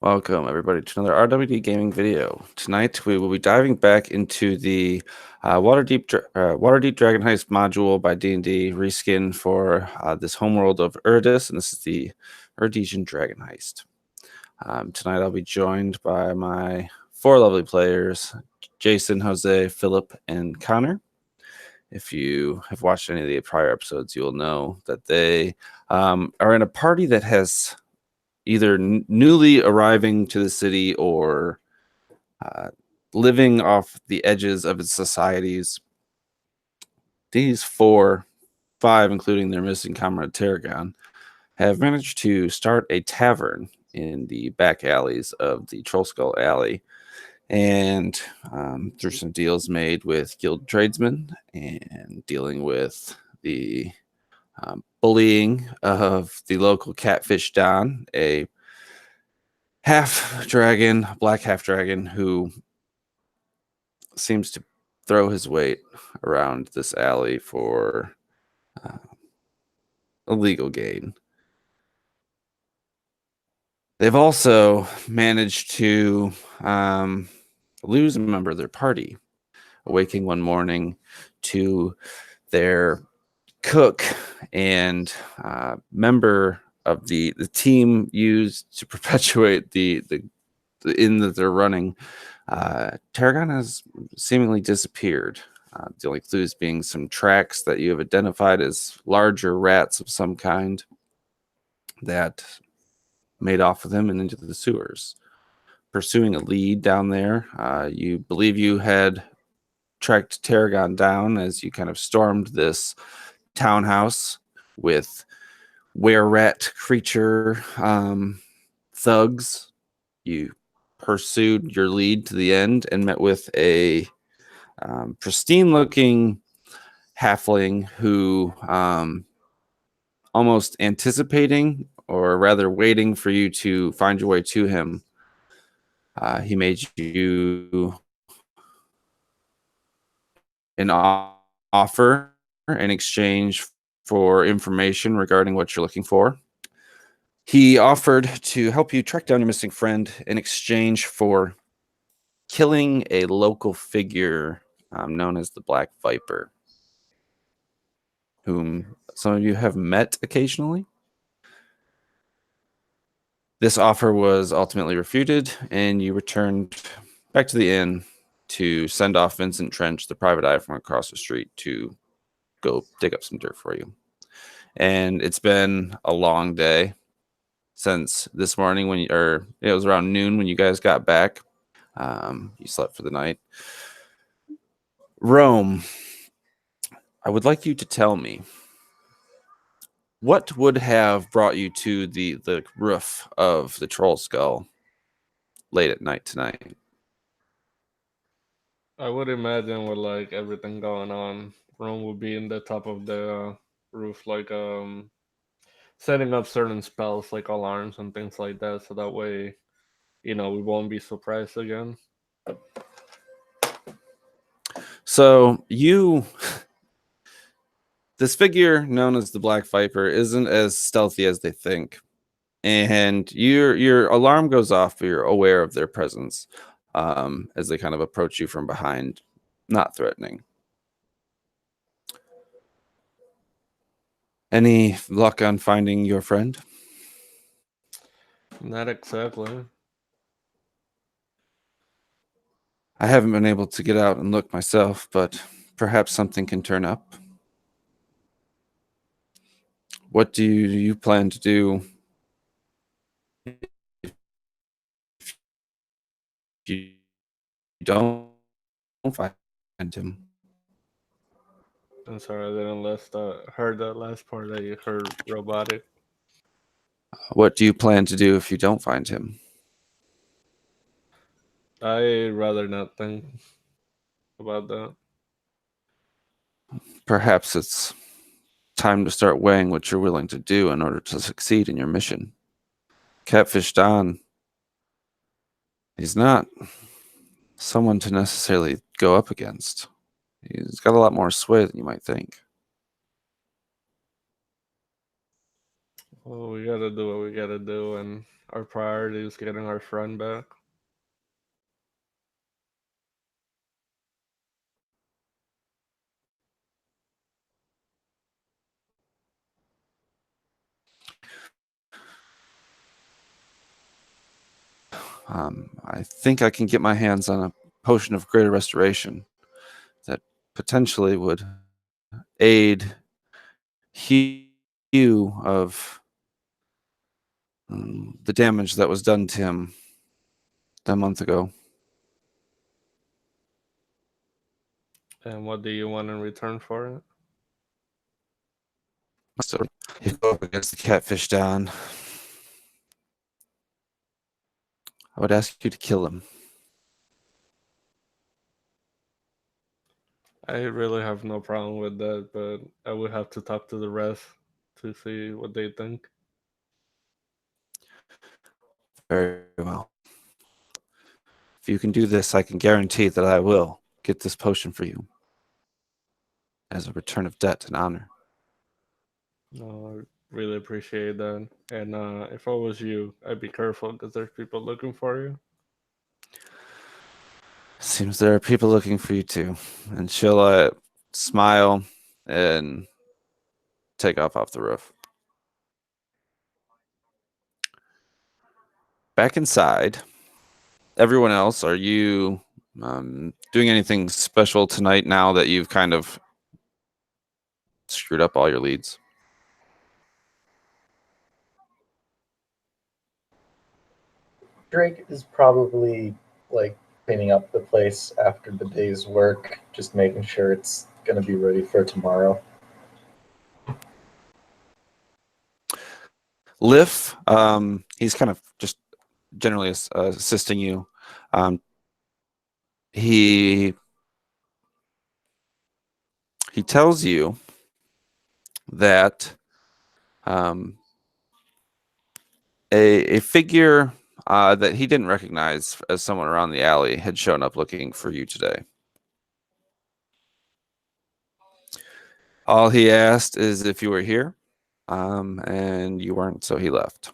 Welcome, everybody, to another RWD gaming video. Tonight, we will be diving back into the Waterdeep Dragon Heist module by D&D reskin for this homeworld of Uradss, and this is the Uradssian Dragon Heist. Tonight, I'll be joined by my four lovely players, Jason, Jose, Phillip, and Connor. If you have watched any of the prior episodes, you'll know that they are in a party that has either newly arriving to the city or living off the edges of its societies. These five, including their missing comrade Tarragon, have managed to start a tavern in the back alleys of the Troll Skull Alley. And through some deals made with guild tradesmen and dealing with the bullying of the local catfish Don, a black half dragon who seems to throw his weight around this alley for illegal gain. They've also managed to lose a member of their party, awaking one morning to their cook and member of the team used to perpetuate the inn that they're running. Tarragon has seemingly disappeared. The only clues being some tracks that you have identified as larger rats of some kind that made off with him and into the sewers. Pursuing a lead down there, you believe you had tracked Tarragon down as you kind of stormed this townhouse with were-rat creature thugs. You pursued your lead to the end and met with a pristine-looking halfling who, almost anticipating, or rather waiting for you to find your way to him, he made you an offer in exchange for information regarding what you're looking for. He offered to help you track down your missing friend in exchange for killing a local figure known as the Black Viper, whom some of you have met occasionally. This offer was ultimately refuted, and you returned back to the inn to send off Vincent Trench, the private eye from across the street, to go dig up some dirt for you. And it's been a long day since this morning it was around noon when you guys got back. You slept for the night. Rome, I would like you to tell me what would have brought you to the roof of the Troll Skull late at night tonight. I would imagine with like everything going on, Rome would be in the top of the roof, like setting up certain spells like alarms and things like that, so that way, we won't be surprised again. So this figure known as the Black Viper isn't as stealthy as they think, and your alarm goes off, but you're aware of their presence as they kind of approach you from behind, not threatening. Any luck on finding your friend? Not exactly. I haven't been able to get out and look myself, but perhaps something can turn up. What do you plan to do if you don't find him? I'm sorry, I didn't heard that last part that you heard robotic. What do you plan to do if you don't find him? I rather not think about that. Perhaps it's time to start weighing what you're willing to do in order to succeed in your mission. Catfish Don, he's not someone to necessarily go up against. He's got a lot more sway than you might think. Well, we gotta do what we gotta do, and our priority is getting our friend back. I think I can get my hands on a potion of greater restoration that potentially would aid Hugh of the damage that was done to him a month ago. And what do you want in return for it? So you go up against the catfish Don. I would ask you to kill him. I really have no problem with that, but I would have to talk to the rest to see what they think. Very well. If you can do this, I can guarantee that I will get this potion for you as a return of debt and honor. No, I really appreciate that. And if I was you, I'd be careful because there's people looking for you. Seems there are people looking for you too. And she'll smile and take off the roof. Back inside, everyone else, are you doing anything special tonight now that you've kind of screwed up all your leads? Drake is probably like cleaning up the place after the day's work, just making sure it's going to be ready for tomorrow. Liff, he's kind of just generally assisting you. He tells you that a figure that he didn't recognize as someone around the alley had shown up looking for you today. All he asked is if you were here, and you weren't, so he left.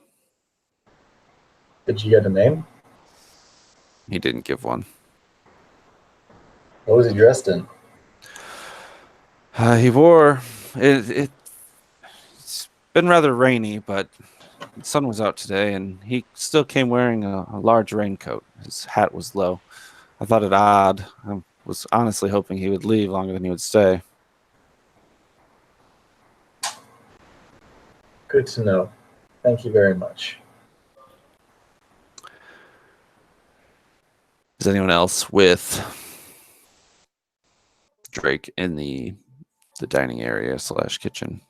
Did you get a name? He didn't give one. What was he dressed in? He wore it. It's been rather rainy, but the sun was out today, and he still came wearing a large raincoat. His hat was low. I thought it odd. I was honestly hoping he would leave longer than he would stay. Good to know. Thank you very much. Is anyone else with Drake in the dining area / kitchen?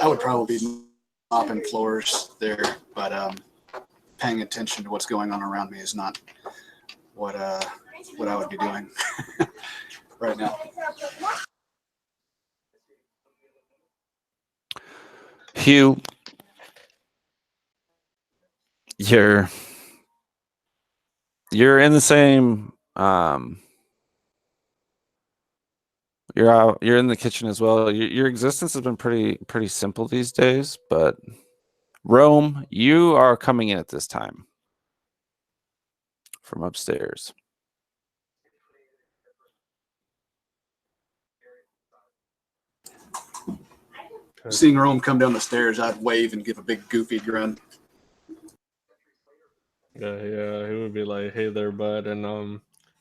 I would probably be mopping floors there, but paying attention to what's going on around me is not what I would be doing right now. Hugh, you're in the same you're in the kitchen as well. Your existence has been pretty simple these days, but Rome, you are coming in at this time from upstairs. Seeing Rome come down the stairs, I'd wave and give a big goofy grin. Yeah, he would be like, "Hey there, bud," and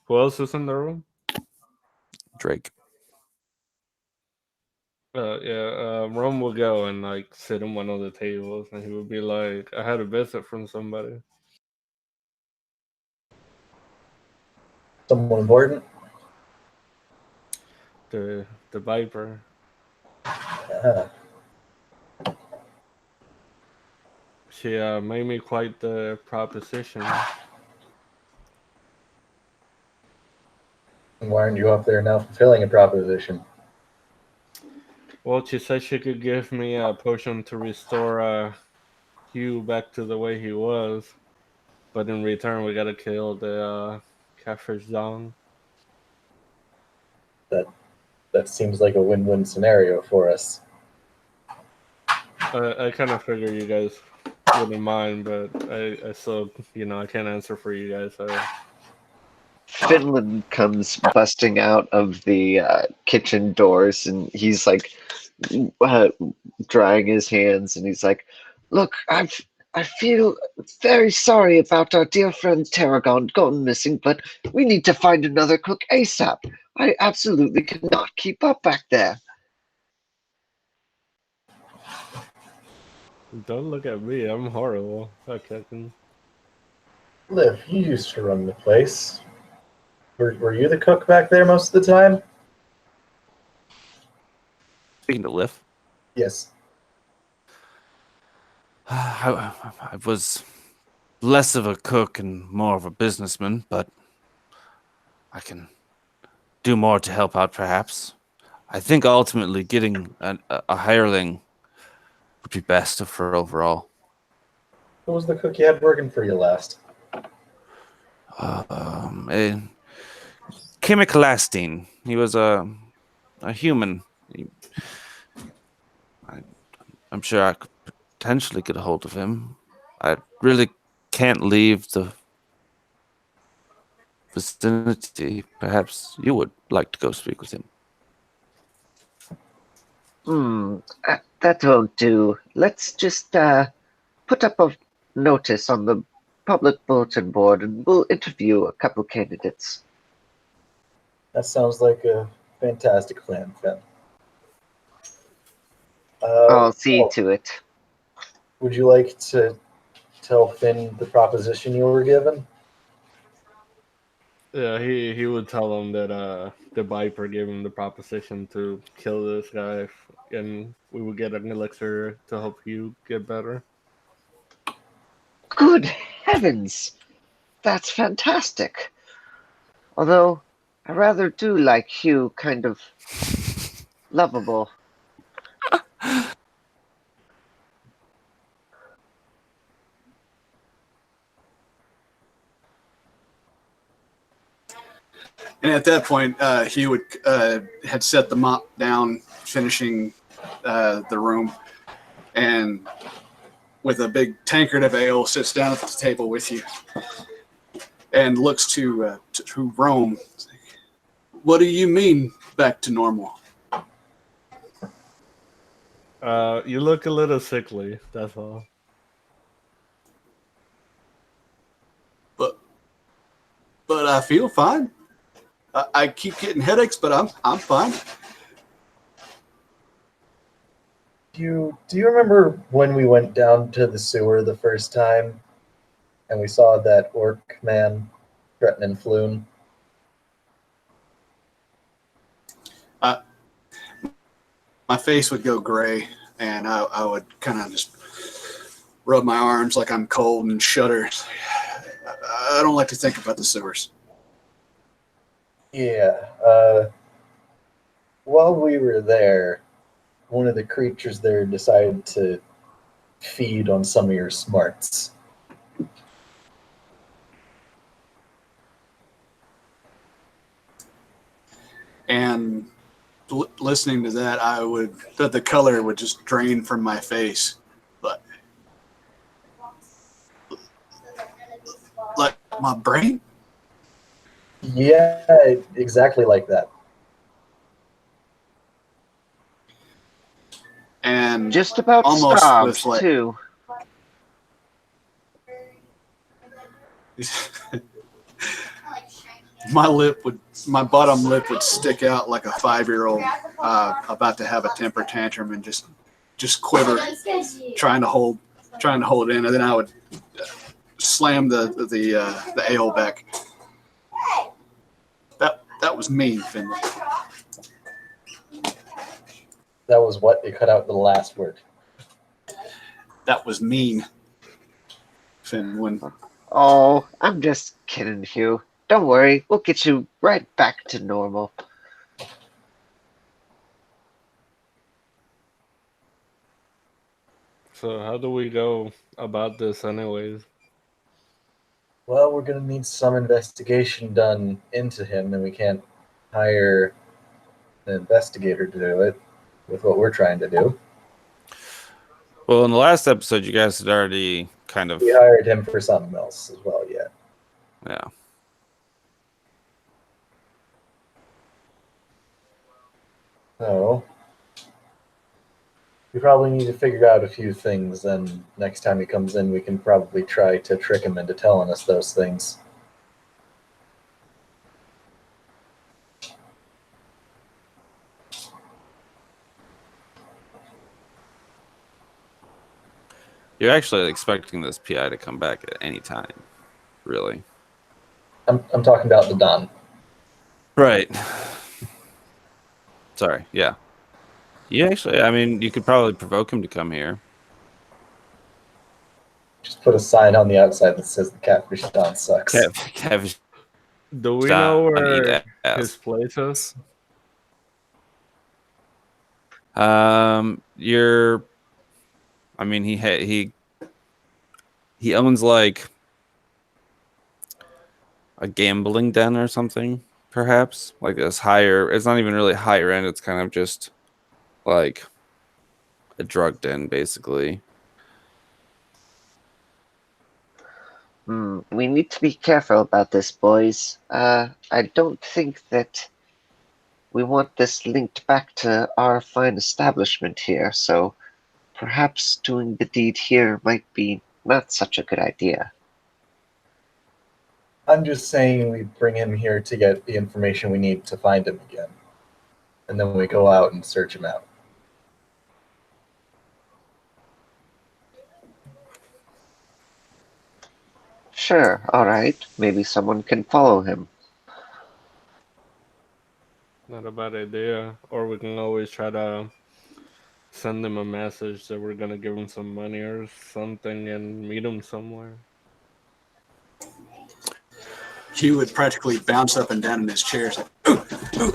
who else is in the room? Drake. Rome will go and like sit in one of the tables, and he would be like, "I had a visit from somebody." Someone important? The Viper. She made me quite the proposition. Why aren't you up there now fulfilling a proposition? Well, she said she could give me a potion to restore Hugh back to the way he was, but in return we gotta kill the catfish Zong. That seems like a win-win scenario for us. I kind of figure you guys wouldn't mind, but I still, I can't answer for you guys. Finland comes busting out of the kitchen doors, and he's like drying his hands, and he's like, "Look, I feel very sorry about our dear friend Tarragon going missing, but we need to find another cook ASAP. I absolutely cannot keep up back there." Don't look at me. I'm horrible at cooking. Liv, you used to run the place. Were you the cook back there most of the time? Speaking to Liv, Yes. I was less of a cook and more of a businessman, but I can do more to help out, perhaps. I think ultimately getting a hireling would be best for overall. Who was the cook you had working for you last? Chemicalastine. He was a human. I'm sure I could potentially get a hold of him. I really can't leave the vicinity. Perhaps you would like to go speak with him. That won't do. Let's just put up a notice on the public bulletin board, and we'll interview a couple candidates. That sounds like a fantastic plan, Finn. I'll see to it. Would you like to tell Finn the proposition you were given? Yeah, he would tell them that the Viper gave him the proposition to kill this guy, and we would get an elixir to help you get better. Good heavens! That's fantastic. Although, I rather do like Hugh kind of lovable. And at that point, he would had set the mop down, finishing the room, and with a big tankard of ale, sits down at the table with you and looks to Rome. What do you mean back to normal? You look a little sickly. That's all. But I feel fine. I keep getting headaches, but I'm fine. Do you remember when we went down to the sewer the first time and we saw that orc man threatening Floon? My face would go gray, and I would kind of just rub my arms like I'm cold and shudder. I don't like to think about the sewers. Yeah. While we were there, one of the creatures there decided to feed on some of your smarts. And listening to that, the color would just drain from my face. But like my brain? Yeah, exactly like that. And Just about almost starved, with like too. my bottom lip would stick out like a 5-year-old about to have a temper tantrum and just quiver, trying to hold it in, and then I would slam the ale back. That was mean, Finley. That was what they cut out the last word. That was mean, Finley. Oh, I'm just kidding, Hugh. Don't worry, we'll get you right back to normal. So how do we go about this anyways? Well, we're going to need some investigation done into him, and we can't hire an investigator to do it with what we're trying to do. Well, in the last episode, you guys had already kind of We hired him for something else as well, yeah. yeah. So we probably need to figure out a few things, and next time he comes in, we can probably try to trick him into telling us those things. You're actually expecting this PI to come back at any time, really. I'm talking about the Don. Right. Sorry. Yeah. You actually, I mean, you could probably provoke him to come here. Just put a sign on the outside that says the catfish Don sucks. Catfish Do we Don know eat where his ass. place is? You're. I mean, he owns like a gambling den or something, perhaps like this higher. It's not even really higher end. It's kind of just like a drug den, basically. We need to be careful about this, boys. I don't think that we want this linked back to our fine establishment here, so perhaps doing the deed here might be not such a good idea. I'm just saying we bring him here to get the information we need to find him again. And then we go out and search him out. Sure, alright. Maybe someone can follow him. Not a bad idea. Or we can always try to send him a message that we're gonna give him some money or something and meet him somewhere. He would practically bounce up and down in his chair. Like, ooh, ooh,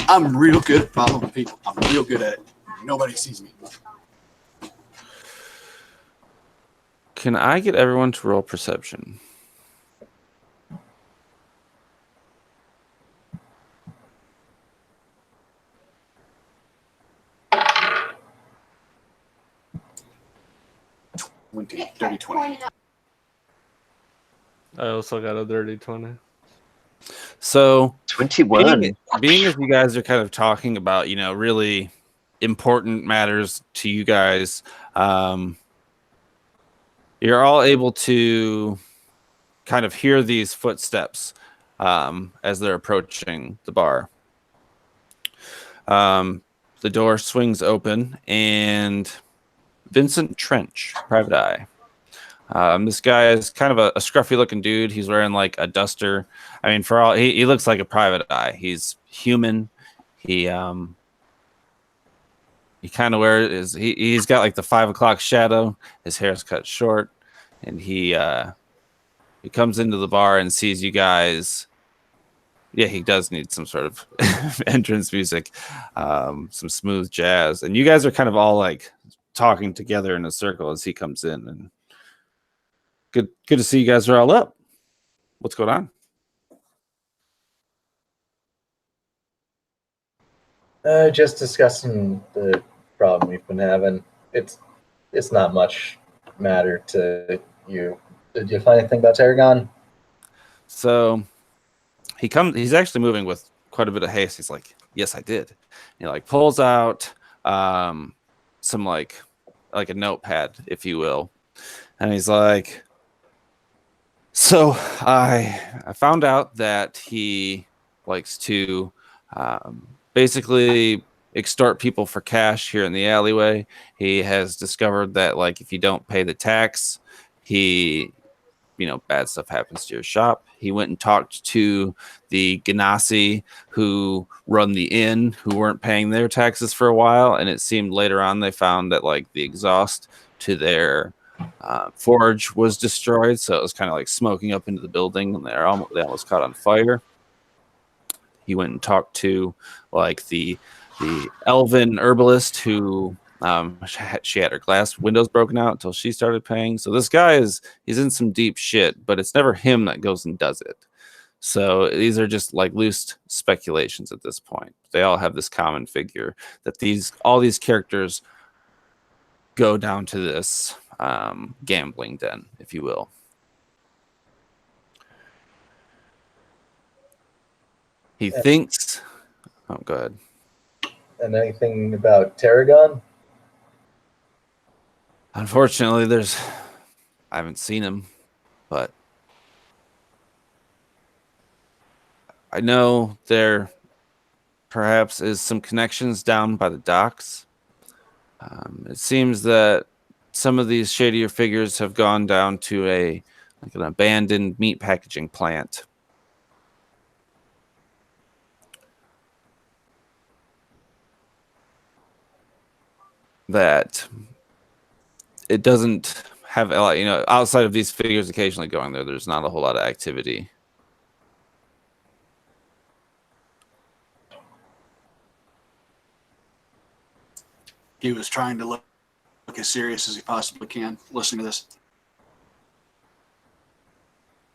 I'm real good at following people. I'm real good at it. Nobody sees me. Can I get everyone to roll perception? Dirty 20. I also got a dirty 20. So 21. being as you guys are kind of talking about, really important matters to you guys, you're all able to kind of hear these footsteps as they're approaching the bar. The door swings open, and Vincent Trench, Private Eye. This guy is kind of a scruffy looking dude. He's wearing like a duster. I mean, for all he looks like a private eye. He's human. He kind of wears he's got like the 5 o'clock shadow. His hair's cut short, and he comes into the bar and sees you guys. Yeah, he does need some sort of entrance music, some smooth jazz, and you guys are kind of all like talking together in a circle as he comes in. And good to see you guys are all up. What's going on? Just discussing the problem we've been having. It's not much matter to you. Did you find anything about Tarragon? So he's actually moving with quite a bit of haste. He's like, yes, I did. And he like pulls out some like a notepad, if you will. And he's like, so I found out that he likes to basically extort people for cash here in the alleyway. He has discovered that like if you don't pay the tax, bad stuff happens to your shop. He went and talked to the Ganassi who run the inn, who weren't paying their taxes for a while, and it seemed later on they found that like the exhaust to their forge was destroyed, so it was kind of like smoking up into the building, and they almost caught on fire. He went and talked to like the elven herbalist who she had her glass windows broken out until she started paying. So this guy he's in some deep shit, but it's never him that goes and does it. So these are just like loose speculations at this point. They all have this common figure that all these characters go down to this gambling den, if you will. He thinks. Oh, go ahead. And anything about Tarragon? Unfortunately, I haven't seen him, but I know there perhaps is some connections down by the docks. It seems that some of these shadier figures have gone down to an abandoned meat packaging plant. That it doesn't have a lot, outside of these figures occasionally going there, there's not a whole lot of activity. He was trying to look as serious as he possibly can listening to this.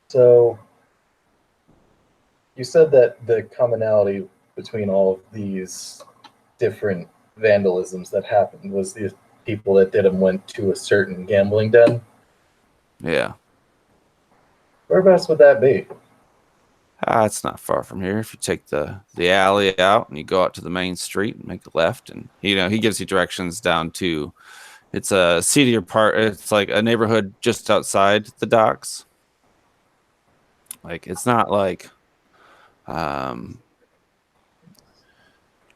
So you said that the commonality between all of these different vandalisms that happened was the people that did them went to a certain gambling den. Yeah. Whereabouts would that be? It's not far from here. If you take the alley out and you go out to the main street and make a left, and he gives you directions down to, it's a seedier part. It's like a neighborhood just outside the docks. Like, it's not like a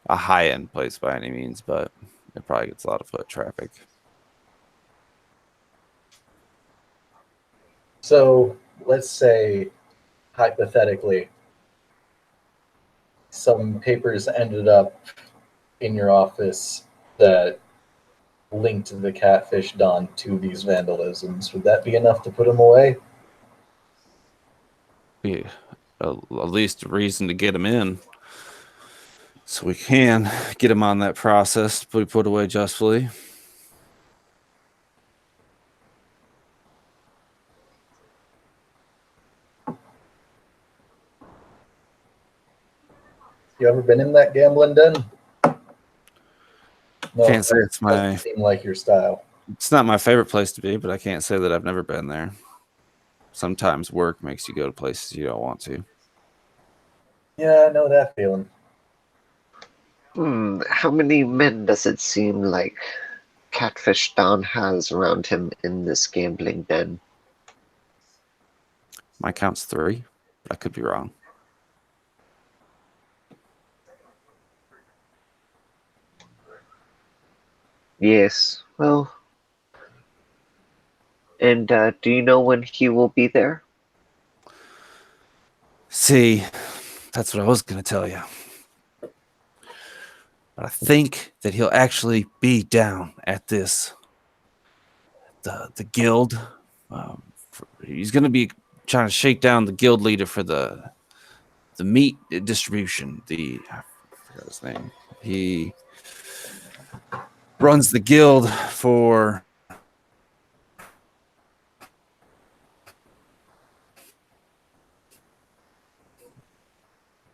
high-end place by any means, but it probably gets a lot of foot traffic. So let's say, hypothetically, some papers ended up in your office that linked the catfish Don to these vandalisms. Would that be enough to put him away? Be at least a reason to get him in, so we can get him on that process to be put away justly. You ever been in that gambling den? No, Can't say it's doesn't seem like your style. It's not my favorite place to be, but I can't say that I've never been there. Sometimes work makes you go to places you don't want to. Yeah, I know that feeling. How many men does it seem like Catfish Don has around him in this gambling den? My count's 3, but I could be wrong. Yes, well. And do you know when he will be there? See, that's what I was going to tell you. But I think that he'll actually be down at this, the guild. He's going to be trying to shake down the guild leader for the meat distribution. I forgot his name. He runs the guild for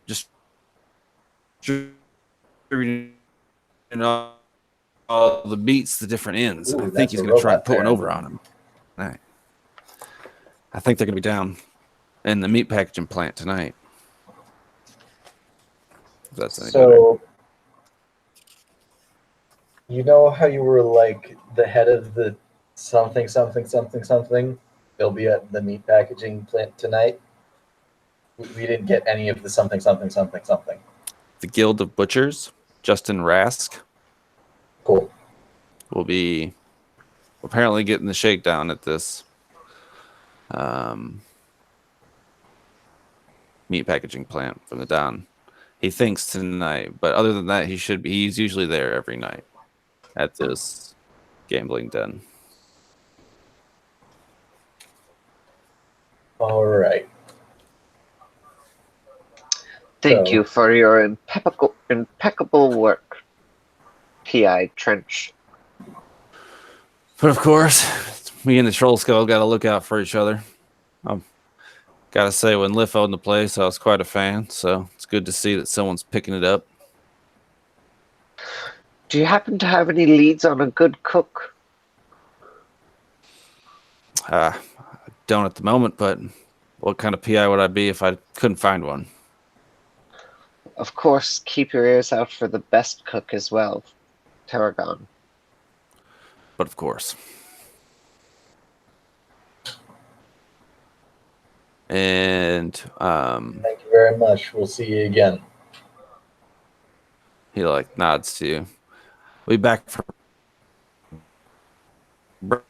just distributing all the beats, the different ends. Ooh, I think he's going to try and put one over on him. All right. I think they're going to be down in the meat packaging plant tonight. If that's any better. You know how you were like the head of the something, something, something, something? They'll be at the meat packaging plant tonight. We didn't get any of the something, something, something, something. The Guild of Butchers, Justin Rask, Cool. will be apparently getting the shakedown at this meat packaging plant from the Don. He thinks tonight, but other than that, he's usually there every night at this gambling den. All right. Thank you for your impeccable work, P.I. Trench. But of course, me and the Troll Skull got to look out for each other. Gotta say, when Liff owned the place, I was quite a fan, so it's good to see that someone's picking it up. Do you happen to have any leads on a good cook Don't at the moment, but what kind of PI would I be if I couldn't find one? Of course, keep your ears out for the best cook as well, Tarragon. But of course. And Thank you very much. We'll see you again. he like nods to you. We'll be back for breakfast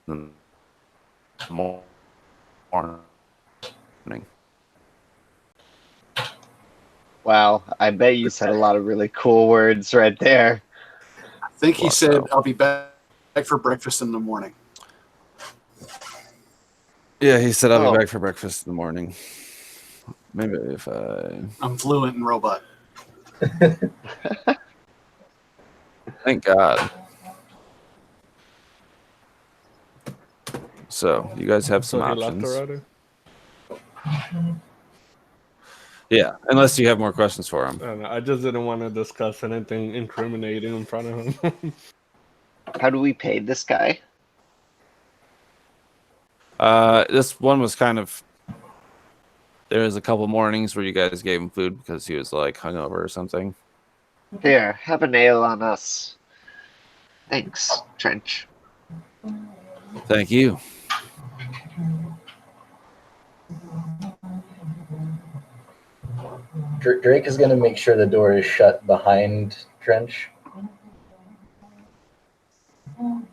in the morning. Wow, I bet you said a lot of really cool words right there. I think he Well, said, so- I'll be back for breakfast in the morning. Yeah, he said I'll Oh. be back for breakfast in the morning. Maybe if I'm fluent in robot. thank God. So you guys have some So he left options. already? Yeah, unless you have more questions for him. I don't know. I just didn't want to discuss anything incriminating in front of him. How do we pay this guy? This one was kind of. There was a couple mornings where you guys gave him food because he was like hungover or something. Here, have a nail on us. Thanks, Trench. Thank you. Drake is going to make sure the door is shut behind Trench. Then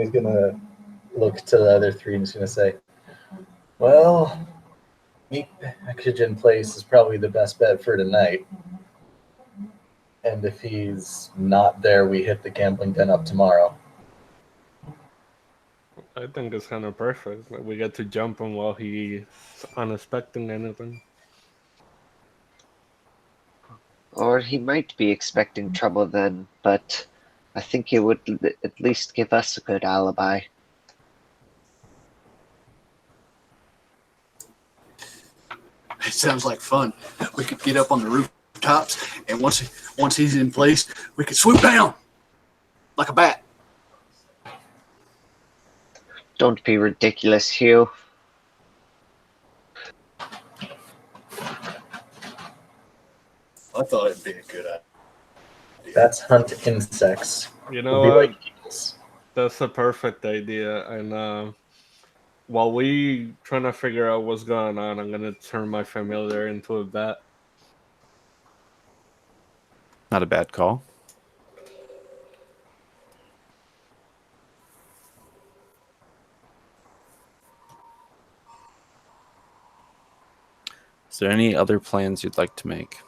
he's going to look to the other three and he's going to say, well, meat packaging place is probably the best bet for tonight. And if he's not there, we hit the gambling den up tomorrow. I think it's kind of perfect. Like, we get to jump him while he's unexpecting anything. Or he might be expecting trouble then, but I think it would at least give us a good alibi. It sounds like fun. We could get up on the rooftops, and once he's in place, we could swoop down like a bat. Don't be ridiculous, Hugh. I thought it'd be a good idea. That's hunt insects. You know We'll be what? like eagles. That's a perfect idea. And while we trying to figure out what's going on, I'm gonna turn my familiar into a bat. Not a bad call. Is there any other plans you'd like to make?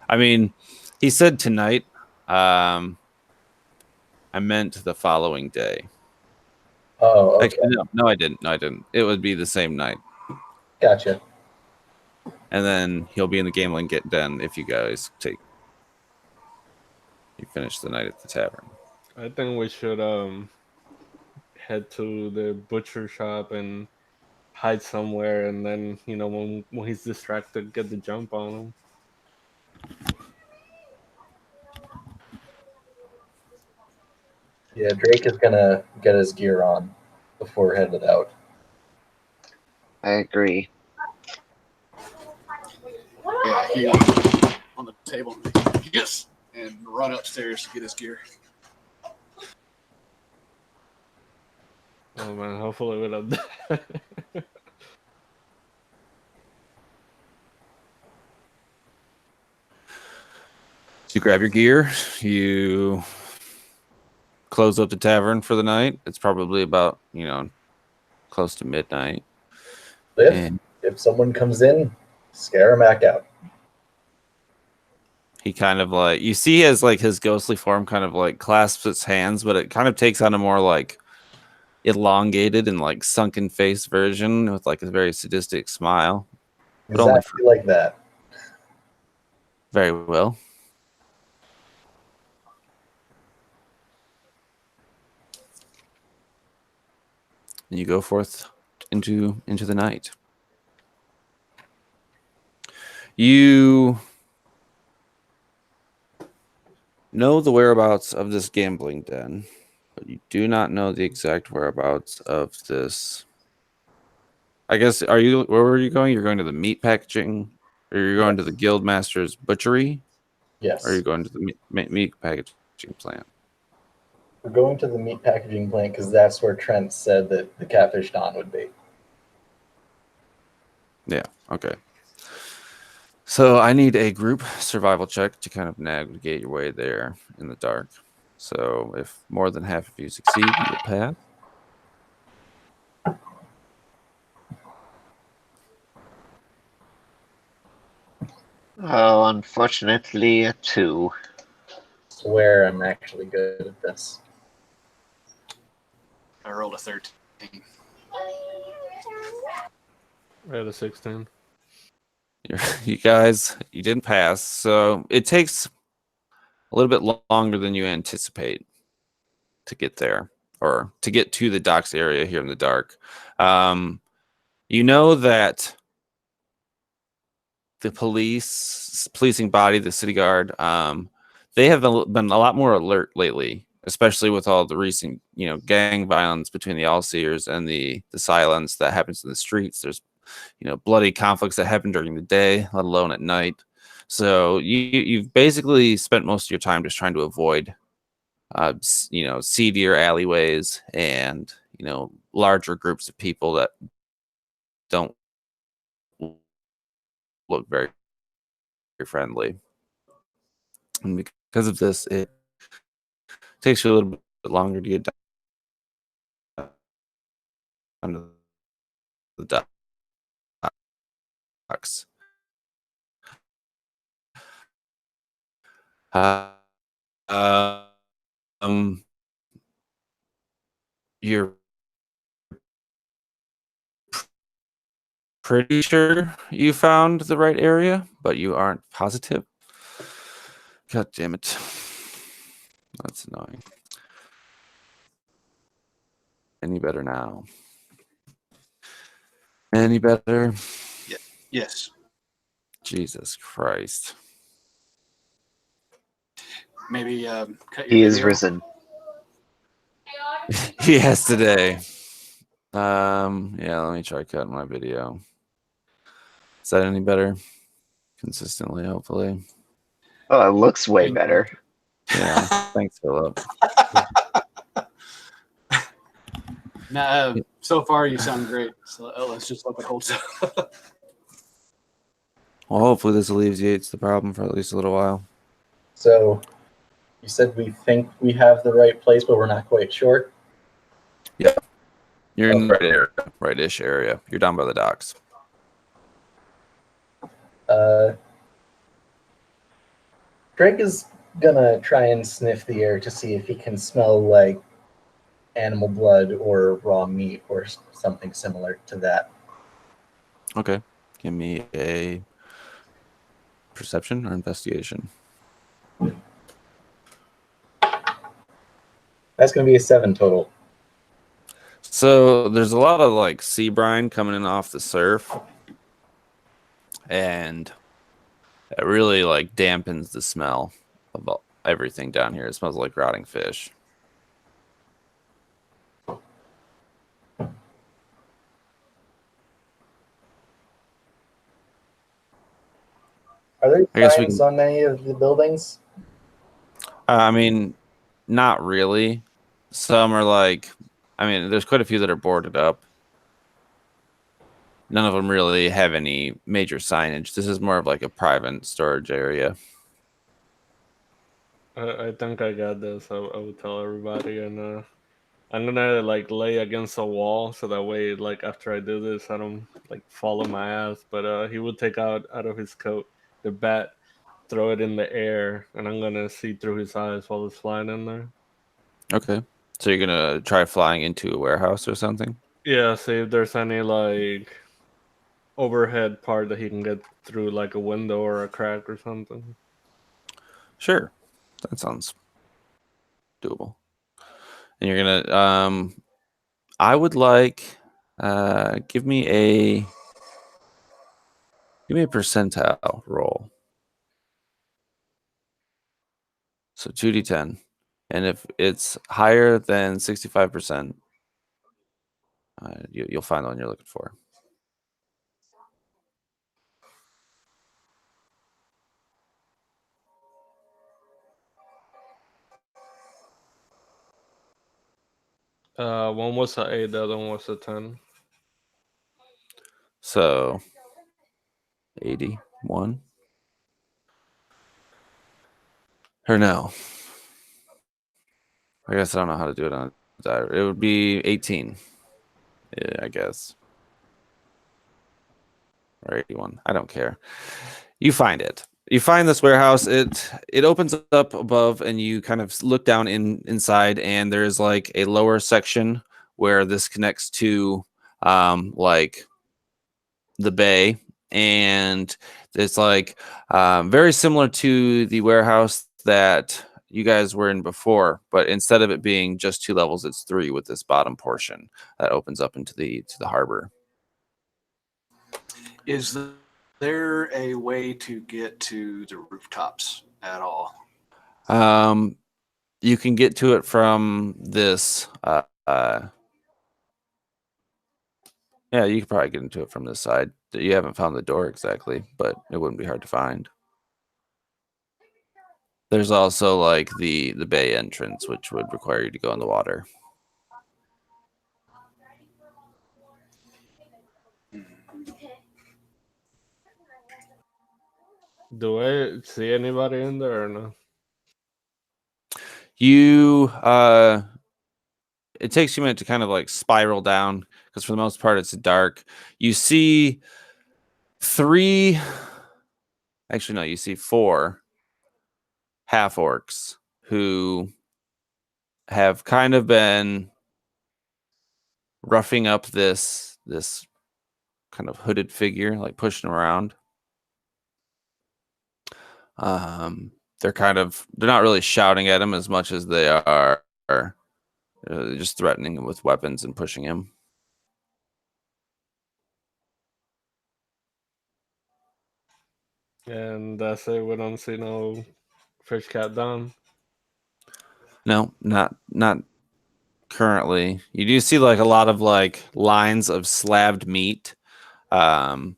I mean, he said tonight. I meant the following day. Oh, okay. Actually, no, I didn't. No, I didn't. It would be the same night. Gotcha. And then he'll be in the gambling den if you guys you finish the night at the tavern. I think we should head to the butcher shop and hide somewhere, and then when he's distracted, get the jump on him. Yeah, Drake is gonna get his gear on before headed out. I agree. Yeah, he on the table. Yes, and run upstairs to get his gear. Oh man, hopefully we don't die. So you grab your gear, you close up the tavern for the night. It's probably about, close to midnight. If someone comes in, scare him back out. He kind of like, you see as like his ghostly form kind of like clasps its hands, but it kind of takes on a more like elongated and like sunken face version with like a very sadistic smile. But only Exactly like that. Very well. And you go forth into the night. You know the whereabouts of this gambling den, but you do not know the exact whereabouts of this. I guess, where were you going? You're going to the meat packaging, or you're going to the Guildmaster's butchery, Yes. or are you going to the meat packaging plant? We're going to the meat packaging plant because that's where Trent said that the catfish Don would be. Yeah, okay. So I need a group survival check to kind of navigate your way there in the dark. So if more than half of you succeed, you will pass. Oh, unfortunately, a 2. Swear I'm actually good at this. I rolled a 13. I had a 16. You guys, you didn't pass. So it takes a little bit longer than you anticipate to get there, or to get to the docks area here in the dark. You know that the policing body, the city guard, they have been a lot more alert lately, especially with all the recent, gang violence between the All-Seers and the Silence that happens in the streets. There's, bloody conflicts that happen during the day, let alone at night. So you've basically spent most of your time just trying to avoid, seedier alleyways and, larger groups of people that don't look very friendly. And because of this, it takes you a little bit longer to get down to the docks. Um, you're pretty sure you found the right area, but you aren't positive. God damn it. That's annoying. Any better now? Any better? Yes. Jesus Christ. Maybe cut your He is video. risen. Yes, today. Yeah, let me try cutting my video. Is that any better? Consistently, hopefully. Oh, it looks way better. Yeah. Thanks, Phillip. Nah, so far you sound great. So let's just hope it holds up. Well, hopefully this alleviates the problem for at least a little while. So, you said we think we have the right place, but we're not quite sure? You're in the right area, right-ish area. You're down by the docks. Drake is gonna try and sniff the air to see if he can smell, like, animal blood or raw meat or something similar to that. Okay. Give me a perception or investigation. That's gonna be a 7 total. So there's a lot of like sea brine coming in off the surf, and it really like dampens the smell of everything down here. It smells like rotting fish. Are there I guess we signs can. on any of the buildings? I mean, not really. Some are like, there's quite a few that are boarded up. None of them really have any major signage. This is more of like a private storage area. I think I got this. I will tell everybody, and I'm gonna like lay against a wall so that way, like after I do this, I don't like fall on my ass. But he would take out of his coat the bat, throw it in the air, and I'm gonna see through his eyes while it's flying in there. Okay. So you're gonna try flying into a warehouse or something? Yeah, see if there's any like overhead part that he can get through, like a window or a crack or something. Sure. That sounds doable. And you're gonna I would like give me a percentile roll. So 2d10. And if it's higher than 65%, you'll find the one you're looking for. One was a 8, the other one was a 10. So 81. Or no. I guess I don't know how to do it on a diary. It would be 18. Yeah, I guess. Or 81. I don't care. You find it. You find this warehouse. It opens up above, and you kind of look down inside, and there's like a lower section where this connects to like the bay, and it's like very similar to the warehouse that you guys were in before, but instead of it being just 2 levels, it's 3 with this bottom portion that opens up into the harbor. Is there a way to get to the rooftops at all? You can get to it from this. Yeah, you could probably get into it from this side. You haven't found the door exactly, but it wouldn't be hard to find. There's also like the bay entrance, which would require you to go in the water. Do I see anybody in there or no? You it takes you a minute to kind of like spiral down because for the most part it's dark. You see 3, actually no, you see 4 half orcs who have kind of been roughing up this kind of hooded figure, like pushing him around. They're not really shouting at him as much as they are just threatening him with weapons and pushing him. And that's it. We don't see no fish cat down. No, not currently. You do see like a lot of like lines of slabbed meat, kind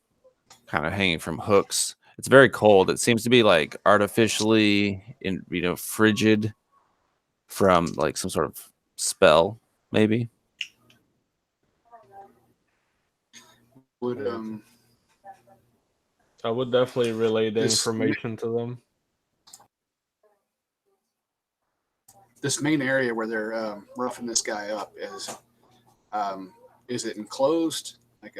of hanging from hooks. It's very cold. It seems to be like artificially frigid from like some sort of spell, maybe. Would I would definitely relay the This- information to them. this main area where they're roughing this guy up is it enclosed? Like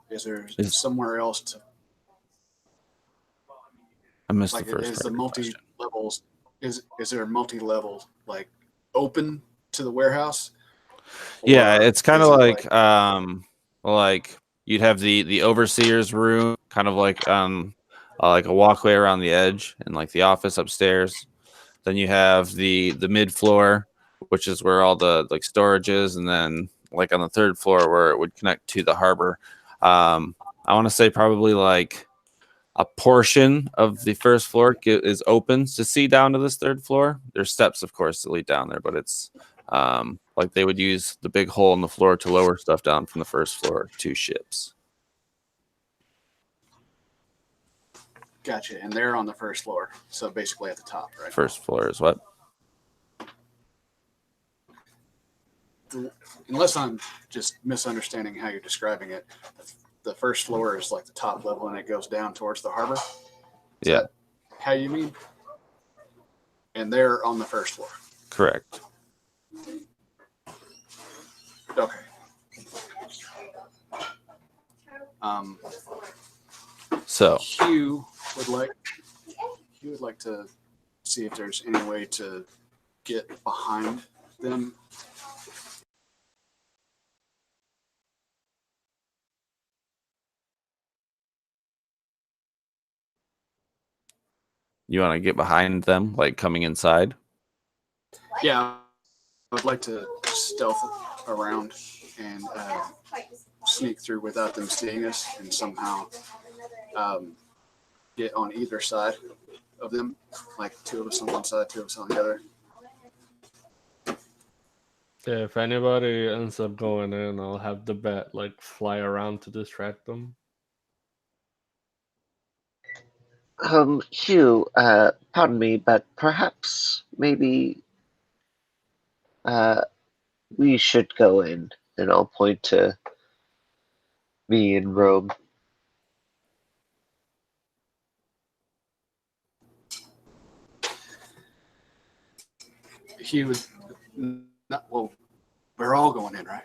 is there somewhere else to? I missed Like the first is part the of your question. multi-levels is there a multi-level like open to the warehouse? Yeah, Or it's kind is of it like you'd have the overseer's room, kind of like like a walkway around the edge, and like the office upstairs. Then you have the mid floor, which is where all the like storage is, and then like on the 3rd floor where it would connect to the harbor. I want to say probably like a portion of the 1st floor is open to see down to this 3rd floor. There's steps, of course, to lead down there, but it's like they would use the big hole in the floor to lower stuff down from the 1st floor to ships. Gotcha. And they're on the 1st floor, so basically at the top, right? 1st floor is what? Unless I'm just misunderstanding how you're describing it, the 1st floor is like the top level and it goes down towards the harbor. Is Yeah, that how you mean? And they're on the 1st floor. correct. Okay. So Hugh would like to see if there's any way to get behind them. you want to get behind them, like coming inside? Yeah, I would like to stealth around and sneak through without them seeing us and somehow get on either side of them, like 2 of us on one side, 2 of us on the other. Yeah, if anybody ends up going in, I'll have the bat like fly around to distract them. Hugh, pardon me, but perhaps maybe we should go in, and I'll point to me and Rome. He was not, well, we're all going in, right?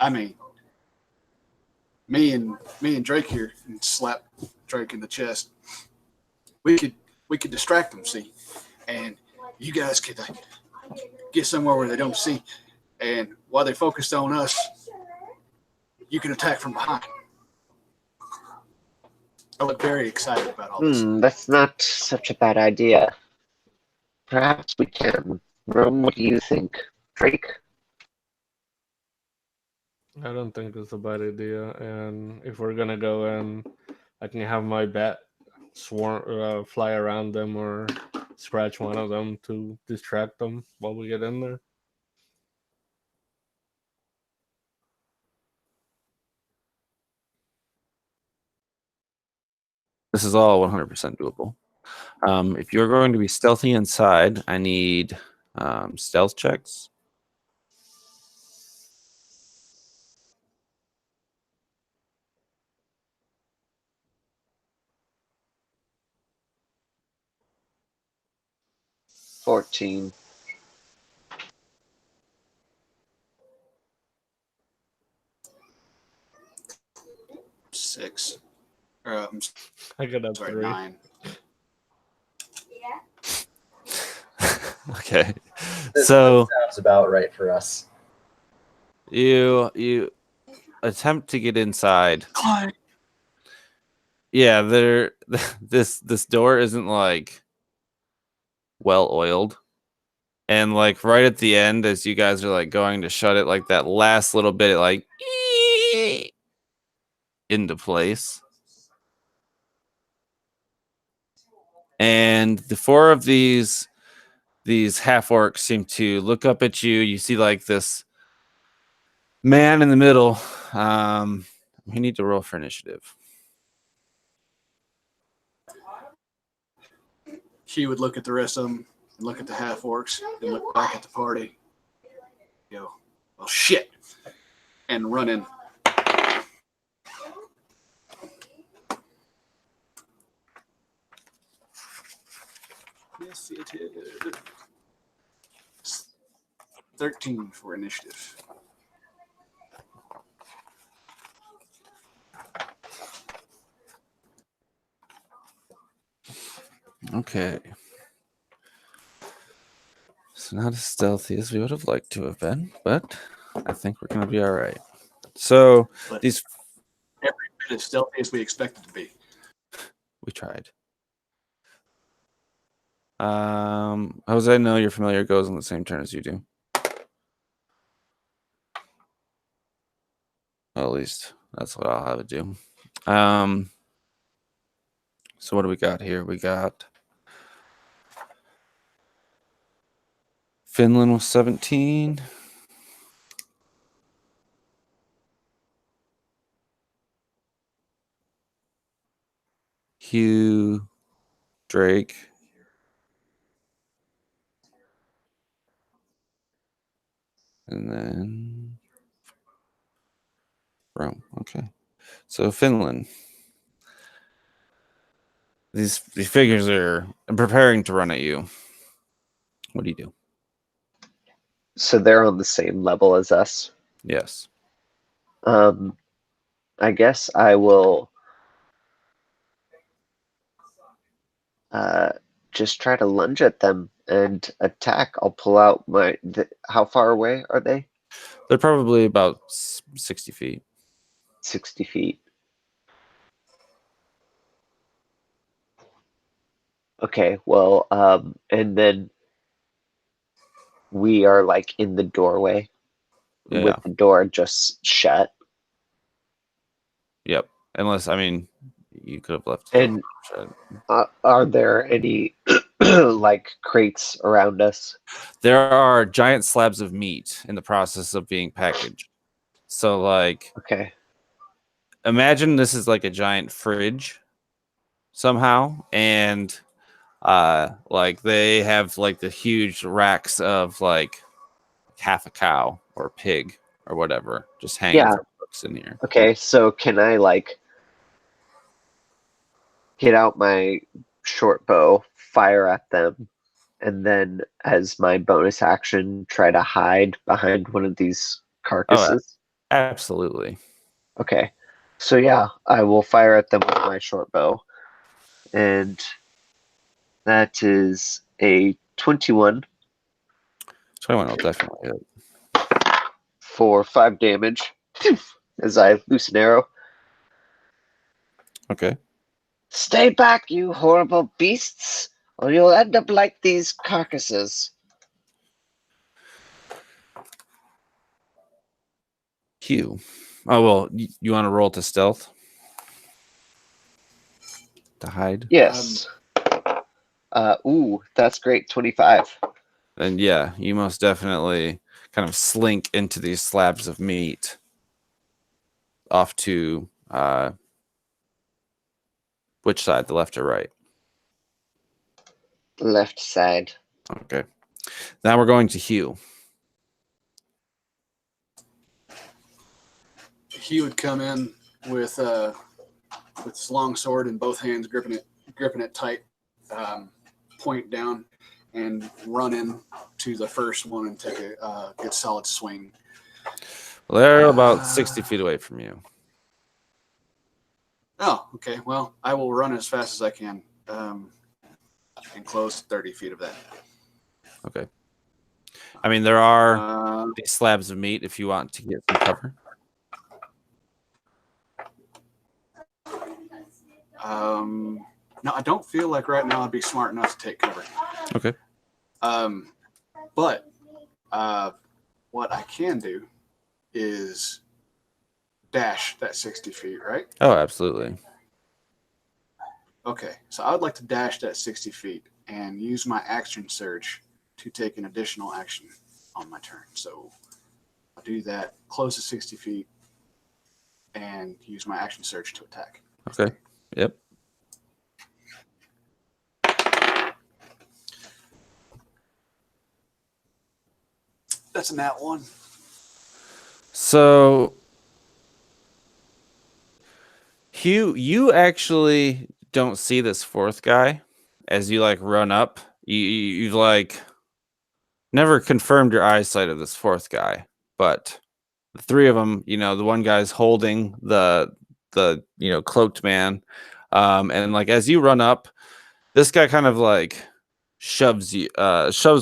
I mean, me and Drake here, and slap Drake in the chest. We could distract them, see, and you guys could get somewhere where they don't see, and while they focused on us, you can attack from behind. I look very excited about all this. That's not such a bad idea. Perhaps we can. Rome, what do you think? Drake? I don't think it's a bad idea, and if we're gonna go in, I can have my bat fly around them or scratch one of them to distract them while we get in there. This is all 100% doable. If you're going to be stealthy inside, I need stealth checks. $14. 6. I got a Sorry, 3. 9. Okay. This So sounds about right for us. you attempt to get inside. Clyde. Yeah, this door isn't like well oiled. And like right at the end, as you guys are like going to shut it, like that last little bit, it like into place. And the 4 of these half orcs seem to look up at you. You see like this man in the middle. We need to roll for initiative. He would look at the rest of them, and look at the half orcs, and look back at the party. Go, well, shit, and run in. Yes, it is. 13 for initiative. Okay. So not as stealthy as we would have liked to have been, but I think we're going to be all right. So But these every bit as stealthy as we expected to be. we tried. Jose, I know your familiar goes on the same turn as you do. Well, at least that's what I'll have it do. So what do we got here? We got Finland was 17. Hugh, Drake. And then Rome. Okay. So Finland. These figures are preparing to run at you. What do you do? So they're on the same level as us. Yes. I guess I will just try to lunge at them and attack. I'll pull out how far away are they? They're probably about 60 feet. 60 feet. Okay, well, and then we are like in the doorway Yeah. with the door just shut. Yep. Unless, I mean, you could have left. And are there any like crates around us? There are giant slabs of meat in the process of being packaged. So, like, Okay. imagine this is like a giant fridge somehow, and like they have like the huge racks of like half a cow or a pig or whatever just hanging Yeah. from hooks in here. Okay, so can I like get out my short bow, fire at them, and then as my bonus action try to hide behind one of these carcasses? Absolutely. Okay. So yeah, I will fire at them with my short bow. And that is a 21 21 will definitely hit. for 5 damage as I loose an arrow. Okay. Stay back, you horrible beasts, or you'll end up like these carcasses. Q. Oh, well, you want to roll to stealth? To hide? Yes. Ooh, that's great. 25. And yeah, you most definitely kind of slink into these slabs of meat off to which side, the left or right? Left side. Okay. Now we're going to Hugh. He would come in with his long sword in both hands, gripping it tight, point down, and run in to the first one and take a good solid swing. Well, they're about 60 feet away from you. Oh, okay. Well, I will run as fast as I can and close 30 feet of that. Okay. I mean, there are these slabs of meat if you want to get some cover. No, I don't feel like right now I'd be smart enough to take cover. Okay. But what I can do is dash that 60 feet, right? Oh, absolutely. Okay, so I would like to dash that 60 feet and use my action surge to take an additional action on my turn. So I'll do that, close to 60 feet, and use my action surge to attack. Okay. Yep. That's a nat 1. So, Hugh, you actually don't see this fourth guy as you like run up. You've like never confirmed your eyesight of this fourth guy, but the three of them, you know, the one guy's holding the cloaked man, and like as you run up, this guy kind of like shoves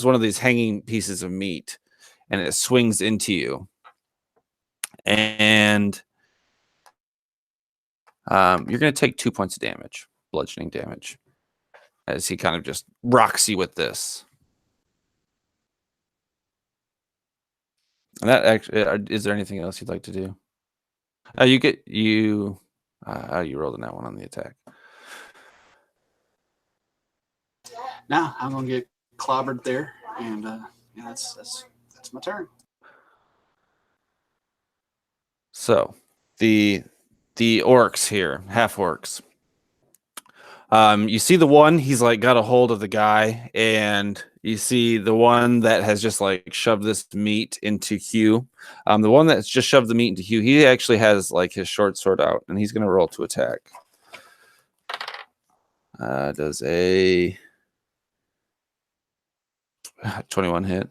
one of these hanging pieces of meat, and it swings into you, and you're going to take 2 points of damage, bludgeoning damage, as he kind of just rocks you with this. And that actually, is there anything else you'd like to do? You rolled in that one on the attack. Now I'm gonna get clobbered there, and yeah, that's my turn. So the orcs here, half orcs. You see the one, he's like got a hold of the guy, and you see the one that has just like shoved this meat into Hugh. The one that's just shoved the meat into Hugh, he actually has like his short sword out, and he's gonna roll to attack. Does a 21 hit?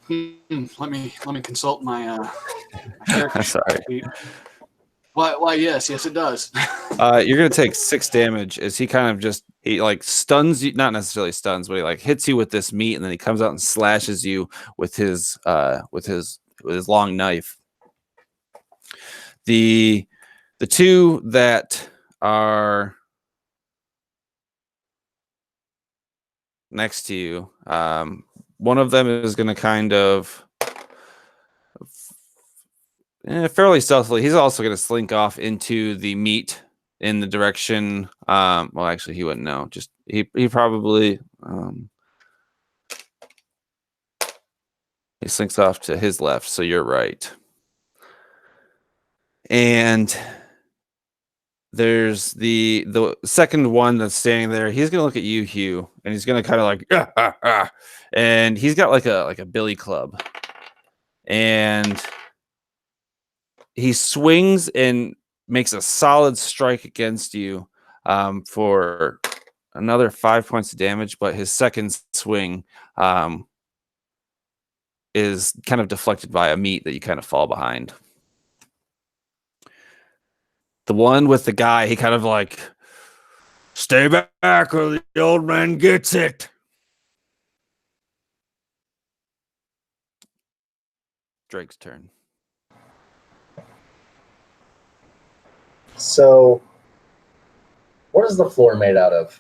Let me consult my character. Sorry. Why? Yes, it does. You're gonna take 6 damage as he kind of just like stuns you, not necessarily stuns, but he like hits you with this meat, and then he comes out and slashes you with his long knife. The two that are next to you, one of them is gonna kind of fairly stealthily. He's also going to slink off into the meat in the direction. Well, actually, he wouldn't know. Just he probably he slinks off to his left. So you're right. And there's the second one that's standing there. He's going to look at you, Hugh, and he's going to kind of like, and he's got like a billy club, and he swings and makes a solid strike against you for another 5 points of damage, but his second swing is kind of deflected by a meat that you kind of fall behind. The one with the guy, he kind of like, stay back or the old man gets it. Drake's turn. So, what is the floor made out of?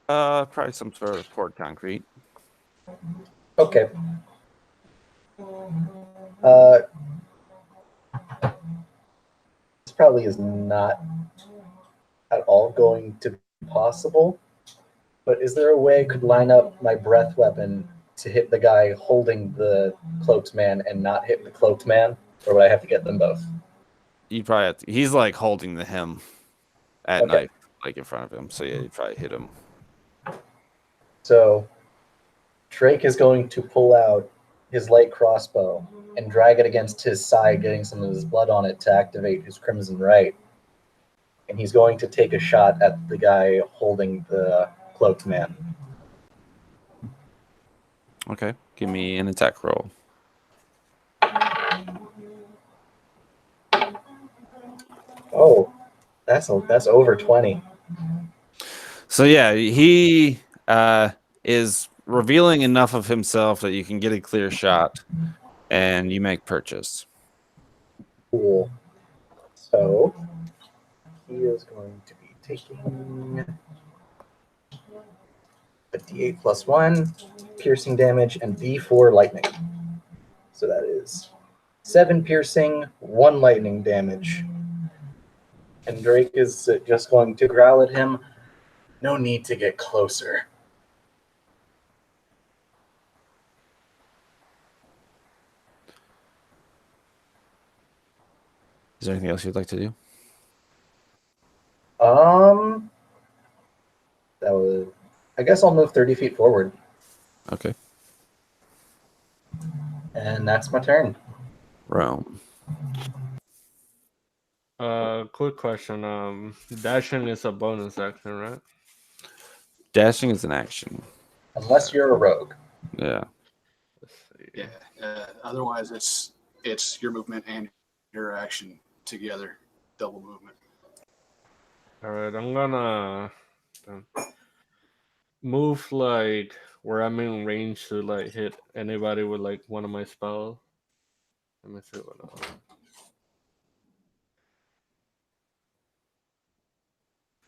Probably some sort of poured concrete. Okay. This probably is not at all going to be possible, but is there a way I could line up my breath weapon to hit the guy holding the cloaked man and not hit the cloaked man, or would I have to get them both? You probably have to, he's like holding the him at Okay. knife, like in front of him. So yeah, you probably hit him. So Drake is going to pull out his light crossbow and drag it against his side, getting some of his blood on it to activate his Crimson Right. And he's going to take a shot at the guy holding the cloaked man. Okay, give me an attack roll. Oh, that's over 20. So yeah, he is revealing enough of himself that you can get a clear shot, and you make purchase. Cool. So he is going to be taking 58 plus 1 piercing damage and D4 lightning. So that is 7 piercing, 1 lightning damage. And Drake is just going to growl at him. No need to get closer. Is there anything else you'd like to do? That was. I guess I'll move 30 feet forward, Okay. and that's my turn. Rome. Quick question. Dashing is a bonus action, right? Dashing is an action. Unless you're a rogue. Yeah. Let's see. Yeah. Otherwise, it's your movement and your action together, double movement. All right, I'm gonna move like where I'm in range to like hit anybody with like one of my spells. Let me see what else.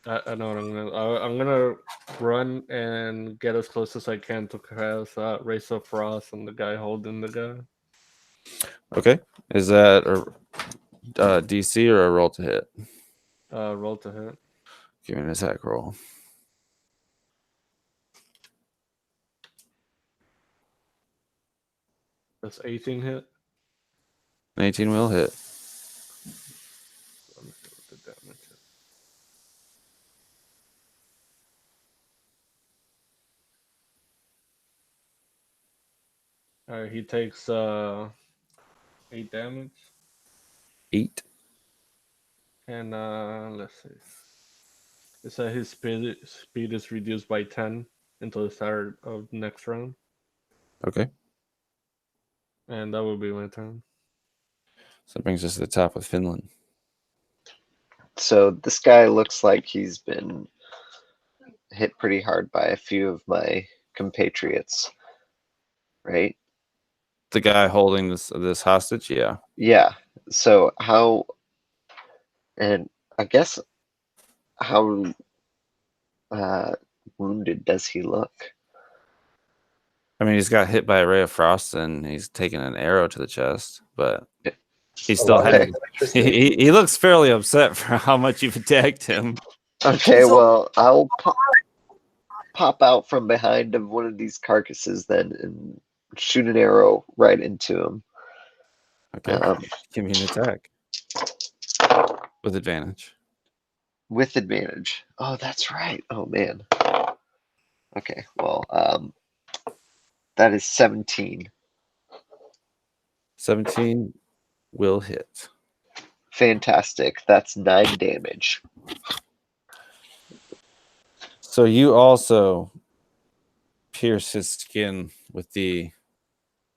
I know what I'm gonna. I'm gonna run and get as close as I can to cast Race of Frost on the guy holding the gun. Okay. Is that a DC or a roll to hit? Roll to hit. Give me an attack roll. That's 18 hit. 18 will hit. Let me see what the damage is. All right, he takes 8 damage, 8. and let's see. It said his speed is reduced by 10 until the start of next round, Okay. and that will be my turn. So that brings us to the top with Finland. So this guy looks like he's been hit pretty hard by a few of my compatriots, right? The guy holding this hostage, yeah. Yeah. So how, and I guess how wounded does he look? I mean, he's got hit by a ray of frost and he's taken an arrow to the chest, but he's still Okay. he looks fairly upset for how much you've attacked him. Okay, well, I'll pop out from behind of one of these carcasses then and shoot an arrow right into him. Okay, give me an attack with advantage. With advantage. Oh, that's right. Oh man. Okay, well, that is 17. 17 will hit. Fantastic. That's 9 damage. So you also pierce his skin with the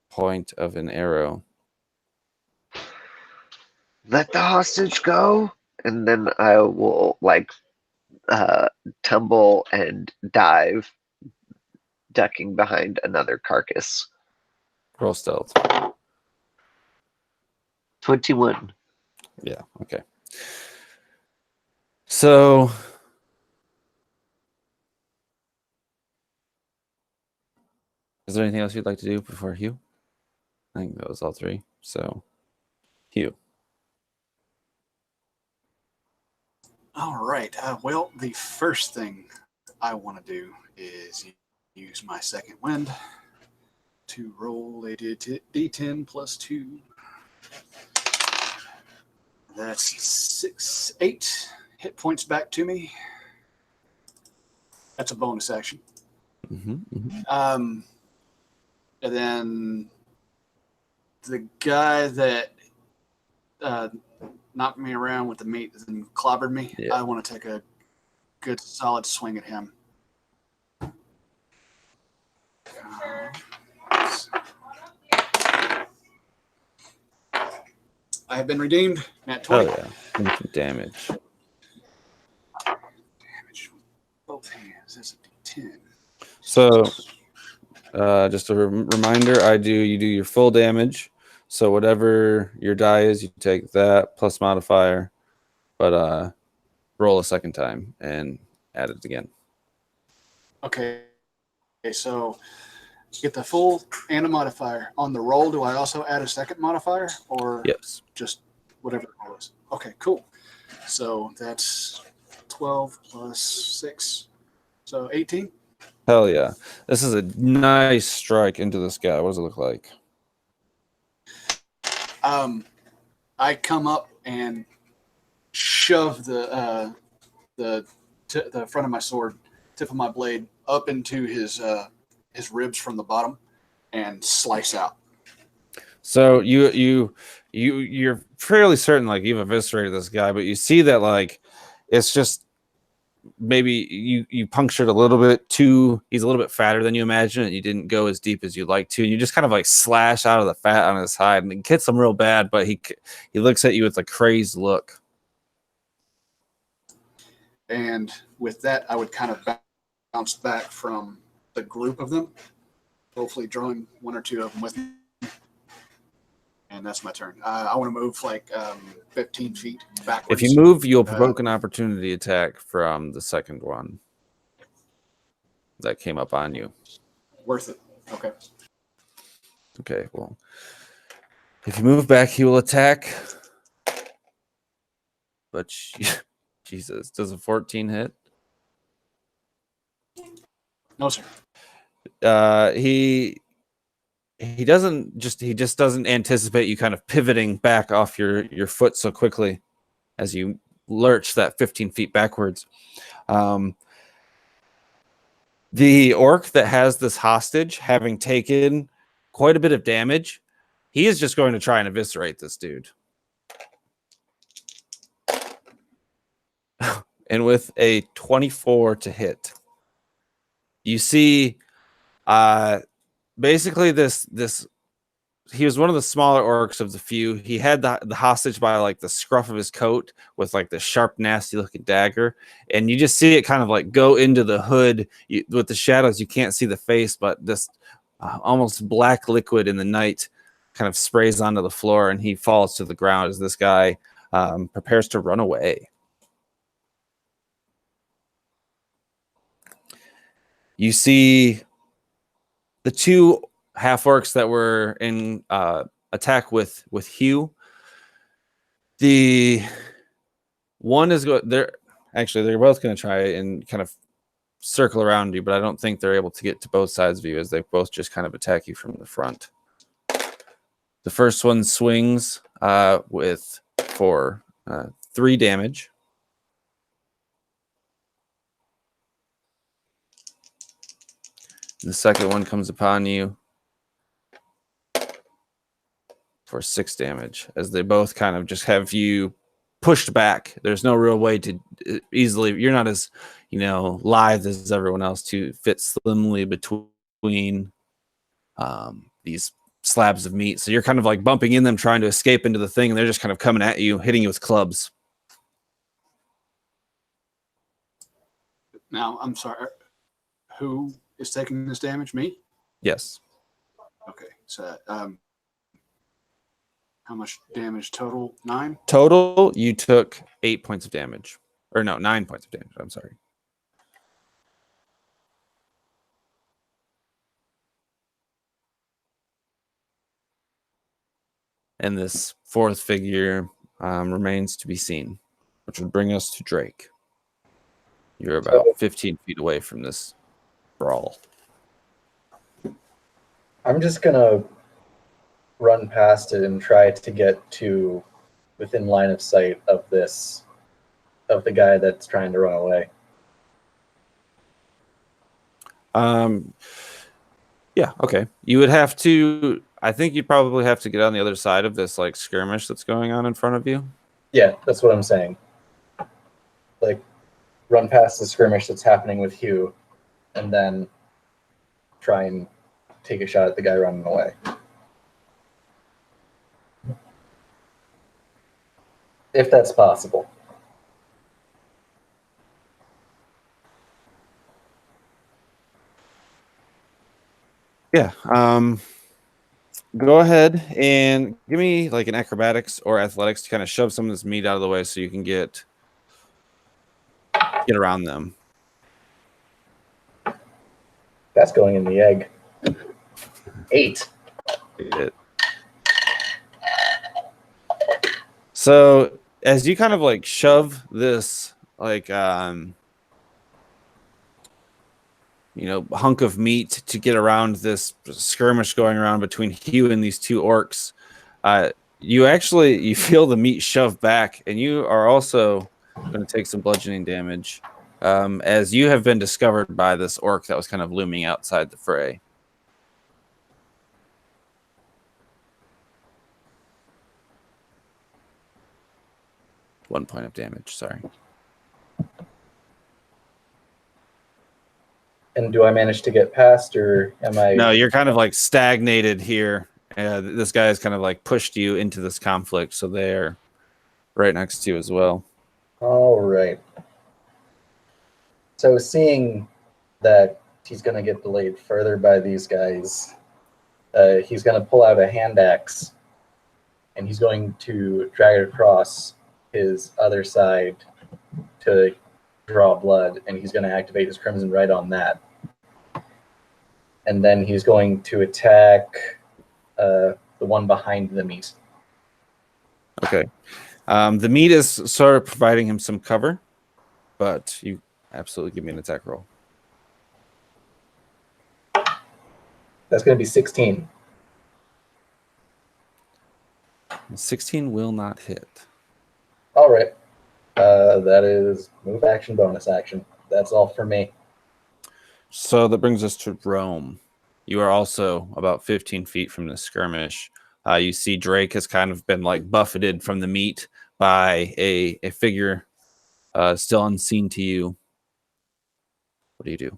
point of an arrow. Let the hostage go, and then I will tumble and dive, ducking behind another carcass. Roll stealth. 21. Yeah, okay. So is there anything else you'd like to do before Hugh? I think that was all 3. So Hugh. All right. Well, the first thing I want to do is use my second wind to roll a d10 plus 2. That's 8 hit points back to me. That's a bonus action. And then the guy that knocked me around with the meat and clobbered me, Yeah. I want to take a good solid swing at him. I have been redeemed. Nat 20. Oh yeah. And some damage. Damage with both hands. That's a d10. So just a reminder, you do your full damage. So whatever your die is, you take that plus modifier, but roll a second time and add it again. Okay, so you get the full and a modifier. On the roll, do I also add a second modifier, or Yes. just whatever the roll is? Okay, cool. So that's 12 plus 6, so 18. Hell yeah. This is a nice strike into this guy. What does it look like? I come up and shove the front of my sword, tip of my blade, up into his ribs from the bottom, and slice out. So you're fairly certain like you've eviscerated this guy, but you see that like it's just maybe you punctured a little bit too. He's a little bit fatter than you imagined, and you didn't go as deep as you'd like to. And you just kind of like slash out of the fat on his hide, and it hits him real bad. But he looks at you with a crazed look. And with that, I would kind of bounce back from the group of them, hopefully drawing 1 or 2 of them with me. And that's my turn. I want to move like 15 feet backwards. If you move, you'll provoke an opportunity attack from the second one that came up on you. Worth it. Okay. Okay, well, if you move back, he will attack. But Jesus, does a 14 hit? No, sir. He just doesn't anticipate you kind of pivoting back off your foot so quickly as you lurch that 15 feet backwards. The orc that has this hostage, having taken quite a bit of damage, he is just going to try and eviscerate this dude. And with a 24 to hit, you see basically this he was one of the smaller orcs of the few. He had the hostage by like the scruff of his coat with like the sharp, nasty looking dagger. And you just see it kind of like go into the hood with the shadows. You can't see the face, but this almost black liquid in the night kind of sprays onto the floor, and he falls to the ground as this guy prepares to run away. You see the two half orcs that were in attack with Hugh, the one is going. They're both going to try and kind of circle around you, but I don't think they're able to get to both sides of you as they both just kind of attack you from the front. The first one swings for 3 damage. The second one comes upon you for 6 damage as they both kind of just have you pushed back. There's no real way to easily, you're not as, lithe as everyone else to fit slimly between these slabs of meat. So you're kind of like bumping in them, trying to escape into the thing, and they're just kind of coming at you, hitting you with clubs. Now, I'm sorry. Who is taking this damage? Me? Yes. Okay. So, how much damage total? 9? Total, you took 8 points of damage. Or no, 9 points of damage. I'm sorry. And this fourth figure remains to be seen, which would bring us to Drake. You're about 15 feet away from this brawl. I'm just going to run past it and try to get to within line of sight of the guy that's trying to run away. Yeah, okay. You would have to, I think you'd probably have to get on the other side of this like skirmish that's going on in front of you. Yeah, that's what I'm saying. Like, run past the skirmish that's happening with Hugh, and then try and take a shot at the guy running away. If that's possible. Yeah. Go ahead and give me like an acrobatics or athletics to kind of shove some of this meat out of the way so you can get around them. That's going in the egg. 8. So as you kind of like shove this like hunk of meat to get around this skirmish going around between Hugh and these two orcs, you feel the meat shoved back, and you are also going to take some bludgeoning damage as you have been discovered by this orc that was kind of looming outside the fray. One point of damage, sorry. And do I manage to get past, or am I... No, you're kind of like stagnated here. This guy has kind of like pushed you into this conflict, so they're right next to you as well. All right. So seeing that he's going to get delayed further by these guys, he's going to pull out a hand axe, and he's going to drag it across his other side to draw blood, and he's going to activate his Crimson Right on that. And then he's going to attack the one behind the meat. Okay. The meat is sort of providing him some cover, but you absolutely give me an attack roll. That's going to be 16. 16 will not hit. All right. That is move action, bonus action. That's all for me. So that brings us to Rome. You are also about 15 feet from the skirmish. You see Drake has kind of been like buffeted from the meat by a figure still unseen to you. What do you do?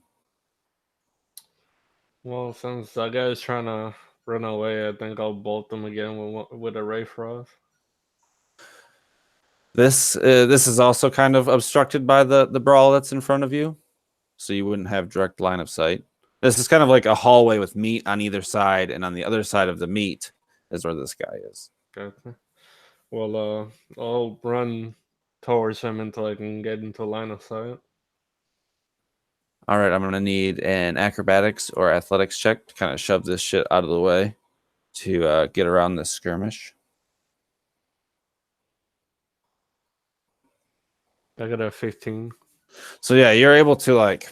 Well, since that guy is trying to run away, I think I'll bolt him again with a ray frost. This is also kind of obstructed by the brawl that's in front of you, so you wouldn't have direct line of sight. This is kind of like a hallway with meat on either side, and on the other side of the meat is where this guy is. Gotcha. Well, I'll run towards him until I can get into line of sight. All right, I'm gonna need an acrobatics or athletics check to kind of shove this shit out of the way to get around this skirmish. I got a 15. So yeah, you're able to like.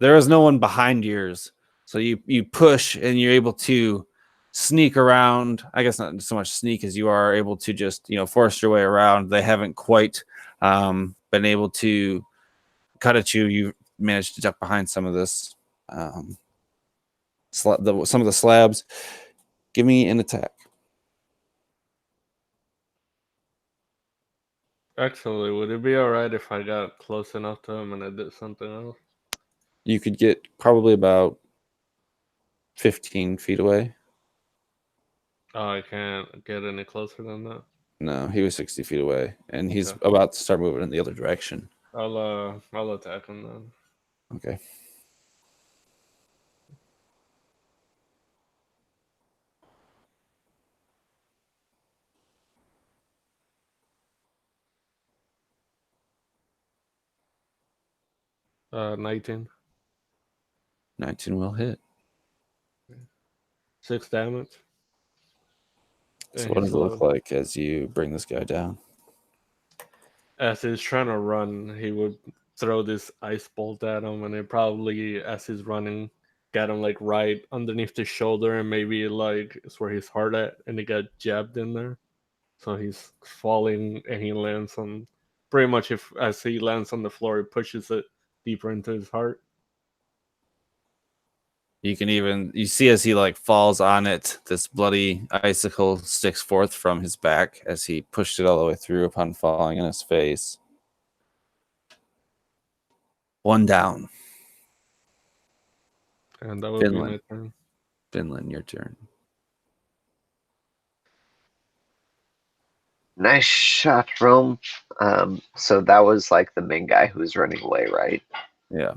There is no one behind yours, so you push and you're able to sneak around. I guess not so much sneak as you are able to just force your way around. They haven't quite been able to cut at you. You managed to duck behind some of this, some of the slabs. Give me an attack. Actually, would it be alright if I got close enough to him and I did something else? You could get probably about 15 feet away. Oh, I can't get any closer than that. No, he was 60 feet away, and he's Okay. about to start moving in the other direction. I'll attack him then. Okay. Uh, 19. 19 will hit. 6 damage. So And what does he's it look low. like as you bring this guy down? As he's trying to run, he would throw this ice bolt at him, and it probably, as he's running, got him like right underneath the shoulder, and maybe like it's where his heart at, and he got jabbed in there. So he's falling, and he lands on pretty much if as he lands on the floor, he pushes it deeper into his heart. You see as he like falls on it, this bloody icicle sticks forth from his back as he pushed it all the way through upon falling in his face. One down. And that would be my turn. Finland, your turn. Nice shot, Rome. So that was like the main guy who was running away, right? Yeah.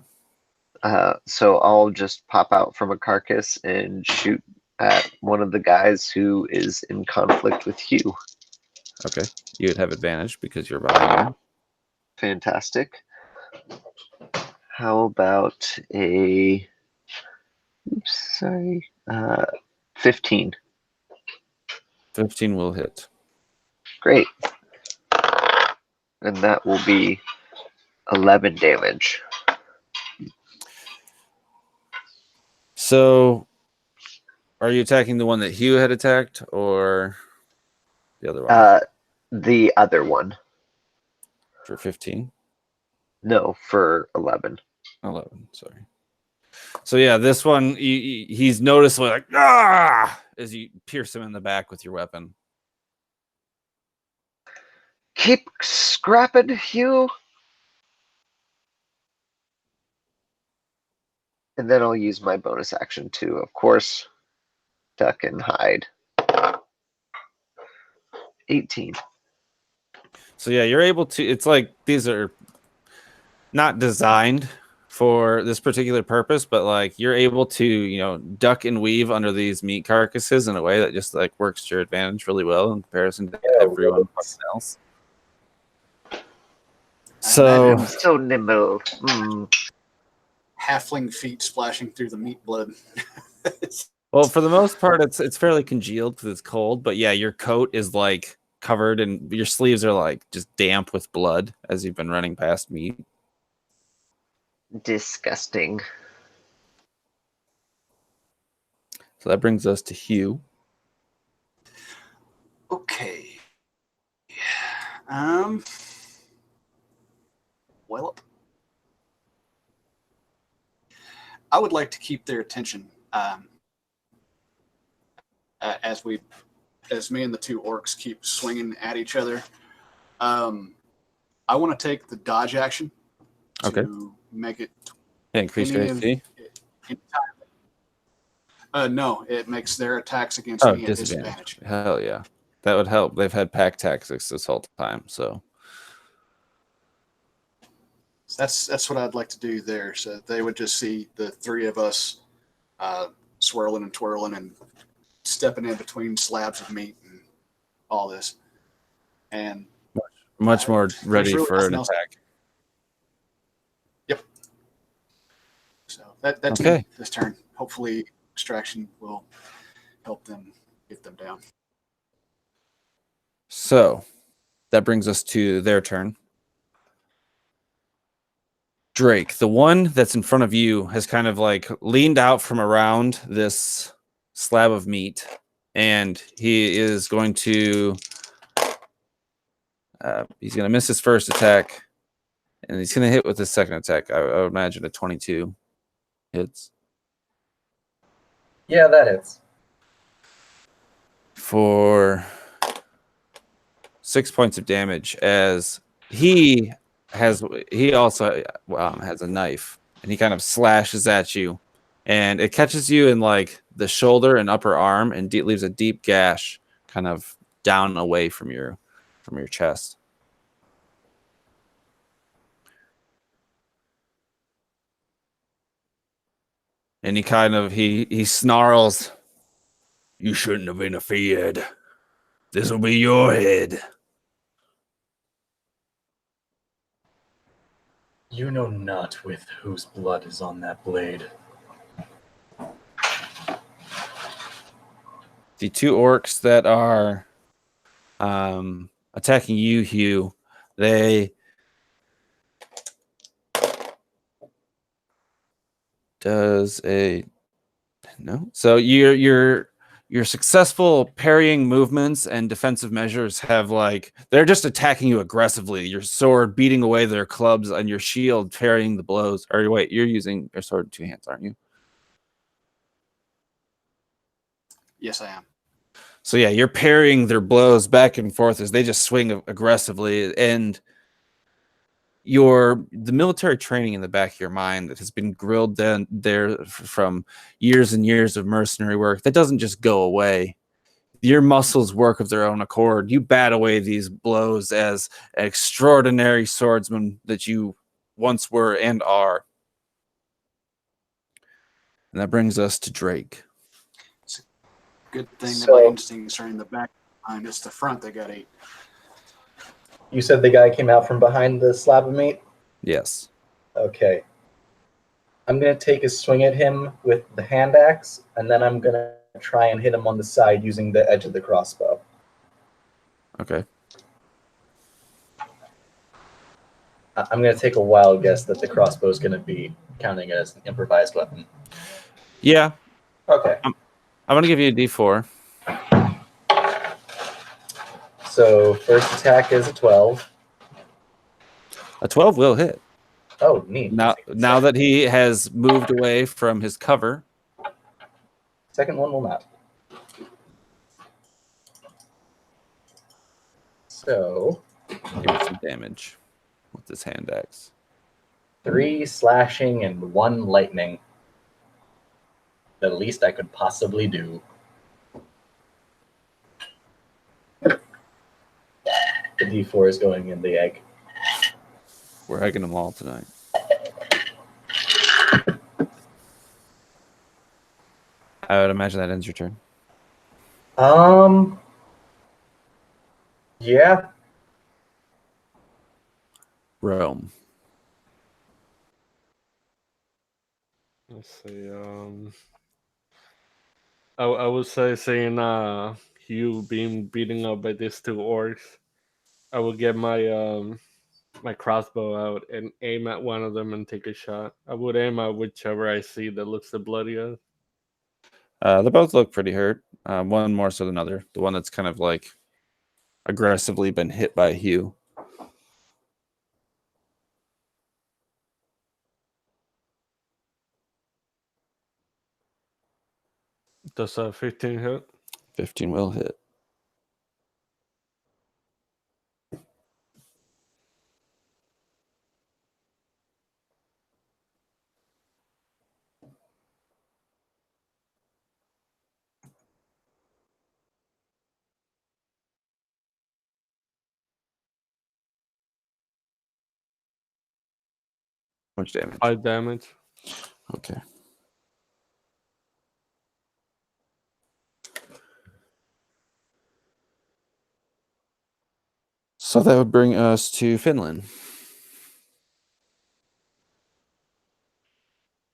So I'll just pop out from a carcass and shoot at one of the guys who is in conflict with Hugh. Okay. You would have advantage because you're behind him. Fantastic. How about a 15? 15 will hit. Great. And that will be 11 damage. So, are you attacking the one that Hugh had attacked or the other one? The other one. For 15? No, for 11. 11, sorry. So yeah, this one, he's noticeably like, ah, as you pierce him in the back with your weapon. Keep scrapping, Hugh. And then I'll use my bonus action to, of course, duck and hide. 18. So yeah, you're able to, it's like these are not designed for this particular purpose, but like you're able to, duck and weave under these meat carcasses in a way that just like works to your advantage really well in comparison to everyone else. So I'm so nimble. Halfling feet splashing through the meat blood. well, for the most part, it's fairly congealed because it's cold. But yeah, your coat is like covered, and your sleeves are like just damp with blood as you've been running past meat. Disgusting. So that brings us to Hugh. Okay. Well, I would like to keep their attention as me and the two orcs keep swinging at each other. I want to take the dodge action to make it increase your AC. No, it makes their attacks against me at disadvantage. Hell yeah, that would help. They've had pack tactics this whole time, so that's what I'd like to do there. So they would just see the three of us swirling and twirling and stepping in between slabs of meat and all this, and much more ready really for an attack. Yep. That's Okay. me this turn. Hopefully, extraction will help them get them down. So that brings us to their turn. Drake, the one that's in front of you, has kind of like leaned out from around this slab of meat, and he is going to he's going to miss his first attack, and he's going to hit with his second attack. I would imagine a 22 hits Yeah, that hits. for 6 points of damage, as he also has a knife, and he kind of slashes at you, and it catches you in like the shoulder and upper arm, and leaves a deep gash kind of down away from your chest. And he kind of he snarls, "You shouldn't have interfered. This will be your head." You know not with whose blood is on that blade. The two orcs that are attacking you, Hugh, they does a no. So your successful parrying movements and defensive measures have like they're just attacking you aggressively. Your sword beating away their clubs and your shield parrying the blows. Or wait, you're using your sword in 2 hands, aren't you? Yes, I am. So yeah, you're parrying their blows back and forth as they just swing aggressively, and the military training in the back of your mind that has been grilled down there from years and years of mercenary work, that doesn't just go away. Your muscles work of their own accord. You bat away these blows as an extraordinary swordsman that you once were and are. And that brings us to Drake. Good thing that So- my instincts are in the back behind. It's the front that got 8. You said the guy came out from behind the slab of meat? Yes. Okay. I'm going to take a swing at him with the hand axe, and then I'm going to try and hit him on the side using the edge of the crossbow. Okay. I'm going to take a wild guess that the crossbow is going to be counting as an improvised weapon. Yeah. Okay. I'm going to give you a D4. So first attack is a 12. A 12 will hit. Oh, neat. Now that he has moved away from his cover. Second one will not. So Give me some damage with this hand axe. 3 slashing and 1 lightning. The least I could possibly do. The D4 is going in the egg. We're egging them all tonight. I would imagine that ends your turn. Yeah. Rome. Let's see. I would say seeing Hugh being beaten up by these 2 orcs, I would get my my crossbow out and aim at one of them and take a shot. I would aim at whichever I see that looks the bloodiest. They both look pretty hurt. One more so than another. The one that's kind of like aggressively been hit by Hugh. Does a 15 hit? 15 will hit. How much damage? 5 damage. Okay. So that would bring us to Finland.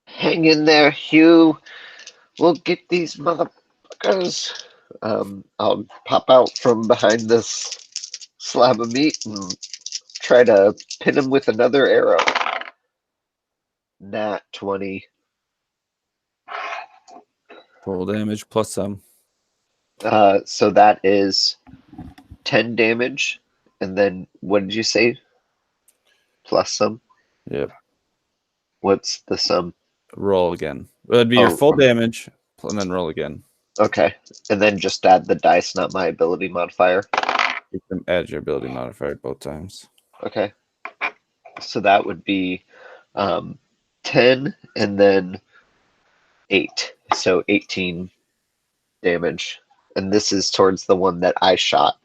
Hey, Hang in there, Hugh. We'll get these motherfuckers. I'll pop out from behind this slab of meat and try to pin him with another arrow. Nat 20. Full damage plus some. So that is 10 damage. And then what did you say? Plus some? Yep. What's the sum? Roll again. It'd be your Oh, full damage, and then roll again. Okay. And then just add the dice, not my ability modifier. You can add your ability modifier both times. Okay. So that would be 10 and then 8. So 18 damage. And this is towards the one that I shot.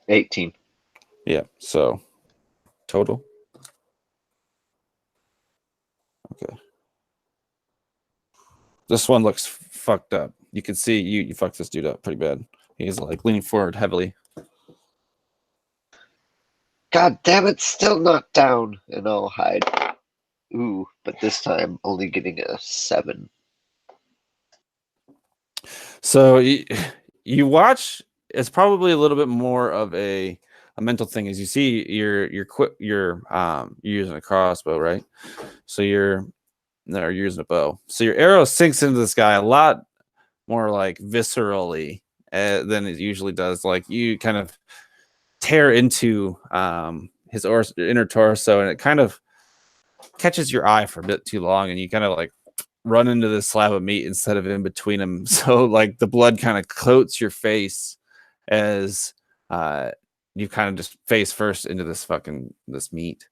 $18. Yeah. So total. Okay. This one looks fucked up. You can see you fucked this dude up pretty bad. He's like leaning forward heavily. God damn it, still not down. And I'll hide. Ooh, but this time only getting a 7. So you watch. It's probably a little bit more of a mental thing. As you see, you're using a crossbow, right? So you're using a bow. So your arrow sinks into this guy a lot more like viscerally than it usually does. Like you kind of tear into his inner torso, and it kind of catches your eye for a bit too long, and you kind of like run into this slab of meat instead of in between them. So like the blood kind of coats your face as you kind of just face first into this meat.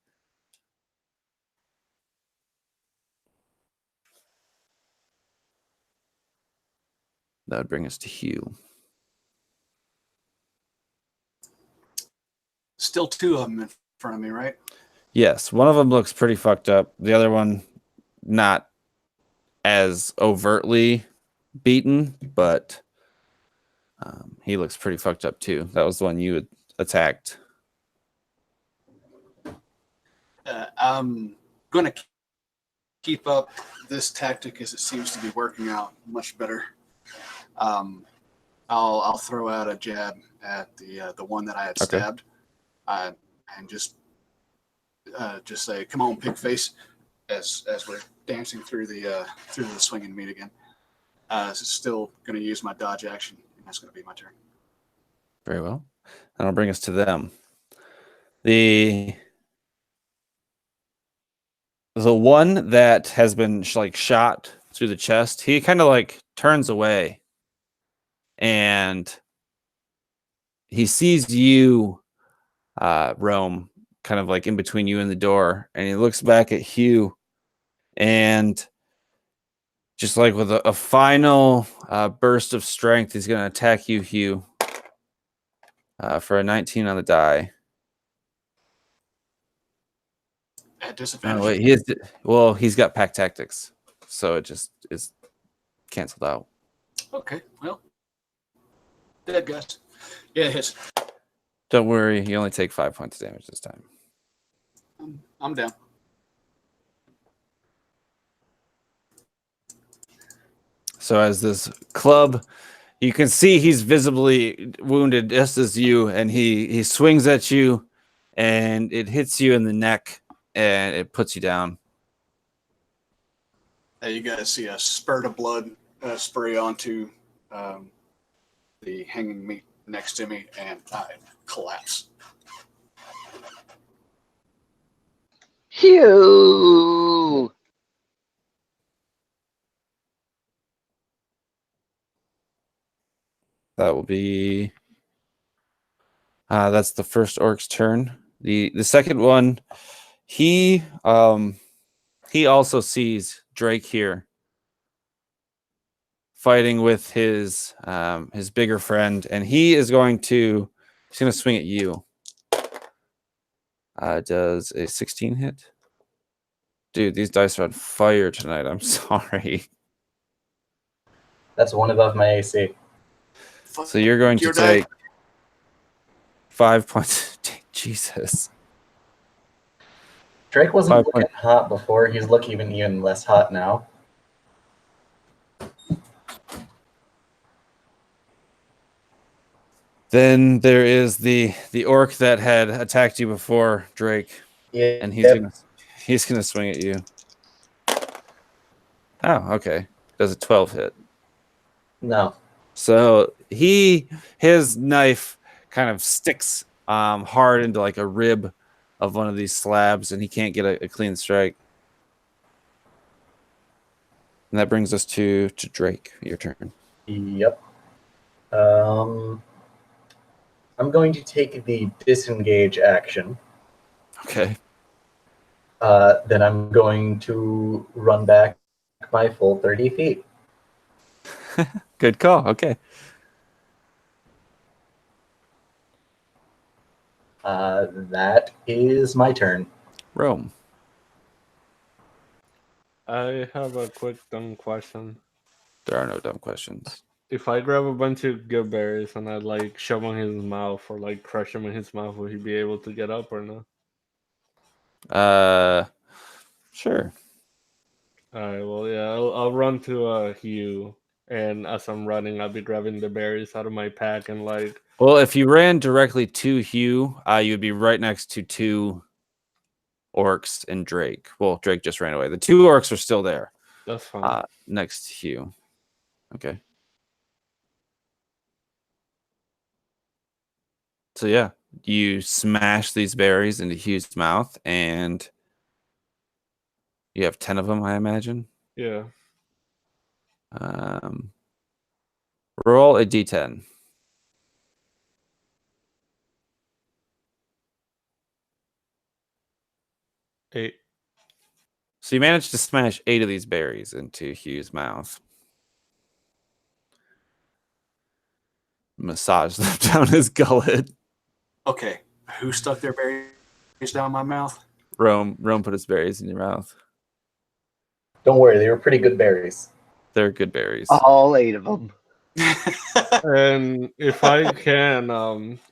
That would bring us to Hugh. Still 2 of them in front of me, right? Yes, one of them looks pretty fucked up. The other one, not as overtly beaten, but he looks pretty fucked up too. That was the one you had attacked. I'm going to keep up this tactic as it seems to be working out much better. I'll throw out a jab at the one that I had stabbed, and just say, "Come on, pig face," as we're dancing through the swinging meat again. Still going to use my dodge action, and that's going to be my turn. Very well. That'll bring us to them. The one that has been shot through the chest, he kind of like turns away, and he sees you, Rome, kind of like in between you and the door, and he looks back at Hugh, and just like with a final burst of strength, he's going to attack you, Hugh, for a 19 on the die. At disadvantage. Oh, wait, he's got pack tactics, so it just is canceled out. Okay, well, dead guys. Yeah, it hits. Don't worry, you only take 5 points of damage this time. I'm down. So as this club, you can see he's visibly wounded, just as you, and he swings at you, and it hits you in the neck, and it puts you down. You guys see a spurt of blood spray onto the hanging meat next to me, and I collapse. Hugh! That will be that's the first orc's turn. The second one, he also sees Drake here fighting with his bigger friend, and he's going to swing at you. Does a 16 hit? Dude, these dice are on fire tonight. I'm sorry. That's one above my AC. So you're going to take 5 points of Jesus. Drake wasn't 5 looking point. hot before. He's looking even less hot now. Then there is the orc that had attacked you before, Drake, Yeah, and he's gonna swing at you. Oh, okay. Does a 12 hit? No. So his knife kind of sticks hard into like a rib of one of these slabs, and he can't get a clean strike. And that brings us to Drake. Your turn. Yep. I'm going to take the disengage action. Okay. Then I'm going to run back my full 30 feet. Good call. Okay. That is my turn. Rome. I have a quick dumb question. There are no dumb questions. If I grab a bunch of good berries and I like shove them in his mouth or like crush him in his mouth, will he be able to get up or no? Sure. All right. Well, yeah, I'll run to Hugh, and as I'm running, I'll be grabbing the berries out of my pack and like. Well, if you ran directly to Hugh, you'd be right next to 2 orcs and Drake. Well, Drake just ran away. The 2 orcs are still there. That's fine. Next to Hugh. Okay. So yeah, you smash these berries into Hugh's mouth, and you have 10 of them, I imagine. Yeah. Roll a d10. 8. So you managed to smash 8 of these berries into Hugh's mouth. Massage them down his gullet. Okay, who stuck their berries down my mouth? Rome put his berries in your mouth. Don't worry, they were pretty good berries. They're good berries. All 8 of them. And if I can,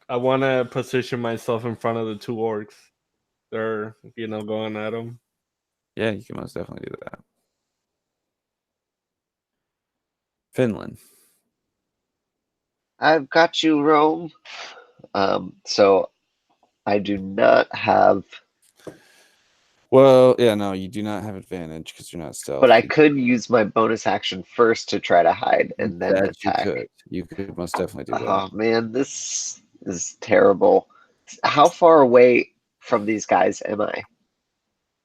I want to position myself in front of the 2 orcs. They're, going at them. Yeah, you can most definitely do that. Finland. I've got you, Rome. So I do not have, Well, yeah, no, you do not have advantage because you're not stealth. but I could use my bonus action first to try to hide and then That attack. You could most definitely do that. Oh man, this is terrible. How far away from these guys am I?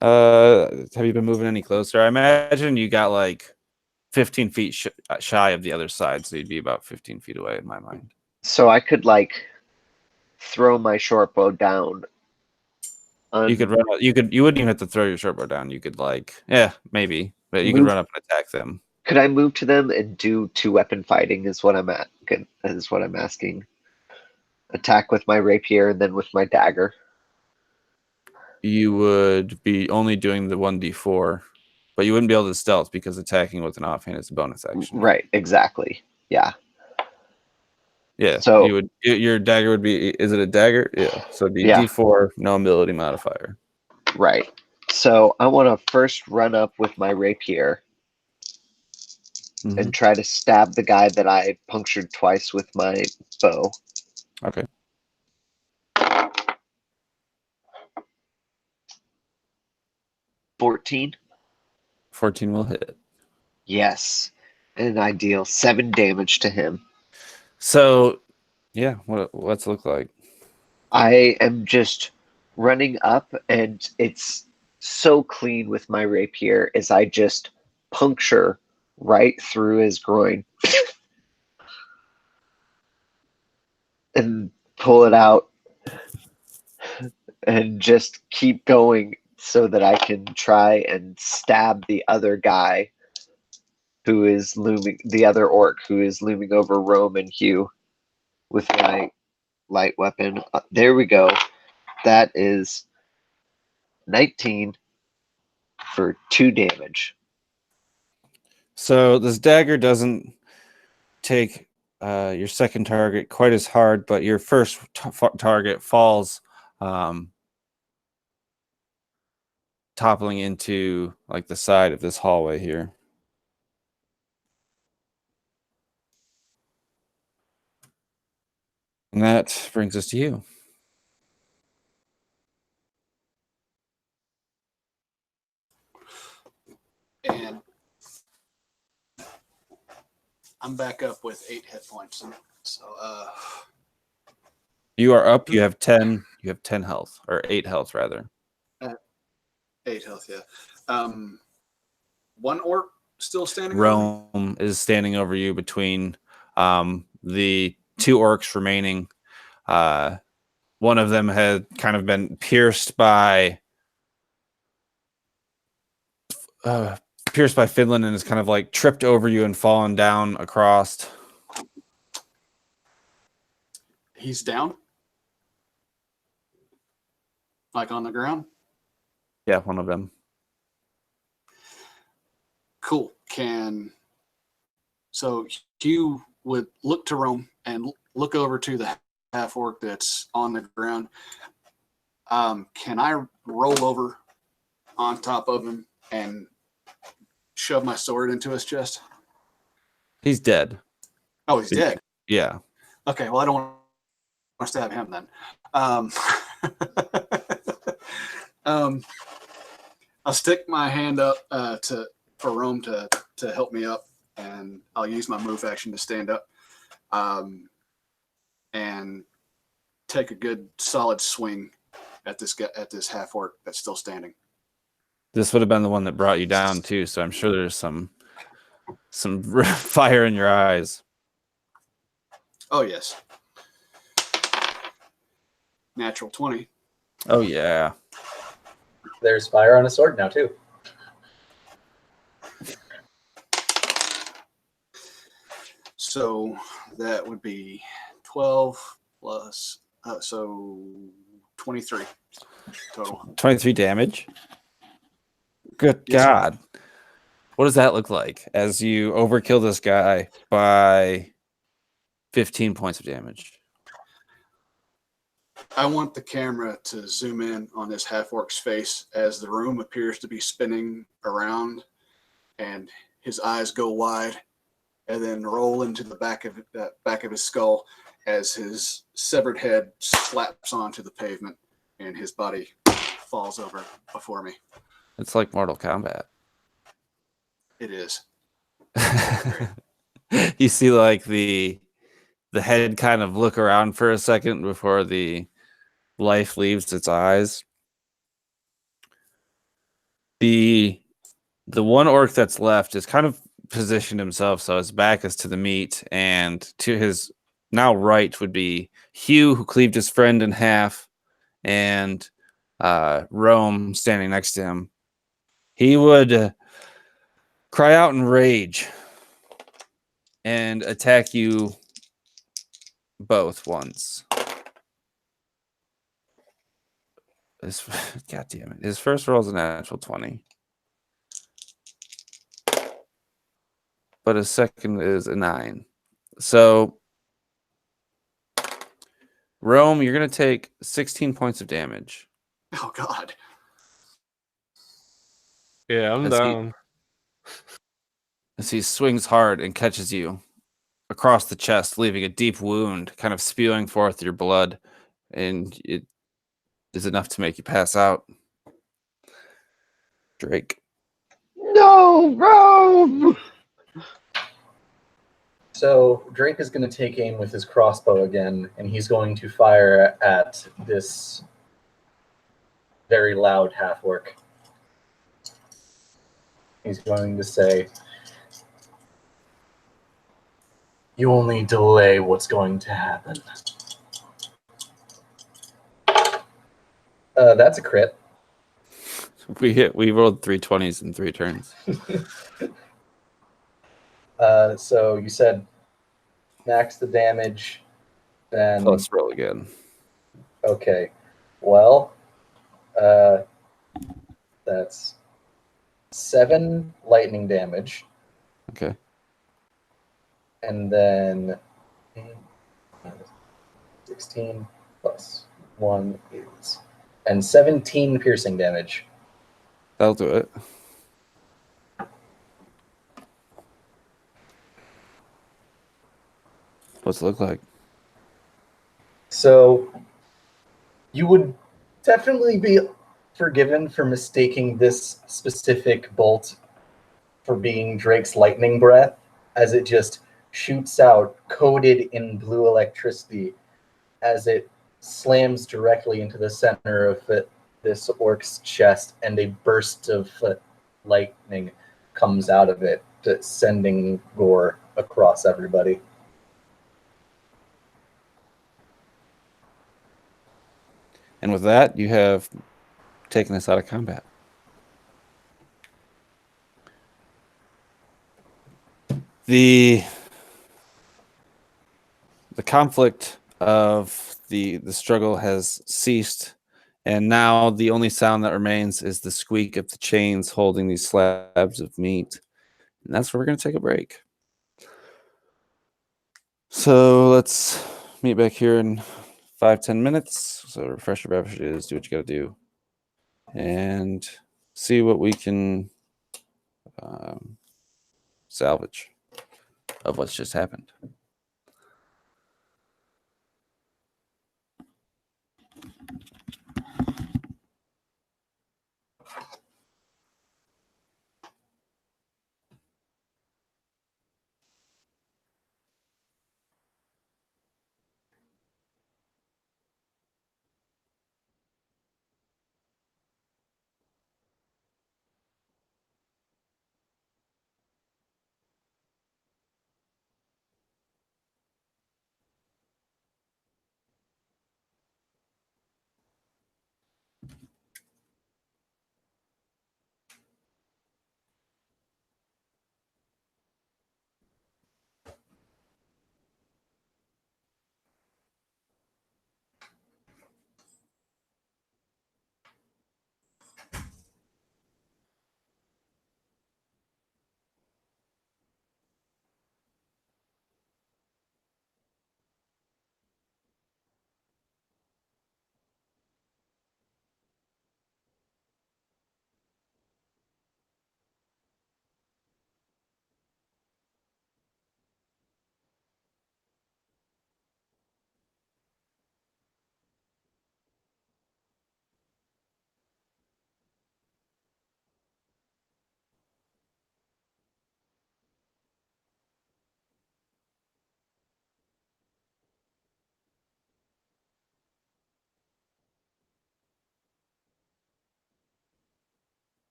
Have you been moving any closer? I imagine you got like 15 feet shy of the other side, so you'd be about 15 feet away in my mind. So I could like throw my short bow down. You could run. You wouldn't even have to throw your short bow down. You could maybe, but you could run up and attack them. Could I move to them and do 2-weapon fighting? Is what I'm asking. Attack with my rapier and then with my dagger. You would be only doing the 1d4, but you wouldn't be able to stealth because attacking with an offhand is a bonus action. Right, exactly. Yeah. Yeah. So your dagger would be. Is it a dagger? Yeah. So it'd be d4, no ability modifier. Right. So I want to first run up with my rapier and try to stab the guy that I punctured twice with my bow. Okay. $14. 14 will hit. Yes. And I deal 7 damage to him. So, yeah, what's it look like? I am just running up, and it's so clean with my rapier as I just puncture right through his groin and pull it out and just keep going so that I can try and stab the other guy who is looming, the other orc who is looming over Rome and Hugh with my light weapon. There we go. That is 19 for 2 damage. So this dagger doesn't take your second target quite as hard, but your first target falls toppling into like the side of this hallway here. And that brings us to you. And I'm back up with 8 hit points. So You are up. You have 10. You have 10 health, or 8 health rather. 8 health, yeah. One orc still standing. Rome is standing over you between the 2 orcs remaining. One of them had kind of been pierced by Finland and is kind of like tripped over you and fallen down across. He's down? Like on the ground? Yeah, one of them. Cool. So you would look to Rome and look over to the half orc that's on the ground. Can I roll over on top of him and shove my sword into his chest? He's dead. Oh, he's dead. Yeah. Okay, well, I don't want to stab him then. I'll stick my hand up for Rome to help me up, and I'll use my move action to stand up and take a good solid swing at this half orc that's still standing. This would have been the one that brought you down too, so I'm sure there's some fire in your eyes. Oh yes. Natural 20. Oh yeah. There's fire on a sword now too. So that would be 12 plus, so 23 total. 23 damage. Good Yes, God. What does that look like as you overkill this guy by 15 points of damage? I want the camera to zoom in on this half-orc's face as the room appears to be spinning around and his eyes go wide and then roll into the back of his skull as his severed head slaps onto the pavement and his body falls over before me. It's like Mortal Kombat. It is. You see like the head kind of look around for a second before the life leaves its eyes. The one orc that's left is kind of positioned himself so his back is to the meat, and to his now right would be Hugh, who cleaved his friend in half, and Rome standing next to him. He would cry out in rage and attack you both once. God damn it. His first roll is a natural 20. But his second is a 9. So, Rome, you're going to take 16 points of damage. Oh, God. Yeah, I'm down. As he swings hard and catches you across the chest, leaving a deep wound, kind of spewing forth your blood. And it is enough to make you pass out. Drake. No, Rome! So Drake is going to take aim with his crossbow again, and he's going to fire at this very loud half-orc. He's going to say, "You only delay what's going to happen." That's a crit. We rolled 3 20s in 3 turns. So you said max the damage, then Let's roll again. okay. Well, that's 7 lightning damage, Okay. and then 16 plus one is, and 17 piercing damage. That'll do it. What's it look like? So you would definitely be forgiven for mistaking this specific bolt for being Drake's lightning breath, as it just shoots out, coated in blue electricity, as it slams directly into the center of this orc's chest, and a burst of lightning comes out of it, sending gore across everybody. And with that, you have taken us out of combat. The conflict of the struggle has ceased, and now the only sound that remains is the squeak of the chains holding these slabs of meat. And that's where we're going to take a break. So let's meet back here in 5-10 minutes. So refresh your beverages, do what you got to do, and see what we can salvage of what's just happened.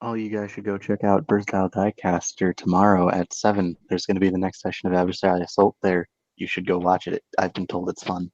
Oh, you guys should go check out Versatile Diecaster tomorrow at 7. There's going to be the next session of Adversary Assault there. You should go watch it. I've been told it's fun.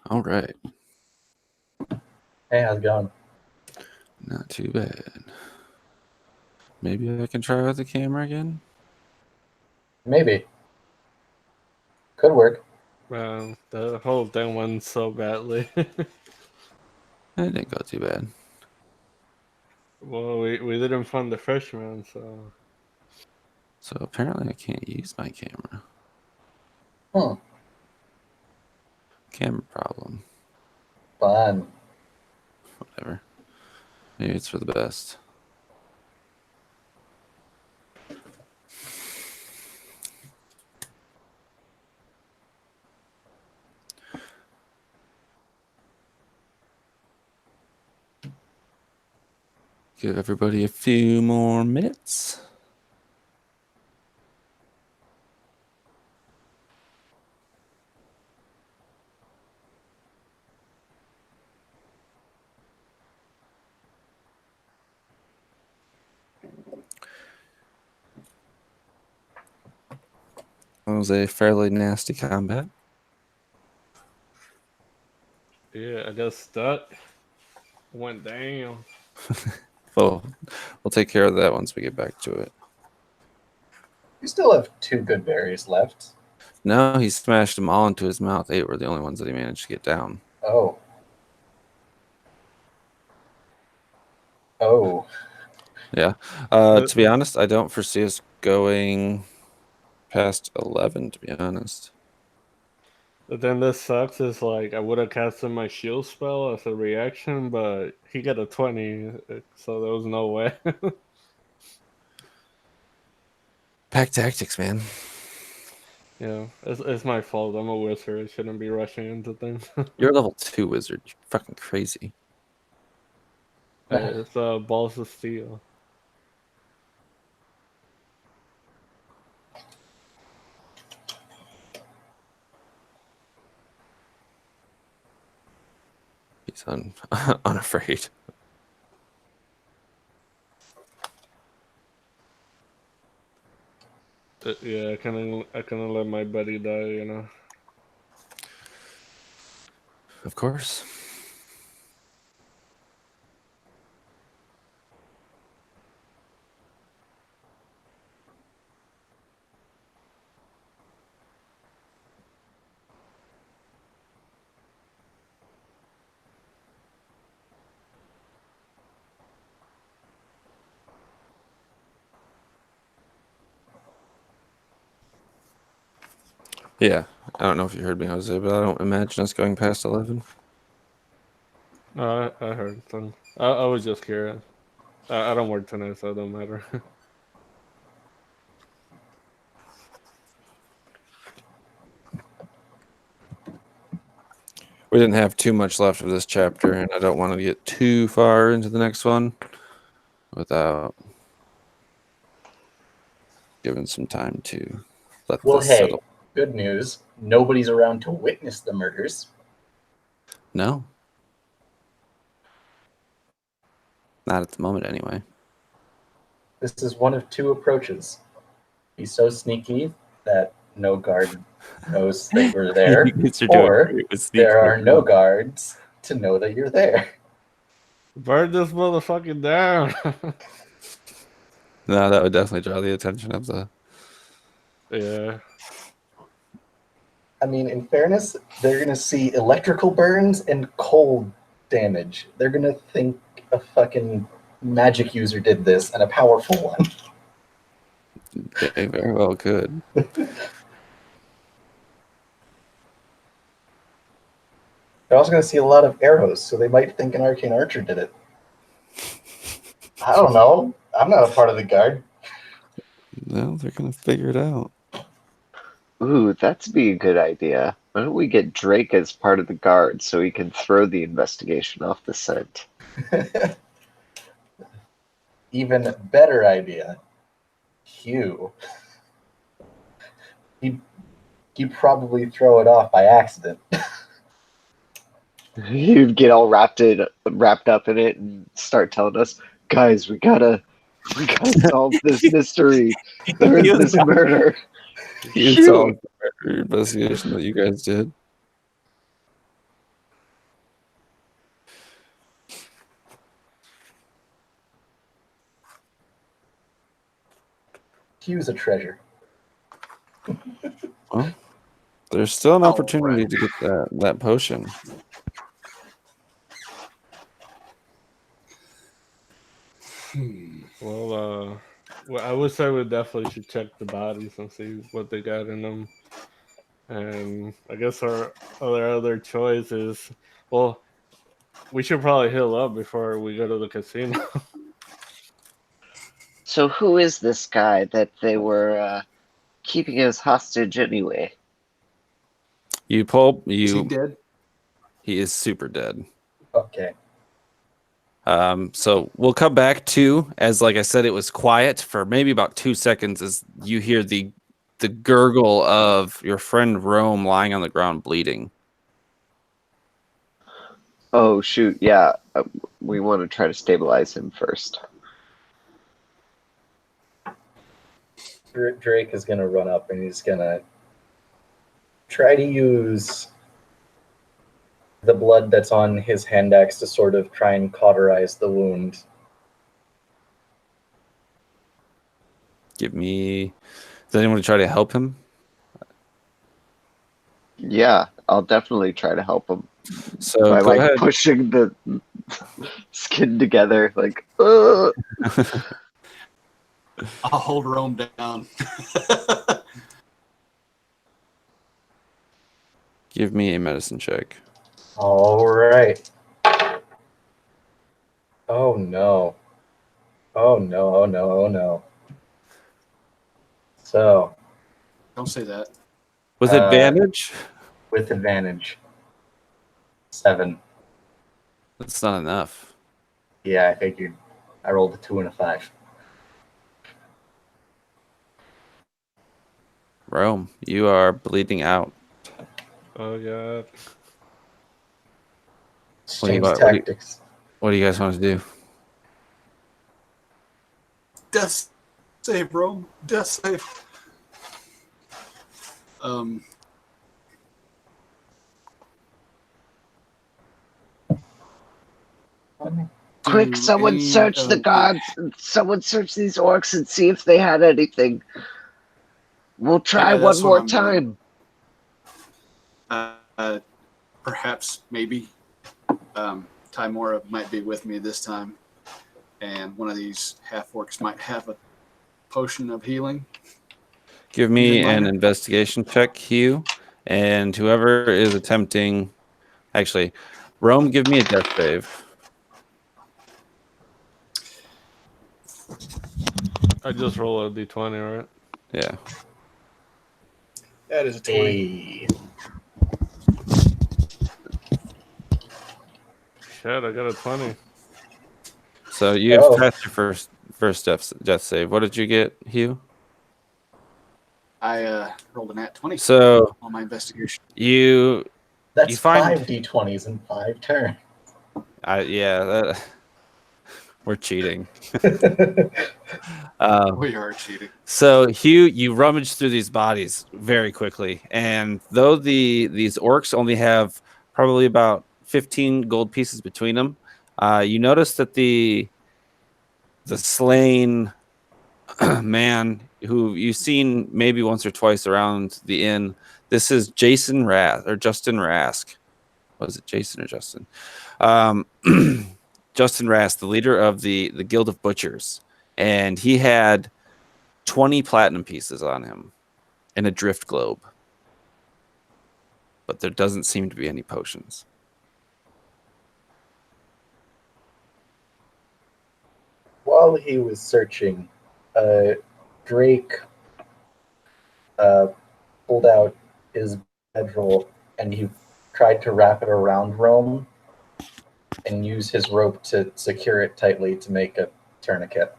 All right. Hey, how's it going? Not too bad. Maybe I can try with the camera again. Maybe. Could work. Man, the whole thing went so badly. It didn't go too bad. Well, we didn't fund the freshman, so So apparently I can't use my camera. Hmm. Camera problem. Fun. Whatever. Maybe it's for the best. Give everybody a few more minutes. It was a fairly nasty combat. yeah, I guess that went down. Well, we'll take care of that once we get back to it. You still have 2 good berries left. No, he smashed them all into his mouth. 8 were the only ones that he managed to get down. Oh. Oh. Yeah. To be honest, I don't foresee us going past 11, to be honest. But then this sucks is like I would have casted my shield spell as a reaction, but he got a 20, so there was no way. Pack tactics, man. Yeah, it's my fault. I'm a wizard. I shouldn't be rushing into things. You're a level 2 wizard. You're fucking crazy. It's balls of steel. He's unafraid. Yeah, I couldn't let my buddy die, you know. Of course. Yeah, I don't know if you heard me, Jose, but I don't imagine us going past 11. I heard some. I was just curious. I don't work tonight, so it don't matter. We didn't have too much left of this chapter, and I don't want to get too far into the next one without giving some time to let Well, this hey, settle. good news. Nobody's around to witness the murders. No. Not at the moment, anyway. This is one of 2 approaches. Be so sneaky that no guard knows that you're there, You guys are doing or great with sneak there are work. no guards to know that you're there. Burn this motherfucking down. No, that would definitely draw the attention of the... Yeah. I mean, in fairness, they're going to see electrical burns and cold damage. They're going to think a fucking magic user did this, and a powerful one. They very well could. They're also going to see a lot of arrows, so they might think an arcane archer did it. I don't know. I'm not a part of the guard. No, they're going to figure it out. Ooh, that'd be a good idea. Why don't we get Drake as part of the guard so he can throw the investigation off the scent? Even better idea. Hugh. He'd probably throw it off by accident. You'd get all wrapped up in it and start telling us, guys, we gotta solve this mystery. There is this murder. It's all the investigation that you guys did. Hugh's a treasure. Well, there's still an All opportunity right. to get that potion. Well, I would say we definitely should check the bodies and see what they got in them. And I guess our other choice is, well, we should probably heal up before we go to the casino. So who is this guy that they were keeping as hostage anyway? You pull Is he you. dead? He is super dead. Okay. So we'll come back to, as like I said, it was quiet for maybe about 2 seconds as you hear the gurgle of your friend Rome lying on the ground bleeding. Oh shoot, yeah. We want to try to stabilize him first. Drake is going to run up and he's going to try to use the blood that's on his hand axe to sort of try and cauterize the wound. Give me. Does anyone try to help him? Yeah, I'll definitely try to help him So by go like ahead. pushing the skin together, like. Ugh. I'll hold Rome down. Give me a medicine check. All right. Oh no. Oh no, oh no, oh no. So, Don't say that. With Uh, advantage? with advantage. 7. That's not enough. Yeah, I figured. I rolled a 2 and a 5. Rome, you are bleeding out. Oh god. Strange What do you- tactics. What do you guys want to do? Death save, Rome. Death save. Quick, do someone any, search the guards. Someone search these orcs and see if they had anything. We'll try Yeah, that's one more what I'm doing. time. Perhaps, maybe. Timora might be with me this time, and one of these half orcs might have a potion of healing. Give me Even an minor? investigation check, Hugh, and whoever is attempting. Actually, Rome, give me a death save. I just roll a d20, right? Yeah. That is a 20. Hey. Shit, I got a 20. So you have Oh. passed your first death save. What did you get, Hugh? I rolled a nat 20 So on my investigation. you That's You find- 5 d20s in 5 turns. we're cheating. We are cheating. So Hugh, you rummage through these bodies very quickly, and though these orcs only have probably about 15 gold pieces between them, you notice that the slain man who you've seen maybe once or twice around the inn. This is Justin Rask. Was it Jason or Justin? Justin Rask, the leader of the Guild of Butchers, and he had 20 platinum pieces on him in a drift globe. But there doesn't seem to be any potions. While he was searching, Drake pulled out his bedroll and he tried to wrap it around Rome and use his rope to secure it tightly to make a tourniquet.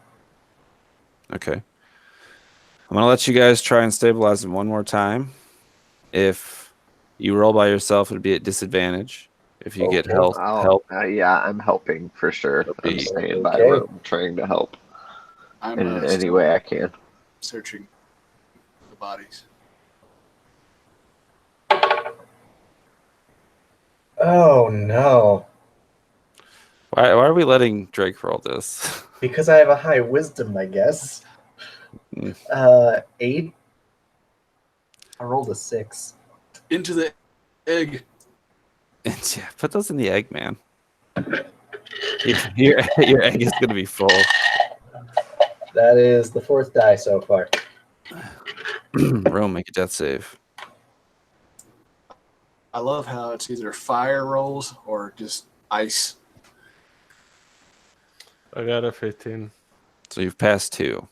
Okay. I'm going to let you guys try and stabilize him one more time. If you roll by yourself, it'd be at disadvantage. If you get Okay. help. Yeah, I'm helping for sure. It'll I'm be- staying by Okay. room, trying to help I'm in any still way I can. searching the bodies. Oh no. Why are we letting Drake roll this? Because I have a high wisdom, I guess. 8. I rolled a 6. Into the egg. Yeah, put those in the egg, man. Your egg is gonna be full. That is the 4th die so far. Rome, make a death save. I love how it's either fire rolls or just ice. I got a 15. So you've passed 2.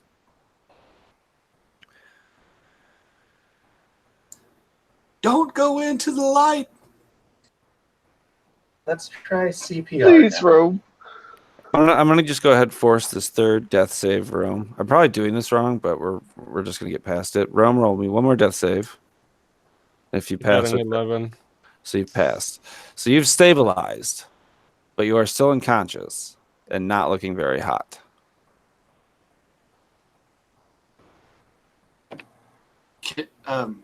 Don't go into the light. Let's try CPR. Please, now. Rome. I'm gonna just go ahead and force this 3rd death save, Rome. I'm probably doing this wrong, but we're just gonna get past it. Rome, roll me one more death save. If you Got pass, an 11. so you've passed. So you've stabilized, but you are still unconscious and not looking very hot. Can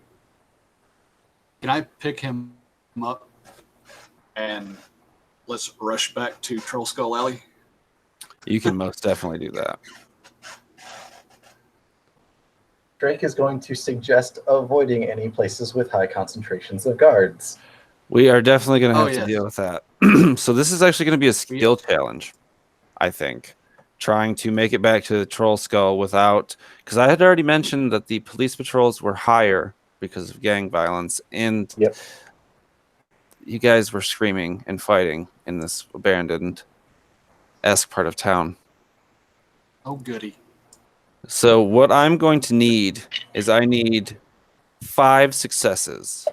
I pick him up and let's rush back to Troll Skull Alley? You can most definitely do that. Drake is going to suggest avoiding any places with high concentrations of guards. We are definitely going to Oh, have to yes. deal with that. So this is actually going to be a skill challenge, I think. Trying to make it back to the Troll Skull without... Because I had already mentioned that the police patrols were higher because of gang violence. And Yep. you guys were screaming and fighting in this abandoned-esque part of town. Oh, goody. So what I'm going to need is I need 5 successes.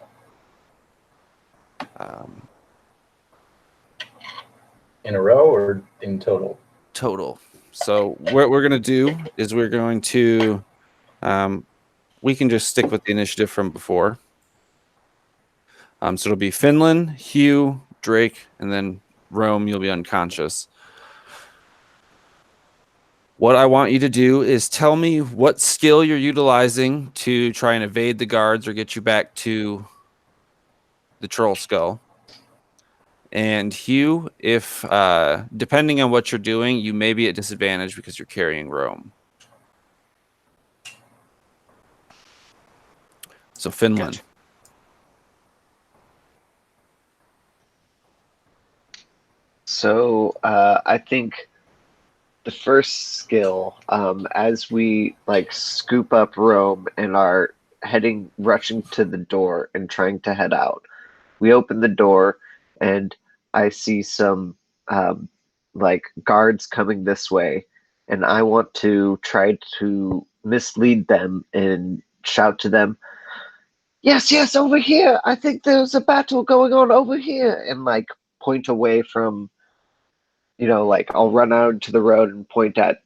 In a row or in total? Total. So what we're going to do is we're going to... we can just stick with the initiative from before. So it'll be Finland, Hugh, Drake, and then Rome, you'll be unconscious. What I want you to do is tell me what skill you're utilizing to try and evade the guards or get you back to the Troll Skull. And Hugh, if depending on what you're doing, you may be at disadvantage because you're carrying Rome. So Finland. Gotcha. So I think the first skill, as we like scoop up Rome and are rushing to the door and trying to head out, we open the door and I see some like guards coming this way, and I want to try to mislead them and shout to them, "Yes, yes, over here! I think there's a battle going on over here!" And like point away from, like I'll run out into the road and point at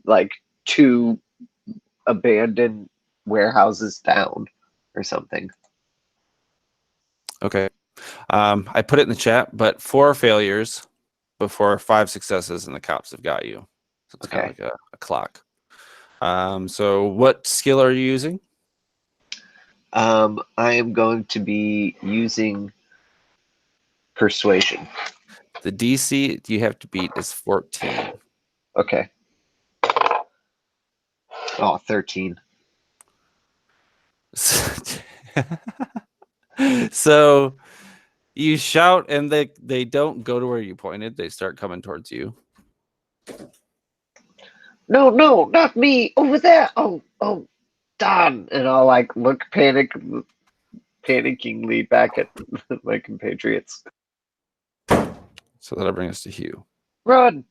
like 2 abandoned warehouses down or something. Okay. I put it in the chat, but 4 failures before 5 successes, and the cops have got you. So it's kind of like a clock. So what skill are you using? I am going to be using persuasion. The DC you have to beat is 14. Okay. Oh, 13. So you shout, and they don't go to where you pointed. They start coming towards you. No, not me. Over there. Oh, darn. And I'll like look panickingly back at my compatriots. So that'll bring us to Hugh. Run.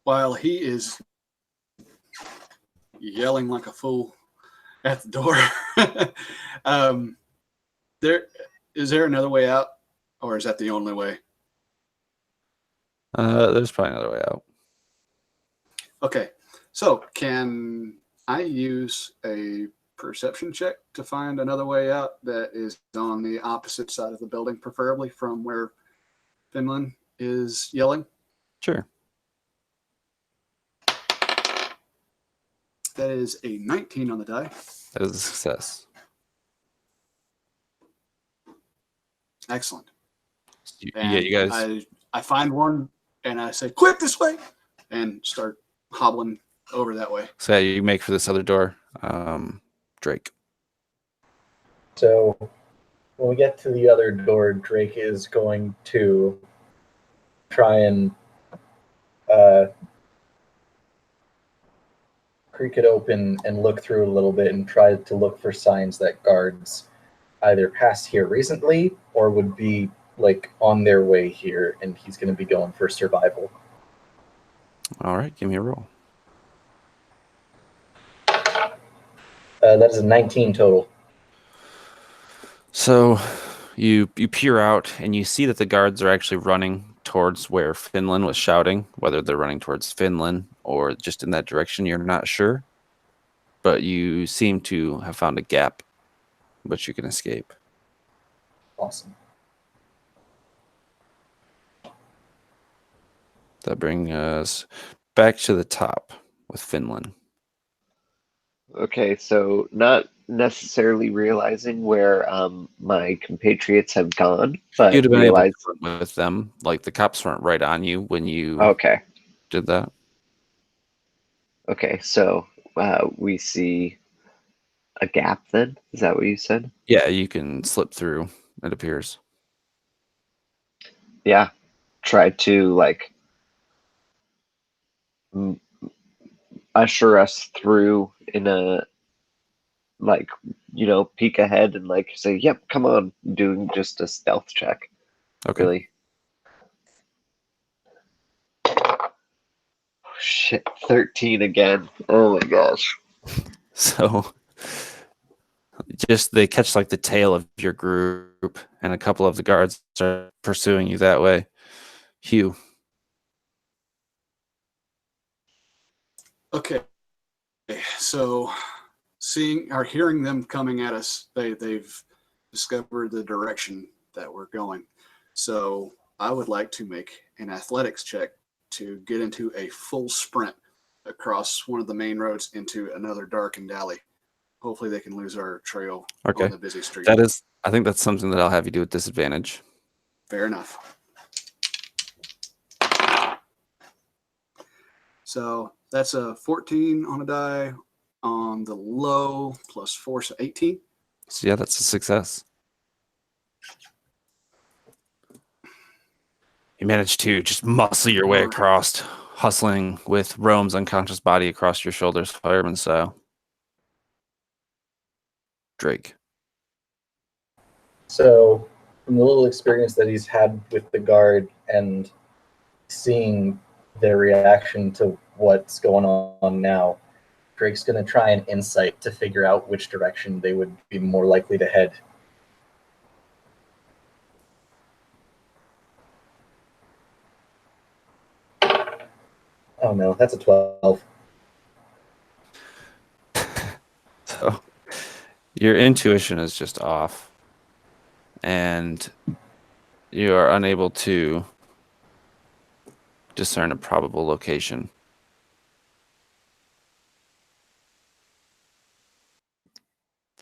While he is yelling like a fool at the door, is there another way out, or is that the only way? There's probably another way out. Okay, so can I use a perception check to find another way out that is on the opposite side of the building, preferably from where Finland is yelling? Sure. That is a 19 on the die. That is a success. Excellent. Yeah, you guys. I find one and I say, "Quick, this way!" and start hobbling over that way. So you make for this other door, Drake. So when we get to the other door, Drake is going to try and creak it open and look through a little bit and try to look for signs that guards either passed here recently or would be like on their way here, and he's going to be going for survival. All right, give me a roll. That is a 19 total. So you peer out and you see that the guards are actually running towards where Finland was shouting. Whether they're running towards Finland or just in that direction, you're not sure. But you seem to have found a gap which you can escape. Awesome. That brings us back to the top with Finland. Okay, so not necessarily realizing where my compatriots have gone, but You'd have been realize. able to run with them. Like the cops weren't right on you when you Okay, did that. okay, so we see a gap then? Is that what you said? Yeah, you can slip through, it appears. Yeah. Try to like usher us through in a like, peek ahead and like say, yep, come on, doing just a stealth check. Okay. Really. Oh, shit, 13 again. Oh my gosh. So just they catch like the tail of your group and a couple of the guards are pursuing you that way. Hugh. Okay. So seeing or hearing them coming at us, they've discovered the direction that we're going. So I would like to make an athletics check to get into a full sprint across one of the main roads into another darkened alley. Hopefully they can lose our trail Okay. on the busy street. I think that's something that I'll have you do with disadvantage. Fair enough. So that's a 14 on a die on the low plus 4, so 18. So yeah, that's a success. You managed to just muscle your way across, hustling with Rome's unconscious body across your shoulders, fireman style. Drake. So, from the little experience that he's had with the guard and seeing their reaction to what's going on now, Drake's going to try an insight to figure out which direction they would be more likely to head. Oh no, that's a 12. So your intuition is just off, and you are unable to discern a probable location.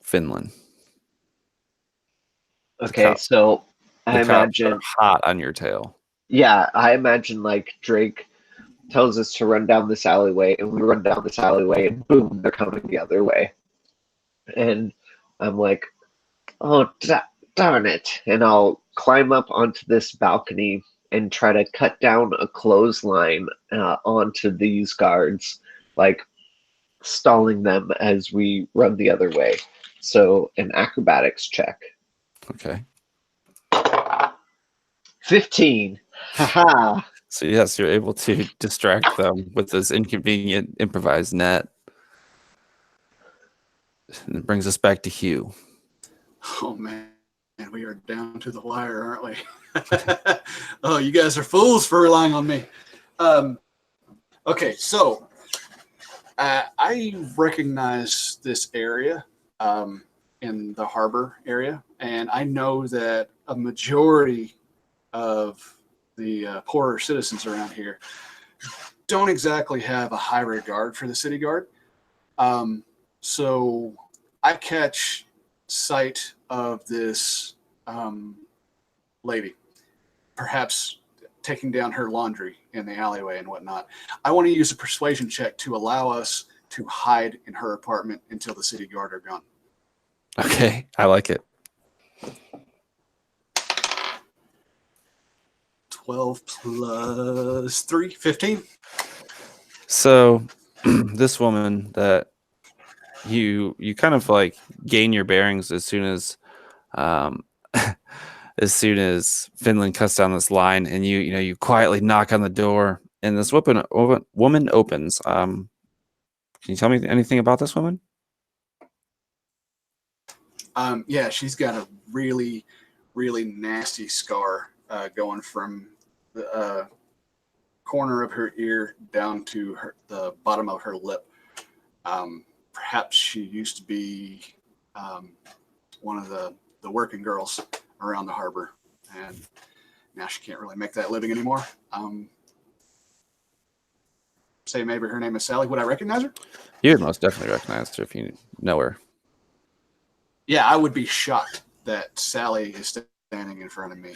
Finland. Okay, so I The cops imagine. are hot on your tail. Yeah, I imagine like Drake tells us to run down this alleyway, and we run down this alleyway, and boom, they're coming the other way. And I'm like, oh, darn it. And I'll climb up onto this balcony and try to cut down a clothesline onto these guards, like stalling them as we run the other way. So an acrobatics check. Okay. 15. Haha. So yes, you're able to distract them with this inconvenient improvised net. And it brings us back to Hugh. Oh man, we are down to the wire, aren't we? Oh, you guys are fools for relying on me. Okay, so I recognize this area in the harbor area, and I know that a majority of the poorer citizens around here don't exactly have a high regard for the city guard. So I catch sight of this lady, perhaps taking down her laundry in the alleyway and whatnot. I want to use a persuasion check to allow us to hide in her apartment until the city guard are gone. Okay, I like it. 12 plus 3, 15. So this woman that you kind of like gain your bearings as soon as as soon as Finland cuts down this line, and you quietly knock on the door, and this woman opens. Can you tell me anything about this woman? Yeah, she's got a really, really nasty scar going from the corner of her ear down to the bottom of her lip. Perhaps she used to be one of the working girls around the harbor, and now she can't really make that living anymore. Say maybe her name is Sally. Would I recognize her? You would most definitely recognize her if you know her. Yeah, I would be shocked that Sally is standing in front of me.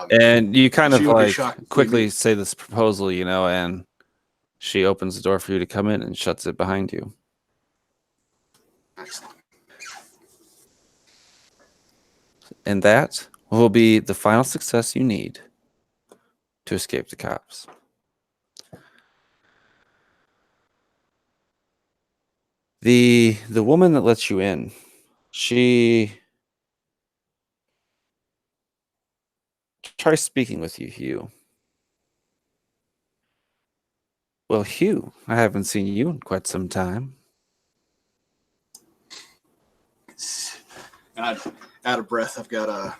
And you kind of she would be like shocked to see quickly me. say this proposal, and she opens the door for you to come in and shuts it behind you. Excellent. And that will be the final success you need to escape the cops. The woman that lets you in, she tries speaking with you, Hugh. Well, Hugh, I haven't seen you in quite some time. And out of breath, I've got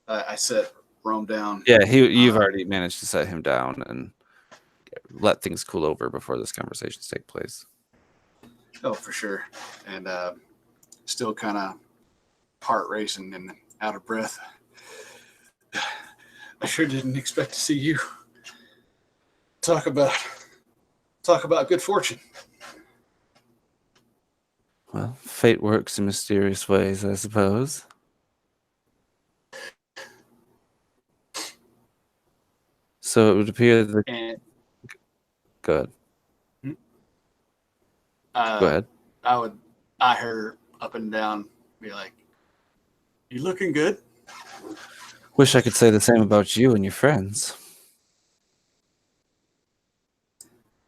I set Rome down. Yeah, you've already managed to set him down and let things cool over before this conversation take place. Oh, for sure. And still kind of heart racing and out of breath. I sure didn't expect to see you. Talk about good fortune. Well, fate works in mysterious ways, I suppose. So it would appear that... And Go ahead. Go ahead. I would eye her up and down, be like, "You looking good?" Wish I could say the same about you and your friends.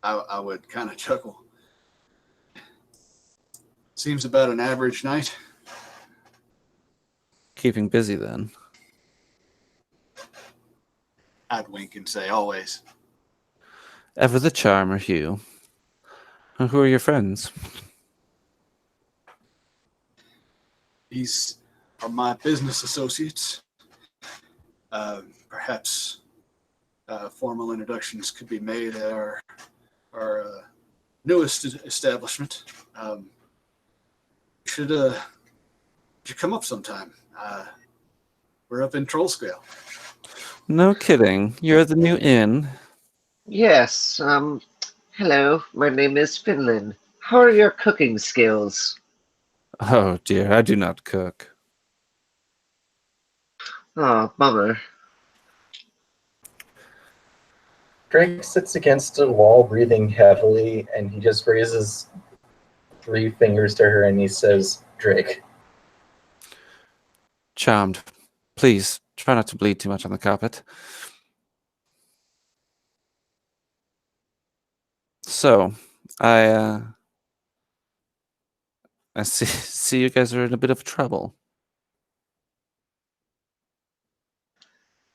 I would kind of chuckle. Seems about an average night. Keeping busy then. I'd wink and say, "Always." Ever the charmer, Hugh. And who are your friends? These are my business associates. Perhaps formal introductions could be made at our newest establishment. Should come up sometime. We're up in Trollscale. No kidding. You're at the new inn. Yes, hello, my name is Finland. How are your cooking skills? Oh dear, I do not cook. Oh, bummer. Drake sits against a wall, breathing heavily, and he just raises 3 fingers to her and he says, "Drake." Charmed. Please, try not to bleed too much on the carpet. So, I see you guys are in a bit of trouble.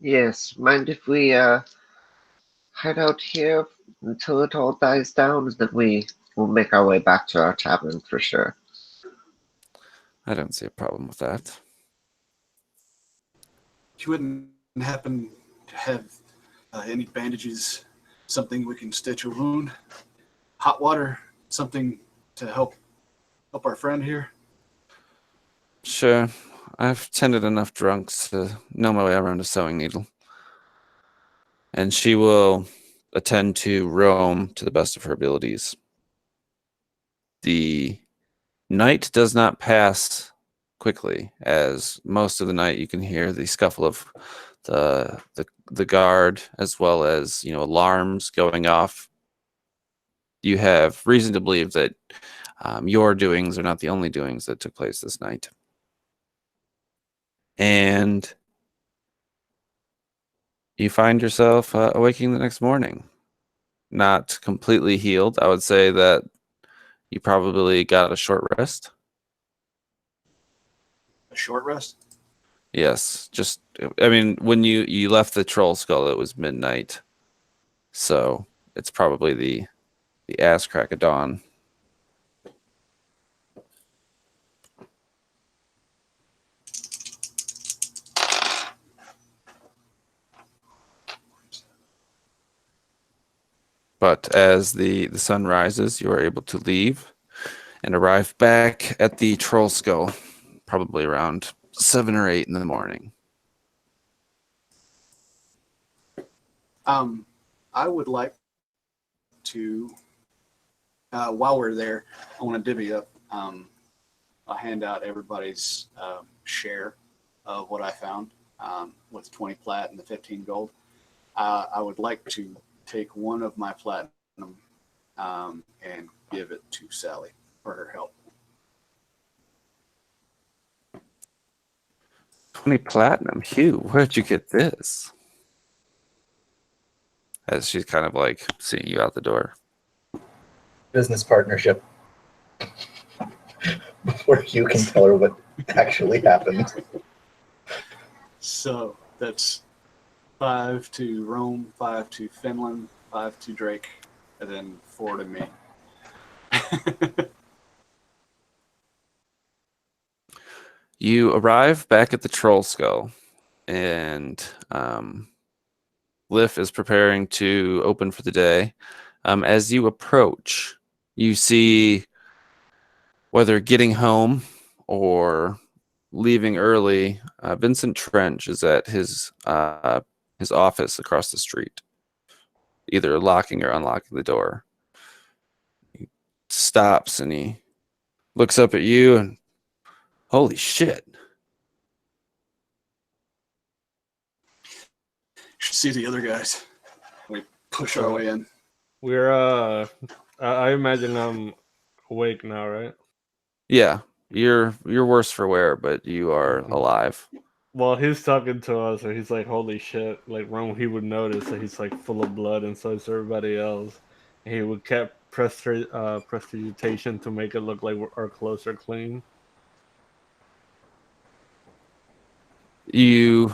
Yes, mind if we hide out here until it all dies down, and then we will make our way back to our tavern for sure. I don't see a problem with that. You wouldn't happen to have any bandages, something we can stitch a wound, hot water, something to help our friend here? Sure. I've tended enough drunks to know my way around a sewing needle. And she will attend to Rome to the best of her abilities. The night does not pass quickly, as most of the night you can hear the scuffle of the guard, as well as alarms going off. You have reason to believe that your doings are not the only doings that took place this night. And you find yourself awaking the next morning. Not completely healed. I would say that you probably got a short rest. A short rest? Yes. Just, I mean, when you left the troll skull, it was midnight. So it's probably the ass crack of dawn. But as the sun rises, you are able to leave and arrive back at the troll skull, probably around 7 or 8 in the morning. I would like to, while we're there, I want to divvy up. I'll hand out everybody's share of what I found with 20 plat and the 15 gold. I would like to take one of my platinum and give it to Sally for her help. 20 platinum. Hugh, where'd you get this? As she's kind of like seeing you out the door. Business partnership. Before you can tell her what actually happened. So that's 5 to Rome, 5 to Finland, 5 to Drake, and then 4 to me. You arrive back at the troll skull, and Glyph is preparing to open for the day. As you approach, you see, whether getting home or leaving early, Vincent Trench is at his office across the street, either locking or unlocking the door. He stops and he looks up at you and, holy shit. You should see the other guys. We push our way in. We're I imagine I'm awake now, right? Yeah, you're worse for wear, but you are alive. Well, he's talking to us, and he's like, "Holy shit!" Like, Ron, he would notice that he's like full of blood, and so is everybody else. And he would keep prestidigitation to make it look like our clothes are clean. You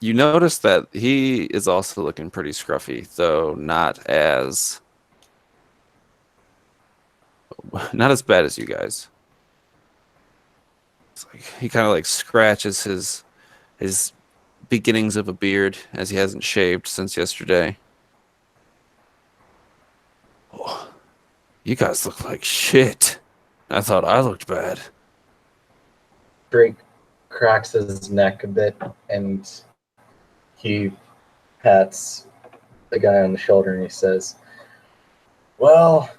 notice that he is also looking pretty scruffy, though not as bad as you guys. It's like he kind of like scratches his beginnings of a beard, as he hasn't shaved since yesterday. Oh, you guys look like shit. I thought I looked bad. Drake cracks his neck a bit and he pats the guy on the shoulder and he says, "Well,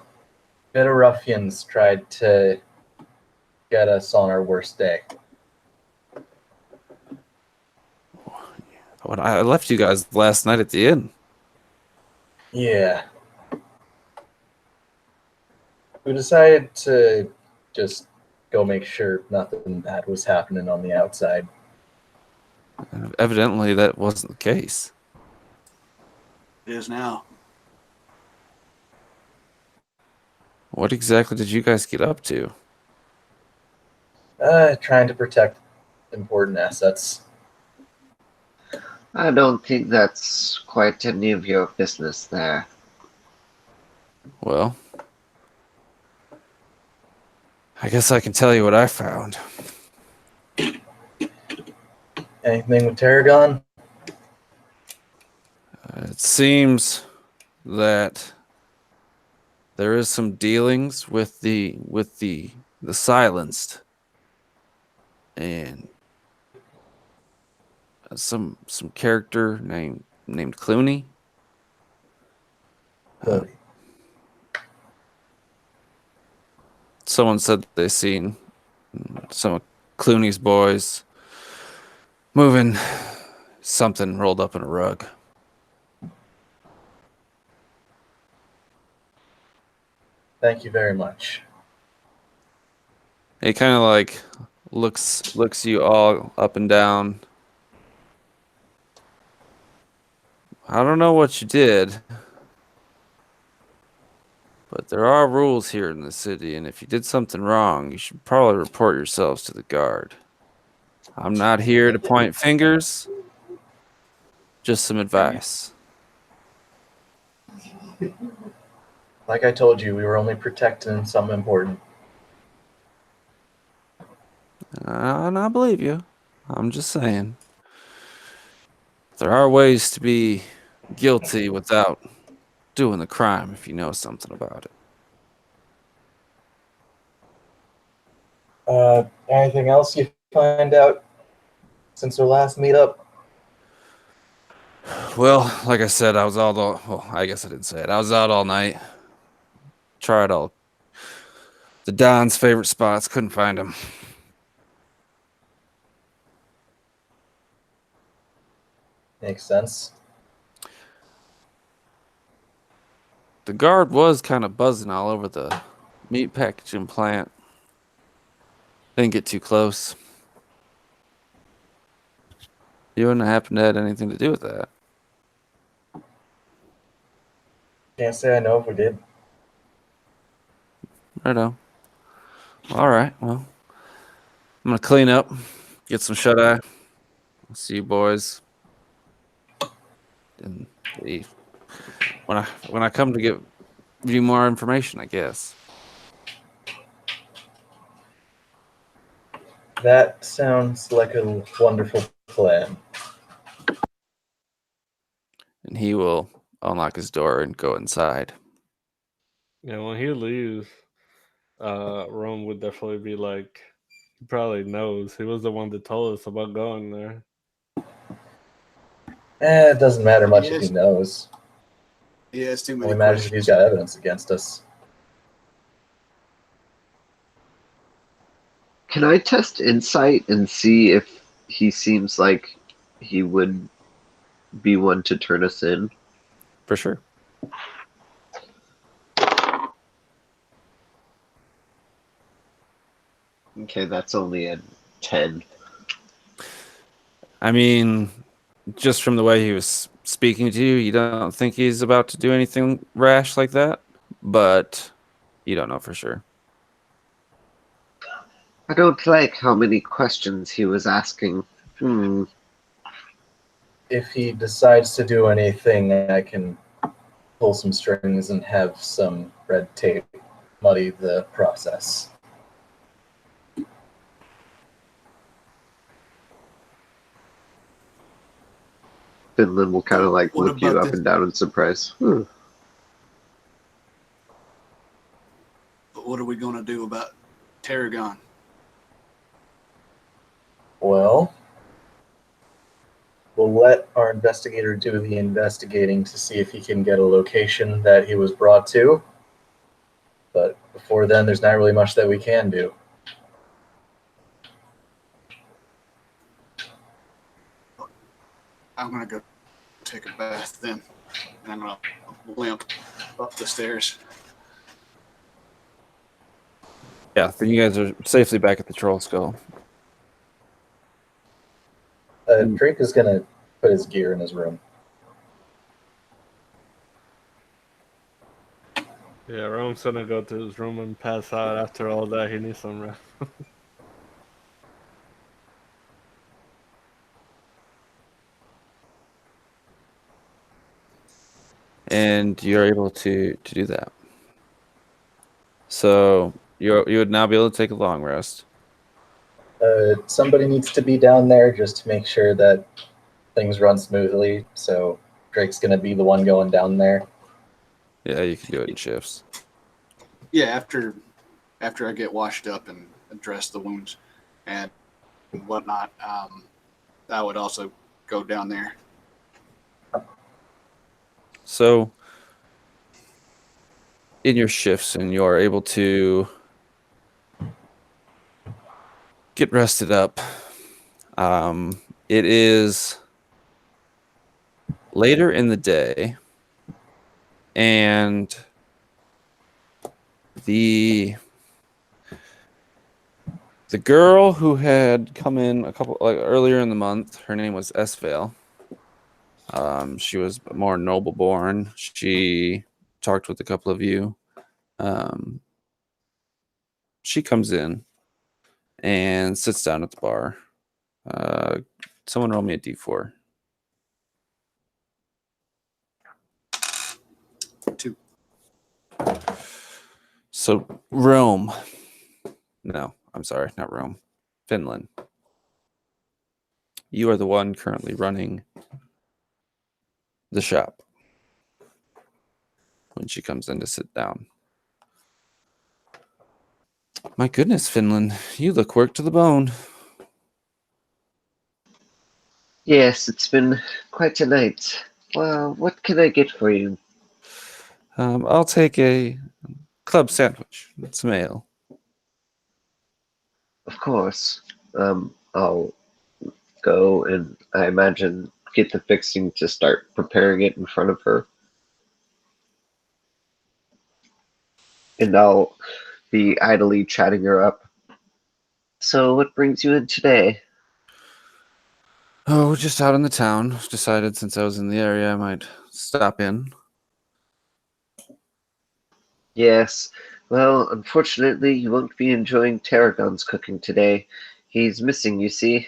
bit of ruffians tried to get us on our worst day." When I left you guys last night at the inn. Yeah. We decided to just go make sure nothing bad was happening on the outside. Evidently, that wasn't the case. It is now. What exactly did you guys get up to? Trying to protect important assets. I don't think that's quite any of your business there. Well, I guess I can tell you what I found. Anything with Tarragon? It seems that there is some dealings with the silenced, and some character named Clooney. Someone said they seen some of Clooney's boys moving something rolled up in a rug. Thank you very much. He kind of like looks you all up and down. I don't know what you did, but there are rules here in the city, and if you did something wrong, you should probably report yourselves to the guard. I'm not here to point fingers, just some advice. Like I told you, we were only protecting something important. And I believe you. I'm just saying. There are ways to be guilty without doing the crime if you know something about it. Anything else you find out since our last meetup? Well, like I said, I was out all. Well, I guess I didn't say it. I was out all night. Tried all the Don's favorite spots. Couldn't find him. Makes sense. The guard was kind of buzzing all over the meat packaging plant. Didn't get too close. You wouldn't happen to have anything to do with that. Can't say I know if we did. Righto. All right. Well, I'm gonna clean up, get some shut eye. I'll see you boys. And leave. When I come to give you more information, I guess. That sounds like a wonderful plan. And he will unlock his door and go inside. Yeah, when he leaves, Rome would definitely be like, he probably knows. He was the one that told us about going there. It doesn't matter much if Yes. he knows. He has too It many only matters if questions. he's got evidence against us. Can I test insight and see if he seems like he would be one to turn us in? For sure. Okay, that's only a 10. I mean, just from the way he was speaking to you, you don't think he's about to do anything rash like that, but you don't know for sure. I don't like how many questions he was asking. If he decides to do anything, I can pull some strings and have some red tape muddy the process. Finland will kind of like What look you about up this? and down in surprise. But what are we going to do about Tarragon? Well, we'll let our investigator do the investigating to see if he can get a location that he was brought to. But before then, there's not really much that we can do. I'm going to go take a bath then. And I'm going to limp up the stairs. Yeah, then you guys are safely back at the Troll Skull. Drake is going to put his gear in his room. Yeah, Rome's gonna go to his room and pass out after all that. He needs some rest. And you're able to do that. So you would now be able to take a long rest. Somebody needs to be down there just to make sure that things run smoothly. So Drake's going to be the one going down there. Yeah, you can do it in shifts. Yeah, after I get washed up and dress the wounds and whatnot, I would also go down there. So in your shifts, and you're able to get rested up. It is later in the day, and the girl who had come in earlier in the month, her name was Esvale. She was more noble born. She talked with a couple of you. She comes in and sits down at the bar. Someone roll me a d4. 2. So Rome. No, I'm sorry, not Rome. Finland. You are the one currently running the shop when she comes in to sit down. My goodness, Finland, you look worked to the bone. Yes, it's been quite a night. Well, what can I get for you? I'll take a club sandwich. Some ale. Of course. I'll go and I imagine get the fixing to start preparing it in front of her. And I'll be idly chatting her up. So, what brings you in today? Oh, just out in the town. Decided since I was in the area, I might stop in. Yes. Well, unfortunately, you won't be enjoying Tarragon's cooking today. He's missing, you see.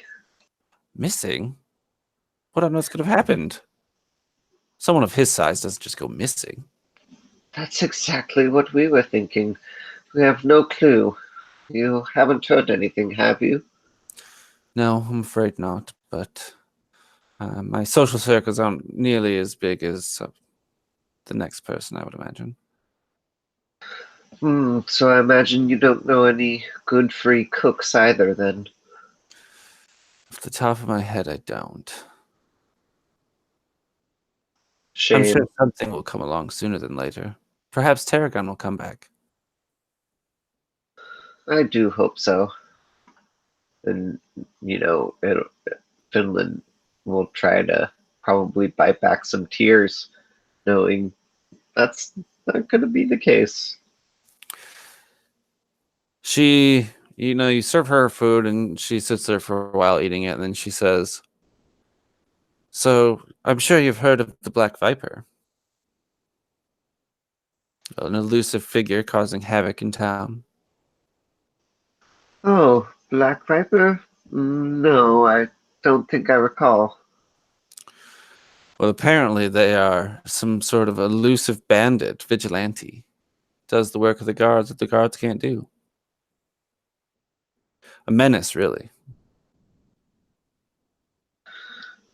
Missing? What on earth could have happened? Someone of his size doesn't just go missing. That's exactly what we were thinking. We have no clue. You haven't heard anything, have you? No, I'm afraid not. But my social circles aren't nearly as big as the next person, I would imagine. So I imagine you don't know any good free cooks either, then. Off the top of my head, I don't. Shame. I'm sure something will come along sooner than later. Perhaps Tarragon will come back. I do hope so. And, Finland will try to probably bite back some tears, knowing that's not going to be the case. She, you serve her food and she sits there for a while eating it, and then she says, "So, I'm sure you've heard of the Black Viper. An elusive figure causing havoc in town." Oh, Black Viper? No, I don't think I recall. Well, apparently they are some sort of elusive bandit, vigilante. Does the work of the guards that the guards can't do. A menace, really.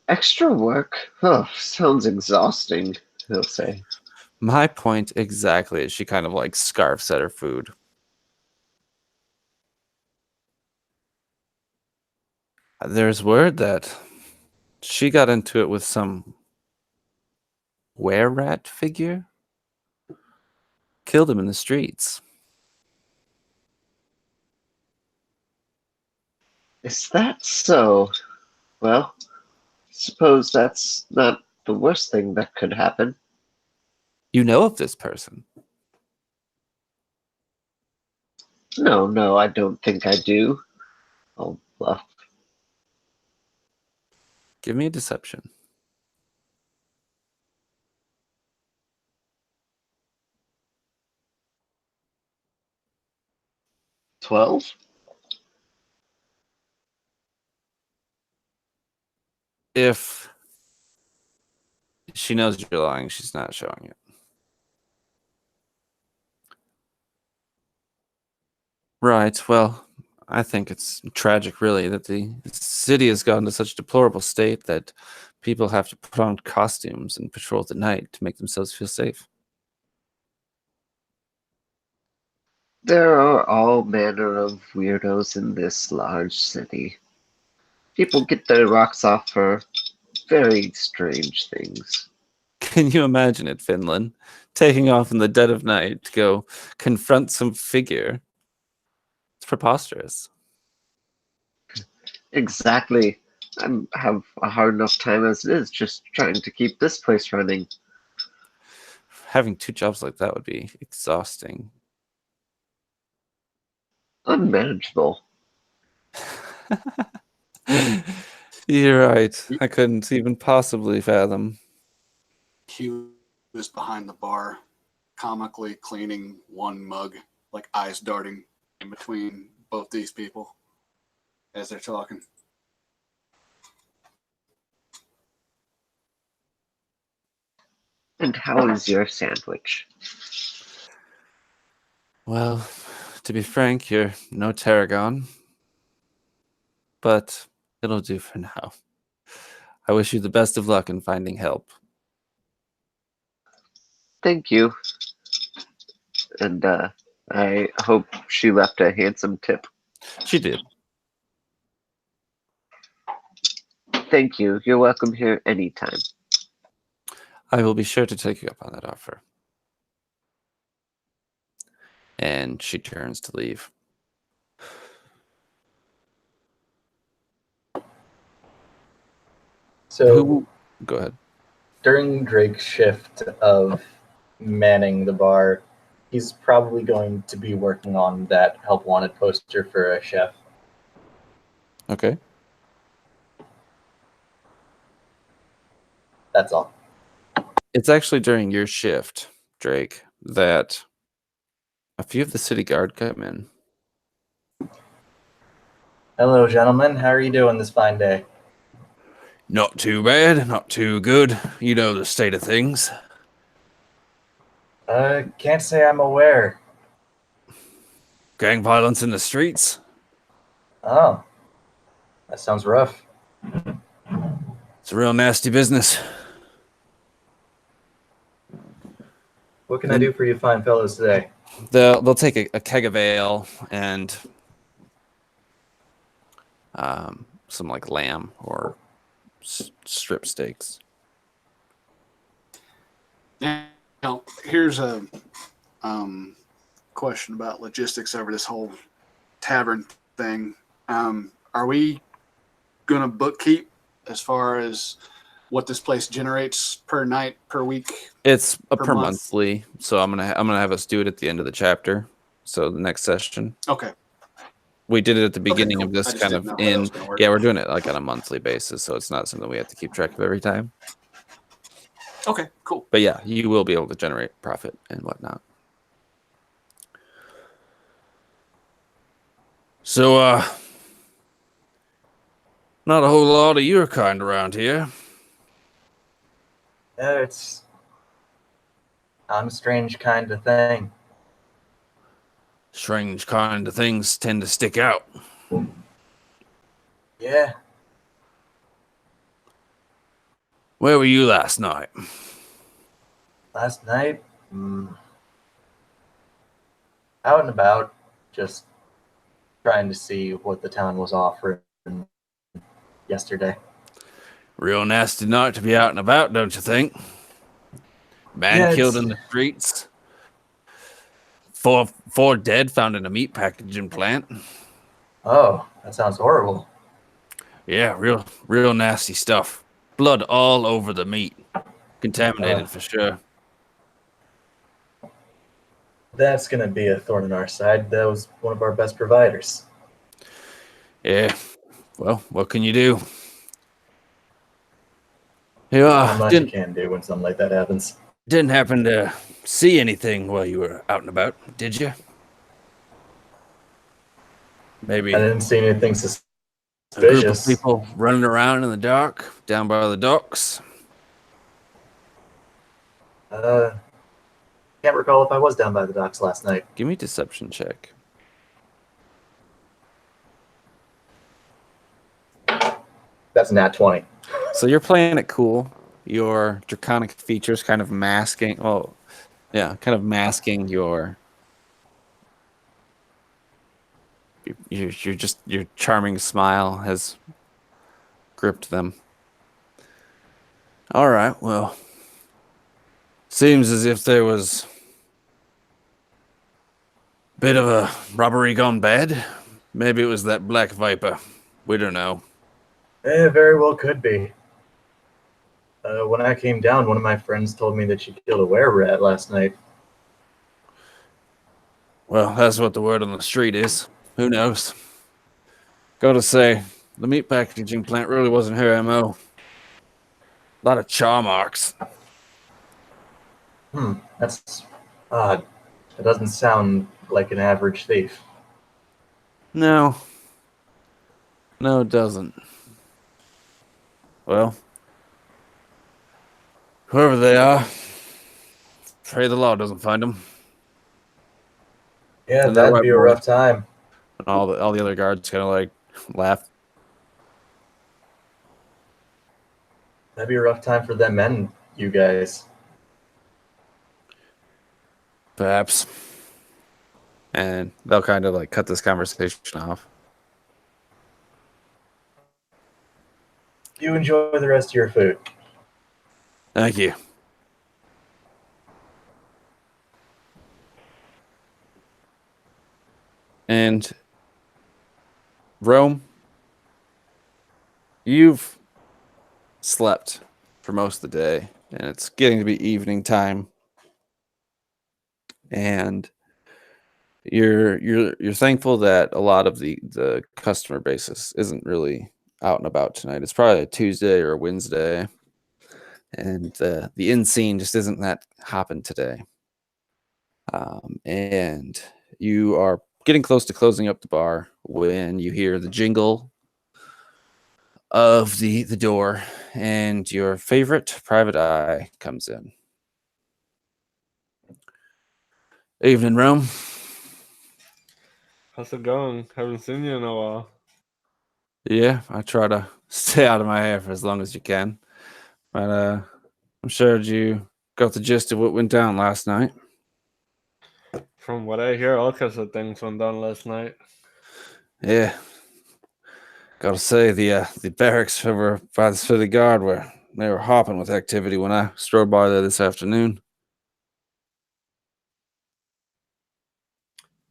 Extra work? Oh, sounds exhausting, he'll say. My point exactly is she kind of like scarfs at her food. There's word that she got into it with some were-rat figure. Killed him in the streets. Is that so? Well, suppose that's not the worst thing that could happen. You know of this person? No, I don't think I do. I'll bluff. Give me a deception. 12? If she knows you're lying, she's not showing it. Right. Well, I think it's tragic, really, that the city has gotten to such a deplorable state that people have to put on costumes and patrol at night to make themselves feel safe. There are all manner of weirdos in this large city. People get their rocks off for very strange things. Can you imagine it, Finland? Taking off in the dead of night to go confront some figure. It's preposterous. Exactly. have a hard enough time as it is, just trying to keep this place running. Having 2 jobs like that would be exhausting. Unmanageable. You're right. I couldn't even possibly fathom. Hugh is behind the bar, comically cleaning one mug, like eyes darting in between both these people as they're talking. And how is your sandwich? Well, to be frank, you're no tarragon, but it'll do for now. I wish you the best of luck in finding help. Thank you. And I hope she left a handsome tip. She did. Thank you. You're welcome here anytime. I will be sure to take you up on that offer. And she turns to leave. So Go ahead. during Drake's shift of manning the bar, he's probably going to be working on that help wanted poster for a chef. Okay. That's all. It's actually during your shift, Drake, that a few of the city guard come in. Hello, gentlemen. How are you doing this fine day? Not too bad, not too good. You know the state of things. Can't say I'm aware. Gang violence in the streets. Oh, that sounds rough. It's a real nasty business. What can I do for you fine fellows today? They'll take a keg of ale and some like lamb or strip steaks. Now, here's a question about logistics over this whole tavern thing. Are we going to bookkeep as far as what this place generates per night, per week? It's a per month? monthly, so I'm gonna have us do it at the end of the chapter. So the next session. Okay. We did it at the beginning cool. of this I just kind didn't of know how that was gonna work. yeah, we're doing it like on a monthly basis, so it's not something we have to keep track of every time. Okay, cool. But yeah, you will be able to generate profit and whatnot. So not a whole lot of your kind around here. I'm a strange kind of thing. Strange kind of things tend to stick out. Yeah. Where were you last night? Last night, out and about, just trying to see what the town was offering yesterday. Real nasty night to be out and about, don't you think? Man Yeah, killed in the streets. Four dead found in a meat packaging plant. Oh, that sounds horrible. Yeah, real nasty stuff. Blood all over the meat. Contaminated for sure. That's going to be a thorn in our side. That was one of our best providers. Yeah. Well, what can you do? Yeah, Not much you can do when something like that happens. didn't happen to see anything while you were out and about, did you? Maybe I didn't see anything a group of suspicious. people running around in the dark down by the docks. Can't recall if I was down by the docks last night. Give me a deception check. That's nat 20. So you're playing it cool. Your draconic features kind of masking. Oh, yeah, kind of masking your your charming smile has gripped them. All right, well, seems as if there was a bit of a robbery gone bad. Maybe it was that black viper. We don't know. It very well could be. When I came down, one of my friends told me that she killed a were-rat last night. Well, that's what the word on the street is. Who knows? Gotta say, the meat packaging plant really wasn't her MO. A lot of chaw marks. That's odd. It doesn't sound like an average thief. No. No, it doesn't. Well, whoever they are, pray the law doesn't find them. Yeah, And that that'd white be a boy. rough time. And all the other guards kind of like laugh. That'd be a rough time for them and you guys. Perhaps. And they'll kind of like cut this conversation off. You enjoy the rest of your food. Thank you. And Rome, you've slept for most of the day, and it's getting to be evening time. And you're thankful that a lot of the customer basis isn't really out and about tonight. It's probably a Tuesday or a Wednesday, and the inn scene just isn't that hopping today. And you are getting close to closing up the bar when you hear the jingle of the door, and your favorite private eye comes in. Evening, Rome. How's it going? Haven't seen you in a while. Yeah, I try to stay out of my hair for as long as you can. But I'm sure you got the gist of what went down last night. From what I hear, all kinds of things went down last night. Yeah. Gotta say, the barracks over by the city guard they were hopping with activity when I strode by there this afternoon.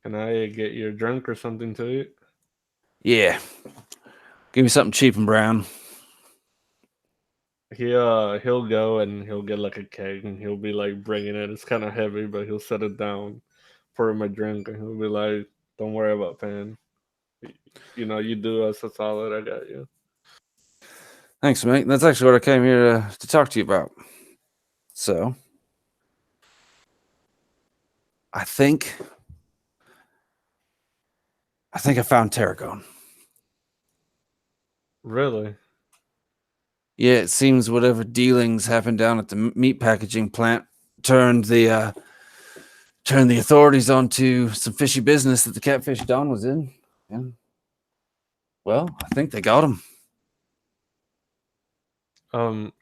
Can I get you a drink or something to eat? Yeah. Give me something cheap and brown. He'll go and he'll get like a keg and he'll be like bringing it. It's kind of heavy, but he'll set it down, pour him a drink, and he'll be like, "Don't worry about paying. You know, you do us a solid. I got you." Thanks, mate. That's actually what I came here to talk to you about. So, I think I found Tarragon. Really? Yeah, it seems whatever dealings happened down at the meat packaging plant turned the authorities onto some fishy business that the catfish Don was in. And, well, I think they got him.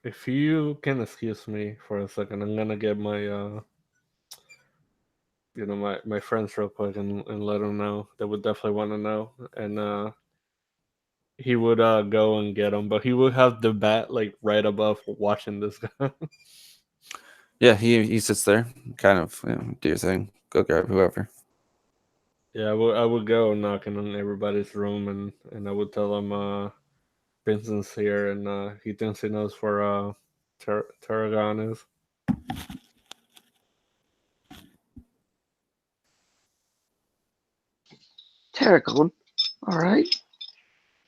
If you can excuse me for a second, I'm gonna get my my friends real quick and let them know. They would definitely want to know, and he would go and get him, but he would have the bat like right above watching this guy. Yeah, he sits there, kind of do your thing. Go grab whoever. Yeah, I would go knocking on everybody's room and I would tell him Vincent's here and he thinks he knows where Tarragon is. Tarragon. All right.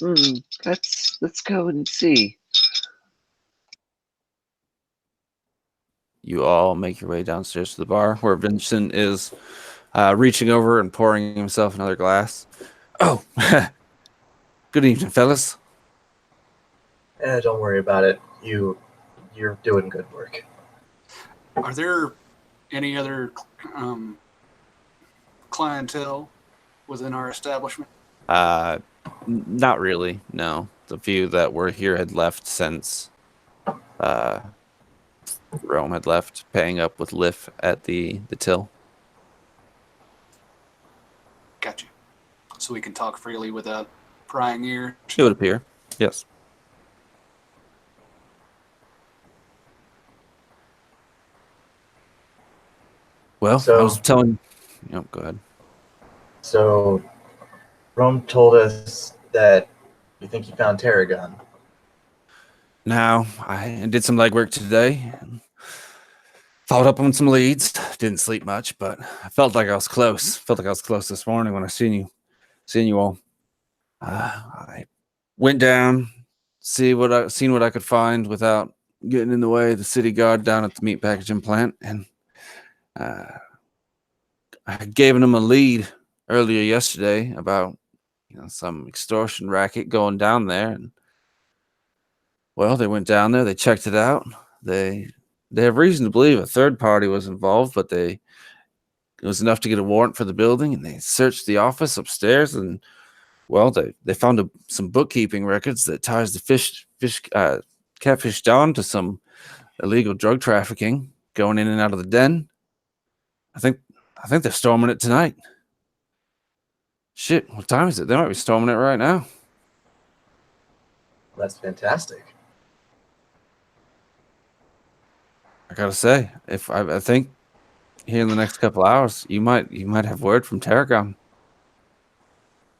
Let's go and see. You all make your way downstairs to the bar where Vincent is reaching over and pouring himself another glass. Oh, good evening, fellas. Don't worry about it. You're doing good work. Are there any other clientele within our establishment? Not really. No, the few that were here had left since Rome had left, paying up with Glyph at the till. Gotcha. So we can talk freely without prying ears. It would appear, yes. Well, I was telling. Yep, go ahead. So, Rome told us that you think you found Tarragon. Now, I did some legwork today. Followed up on some leads. Didn't sleep much, but I felt like I was close. Felt like I was close this morning when I seen you all. I went down, seen what I could find without getting in the way of the city guard down at the meat packaging plant, and I had given them a lead earlier yesterday about some extortion racket going down there, and well, they went down there, they checked it out. They have reason to believe a third party was involved, but it was enough to get a warrant for the building, and they searched the office upstairs, and well, they found some bookkeeping records that ties the catfish Don to some illegal drug trafficking going in and out of the den. I think they're storming it tonight. Shit, what time is it? They might be storming it right now. That's fantastic. I gotta say, if I think here in the next couple hours, you might have word from Tarragon.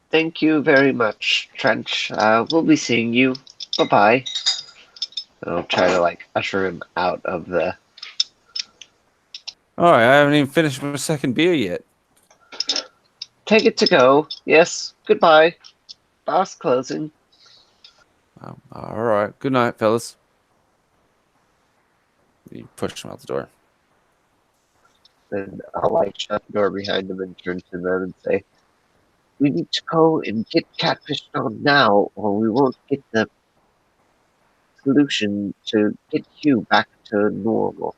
Thank you very much, Trench. We'll be seeing you. Bye-bye. I'll try to, usher him out of the... All right, I haven't even finished my second beer yet. Take it to go. Yes, goodbye. Boss closing. All right, good night, fellas. You push him out the door. Then I'll, shut the door behind him and turn to them and say, we need to go and get catfish on now, or we won't get the solution to get Hugh back to normal.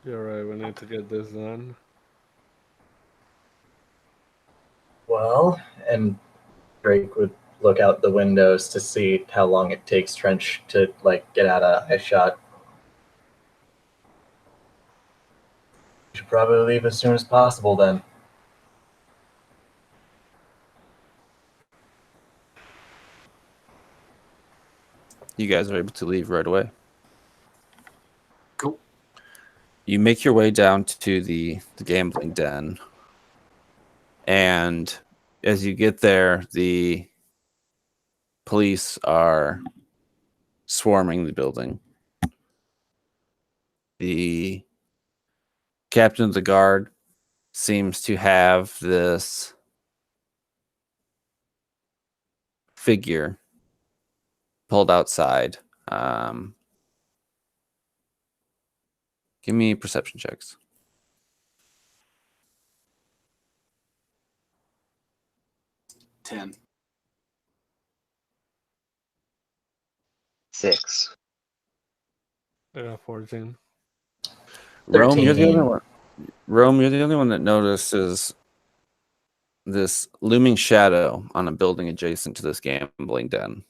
You're right. We need to get this done. Well, and Drake would look out the windows to see how long it takes Trench to get out of eye shot. We should probably leave as soon as possible then. You guys are able to leave right away. Cool. You make your way down to the gambling den, and as you get there, the police are swarming the building. The captain of the guard seems to have this figure pulled outside. Give me perception checks. 10. 6. I got 14. Rome, you're the 13. only one. Rome, you're the only one that notices this looming shadow on a building adjacent to this gambling den.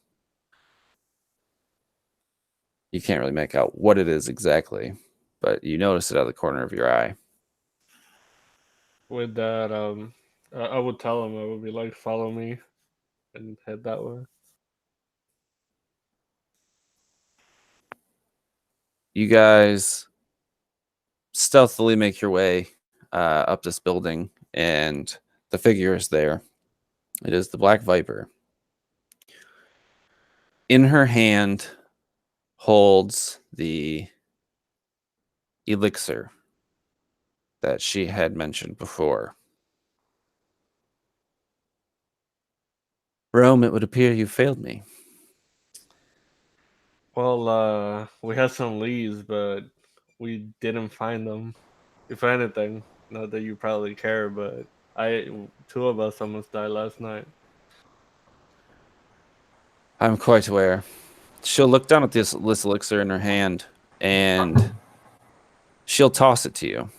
You can't really make out what it is exactly, but you notice it out of the corner of your eye. With that, I would tell him. I would be like, follow me, and head that way. You guys stealthily make your way up this building, and the figure is there. It is the Black Viper. In her hand holds the elixir that she had mentioned before. Rome, it would appear you failed me. Well, we had some leads, but we didn't find them. If anything, not that you probably care, but two of us almost died last night. I'm quite aware. She'll look down at this elixir in her hand, and she'll toss it to you.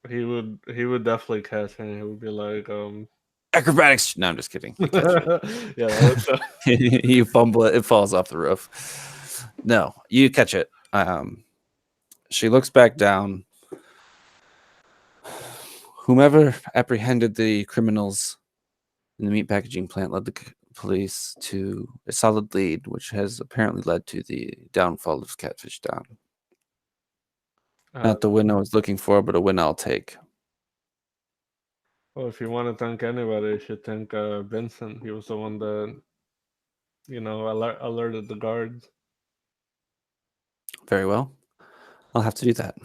He would definitely catch me. He would be like, Acrobatics. No, I'm just kidding. yeah, that was You fumble it, it falls off the roof. No, you catch it. She looks back down. Whomever apprehended the criminals in the meat packaging plant led the police to a solid lead, which has apparently led to the downfall of Catfish Down. Not the win I was looking for, but a win I'll take. Well, if you want to thank anybody, you should thank Vincent. He was the one that, alerted the guards. Very well. I'll have to do that.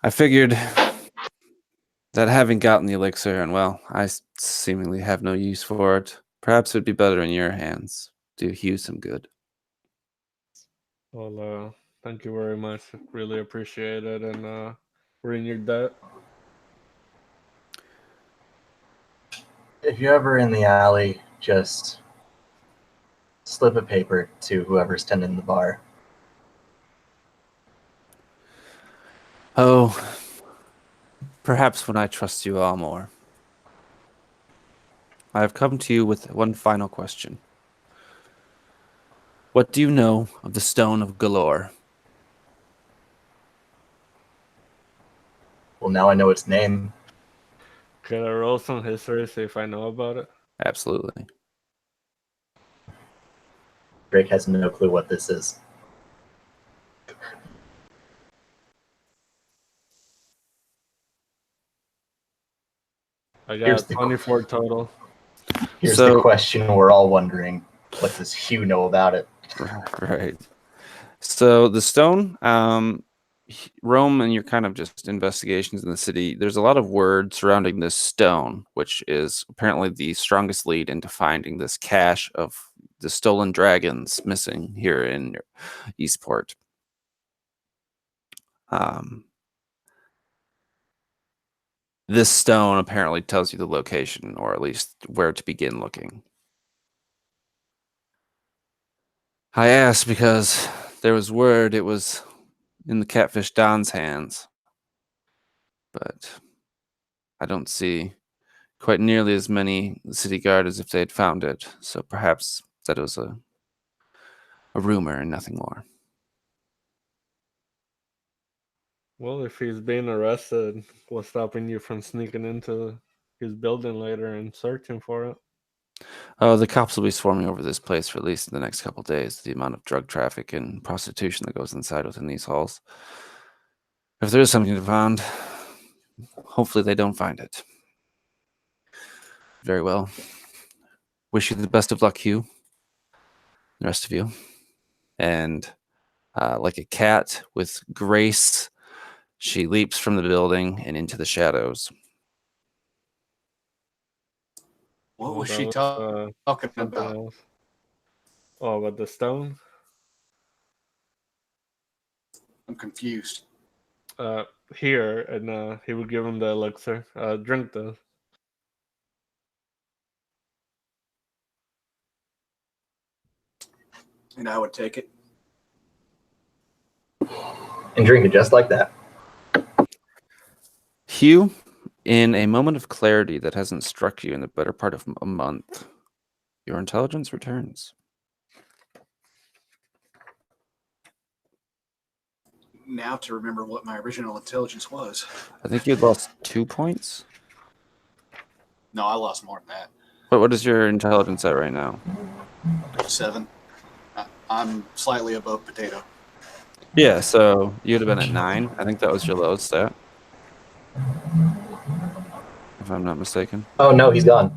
I figured that having gotten the elixir, and well, I seemingly have no use for it, perhaps it would be better in your hands. Do Hugh some good. Well, thank you very much. Really appreciate it, and we're in your debt. If you're ever in the alley, just slip a paper to whoever's tending the bar. Oh, perhaps when I trust you all more. I have come to you with one final question. What do you know of the Stone of Galore? Well, now I know its name. Can I roll some history, see if I know about it? Absolutely. Drake has no clue what this is. I Here's got the- 24 total. Here's So- the question we're all wondering. What does Hugh know about it? Right. So the stone, Rome and your kind of just investigations in the city, there's a lot of word surrounding this stone, which is apparently the strongest lead into finding this cache of the stolen dragons missing here in Eastport. This stone apparently tells you the location, or at least where to begin looking. I asked because there was word it was in the catfish Don's hands, but I don't see quite nearly as many city guard as if they had found it. So perhaps that was a rumor and nothing more. Well, if he's being arrested, what's stopping you from sneaking into his building later and searching for it? Oh, the cops will be swarming over this place for at least the next couple days. The amount of drug traffic and prostitution that goes inside within these halls. If there is something to be found, hopefully they don't find it. Very well. Wish you the best of luck, Hugh. The rest of you. And like a cat with grace, she leaps from the building and into the shadows. What Well, was that she was, talking something about? else. Oh, about the stone? I'm confused. Here, and he would give him the elixir. Drink this. And I would take it. And drink it just like that. Hugh, in a moment of clarity that hasn't struck you in the better part of a month, your intelligence returns. Now to remember what my original intelligence was. I think you had lost 2 points. No, I lost more than that. But what is your intelligence at right now? 7. I'm slightly above potato. Yeah, so you'd have been at 9. I think that was your lowest stat. If I'm not mistaken. Oh no, he's gone.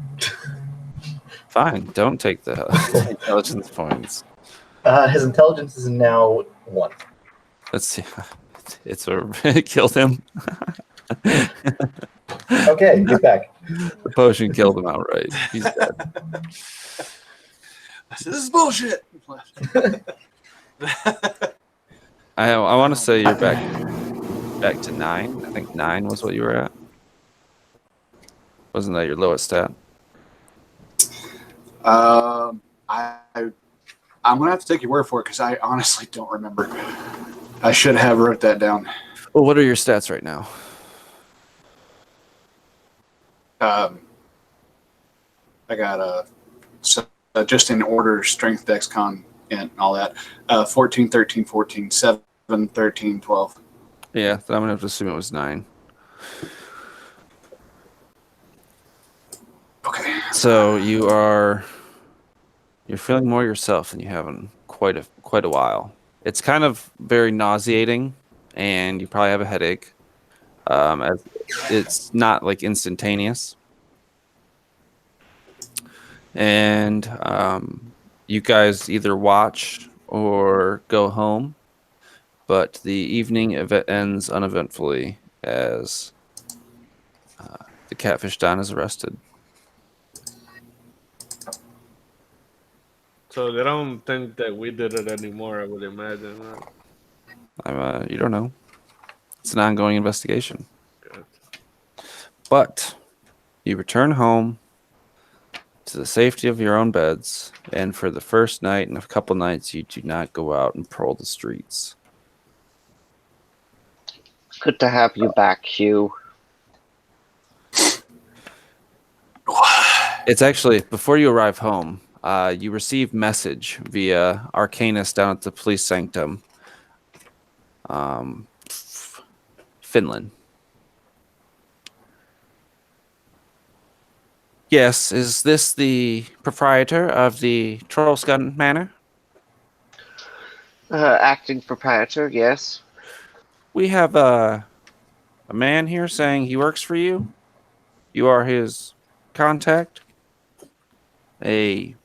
Fine, don't take the intelligence points. His intelligence is now 1. Let's see. It killed him. Okay, get back. The potion killed him outright. He's dead. I said, this is bullshit. I want to say you're back to 9. I think 9 was what you were at. Wasn't that your lowest stat? I'm gonna have to take your word for it because I honestly don't remember. I should have wrote that down. Well, what are your stats right now? I got just in order: strength, dex, con, and all that. 14, 13, 14, 7, 13, 12. Yeah, then I'm gonna have to assume it was 9. Okay. So you're feeling more yourself than you have in quite a while. It's kind of very nauseating, and you probably have a headache. as it's not like instantaneous. And you guys either watch or go home, but the evening ends uneventfully as the catfish Don is arrested. So they don't think that we did it anymore, I would imagine. Right? You don't know. It's an ongoing investigation. Good. But you return home to the safety of your own beds, and for the first night and a couple nights, you do not go out and patrol the streets. Good to have you back, Hugh. It's actually, before you arrive home, you receive message via Arcanist down at the police sanctum. Finland. Yes, is this the proprietor of the Trollskun Manor? Acting proprietor, yes. We have a man here saying he works for you. You are his contact. A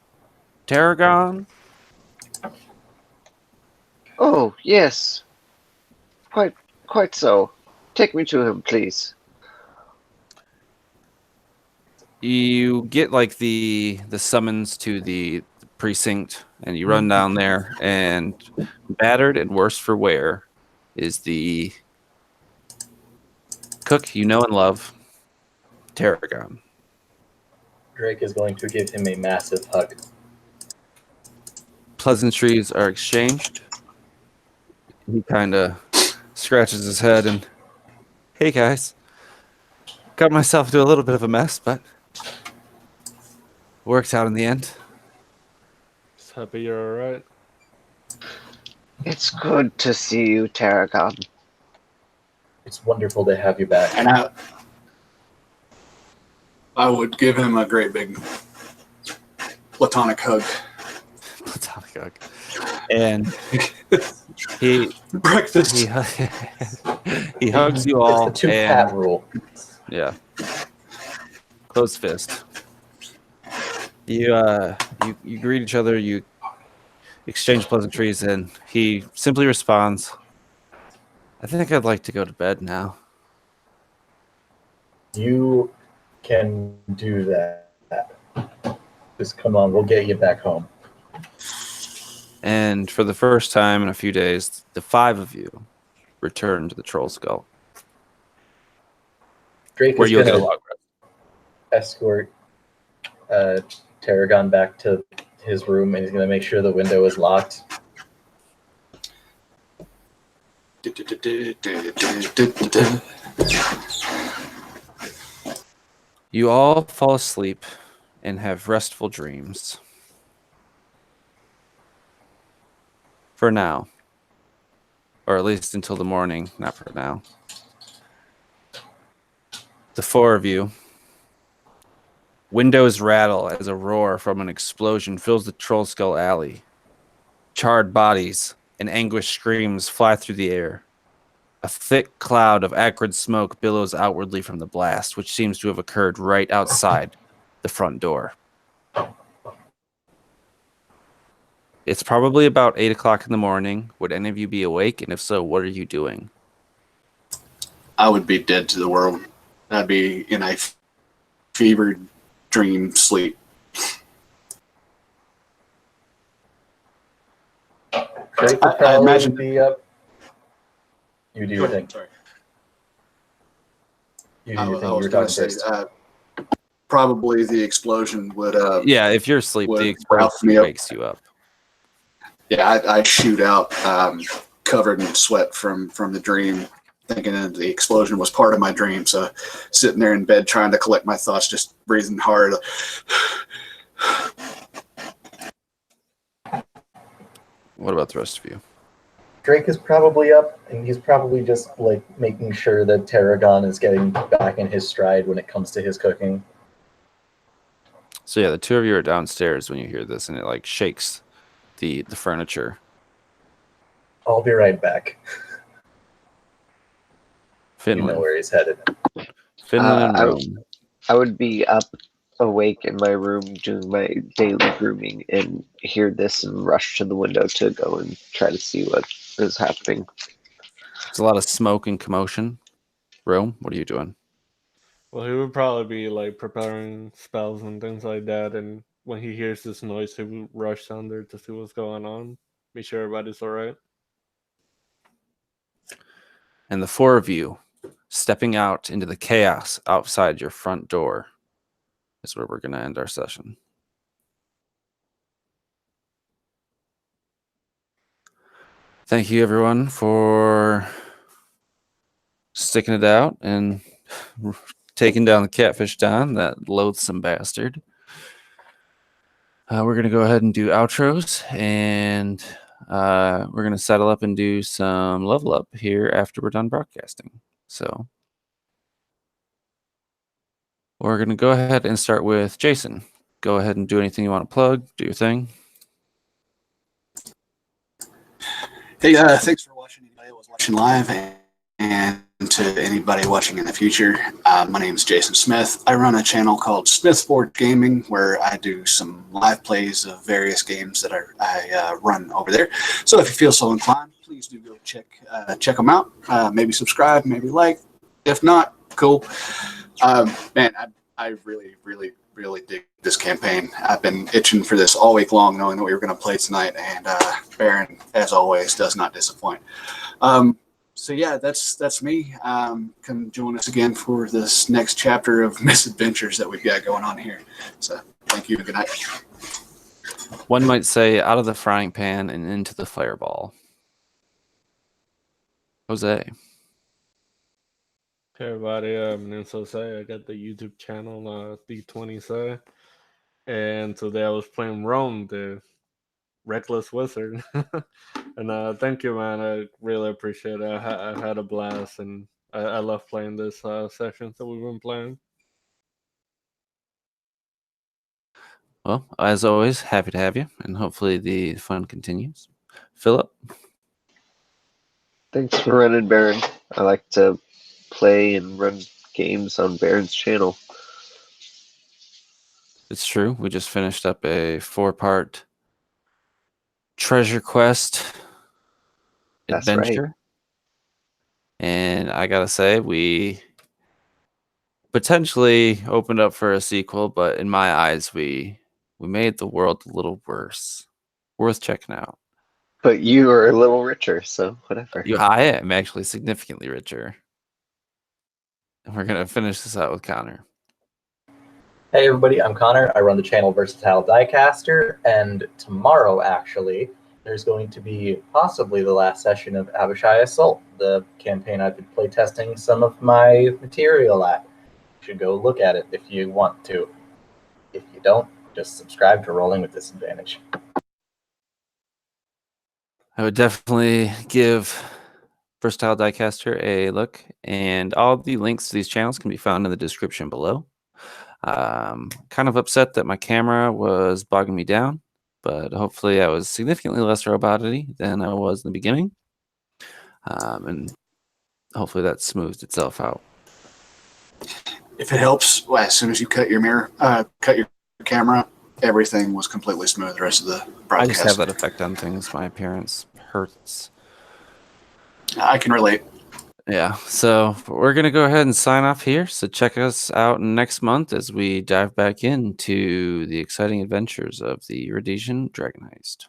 tarragon. Oh, yes. Quite so. Take me to him, please. You get like the summons to the precinct, and you run down there, and battered and worse for wear is the cook you know and love, Tarragon. Drake is going to give him a massive hug. Pleasantries are exchanged. He kind of scratches his head and, hey guys, got myself into a little bit of a mess, but worked out in the end. Just happy you're alright. It's good to see you, Tarragon. It's wonderful to have you back. And I would give him a great big platonic hug. Platonic hug. And he Breakfast. he hugs you all. It's the two and, cat rule. Yeah. Closed fist. You greet each other, you exchange pleasantries, and he simply responds, I think I'd like to go to bed now. You can do that. Just come on, we'll get you back home. And for the first time in a few days, the five of you return to the Troll Skull. Drake Where is you'll get a going log to escort Tarragon back to his room, and he's going to make sure the window is locked. You all fall asleep and have restful dreams. For now. Or at least until the morning, not for now. The four of you. Windows rattle as a roar from an explosion fills the Troll Skull alley. Charred bodies and anguished screams fly through the air. A thick cloud of acrid smoke billows outwardly from the blast, which seems to have occurred right outside the front door. It's probably about 8 o'clock in the morning. Would any of you be awake? And if so, what are you doing? I would be dead to the world. I'd be in a fevered dream sleep. Drake would I imagine be up. You do your thing. Sorry. You do I your thing. You was were going talking to say, first. probably the explosion would. Yeah, if you're asleep, would the rouse explosion me up. wakes you up. Yeah, I'd shoot out, covered in sweat from the dream, thinking that the explosion was part of my dream. So, sitting there in bed trying to collect my thoughts, just breathing hard. What about the rest of you? Drake is probably up, and he's probably just like making sure that Tarragon is getting back in his stride when it comes to his cooking. So yeah, the two of you are downstairs when you hear this, and it like shakes the furniture. I'll be right back. You know Finland. where he's headed. Finland and I- Rome. I would be up awake in my room doing my daily grooming and hear this and rush to the window to go and try to see what is happening. There's a lot of smoke and commotion. Rome, what are you doing? Well, he would probably be like preparing spells and things like that, and when he hears this noise, he would rush down there to see what's going on, make sure everybody's all right. And the four of you stepping out into the chaos outside your front door is where we're going to end our session. Thank you, everyone, for sticking it out and taking down the catfish Don, that loathsome bastard. We're going to go ahead and do outros, and we're going to settle up and do some level up here after we're done broadcasting. So we're going to go ahead and start with Jason. Go ahead and do anything you want to plug. Do your thing. Hey, thanks for watching. Anybody that was watching live, and to anybody watching in the future, my name is Jason Smith. I run a channel called Smith's Board Gaming, where I do some live plays of various games that I run over there. So if you feel so inclined, please do go check them out. Maybe subscribe, maybe like. If not, cool. Man, I really, really, really dig this campaign. I've been itching for this all week long, knowing that we were going to play tonight, and Baron, as always, does not disappoint. So yeah, that's me. Come join us again for this next chapter of misadventures that we've got going on here. So thank you and good night. One might say out of the frying pan and into the fireball. Jose. Hey everybody, my name's Jose. I got the YouTube channel D20 and today I was playing Rome, the reckless wizard. And thank you, man. I really appreciate it. I had a blast, and I love playing this sessions that we've been playing. Well, as always, happy to have you, and hopefully the fun continues. Phillip. Thanks for running, Baron. I like to play and run games on Baron's channel. It's true. We just finished up a 4-part treasure quest That's adventure. right. And I gotta say, we potentially opened up for a sequel, but in my eyes, we made the world a little worse. Worth checking out. But you are a little richer, so whatever. I am actually significantly richer. And we're gonna finish this out with Connor. Hey everybody, I'm Connor. I run the channel Versatile Diecaster, and tomorrow, actually, there's going to be possibly the last session of Abishai Assault, the campaign I've been playtesting some of my material at. You should go look at it if you want to. If you don't, just subscribe to Rolling with Disadvantage. I would definitely give Versatile Diecaster a look, and all the links to these channels can be found in the description below. Kind of upset that my camera was bogging me down, but hopefully I was significantly less robot-y than I was in the beginning. And hopefully that smoothed itself out. If it helps, well, as soon as you cut your camera, everything was completely smooth the rest of the I broadcast. just have that effect on things. My appearance hurts. I can relate. Yeah, so we're going to go ahead and sign off here. So check us out next month as we dive back into the exciting adventures of the Uradssian Dragon Heist.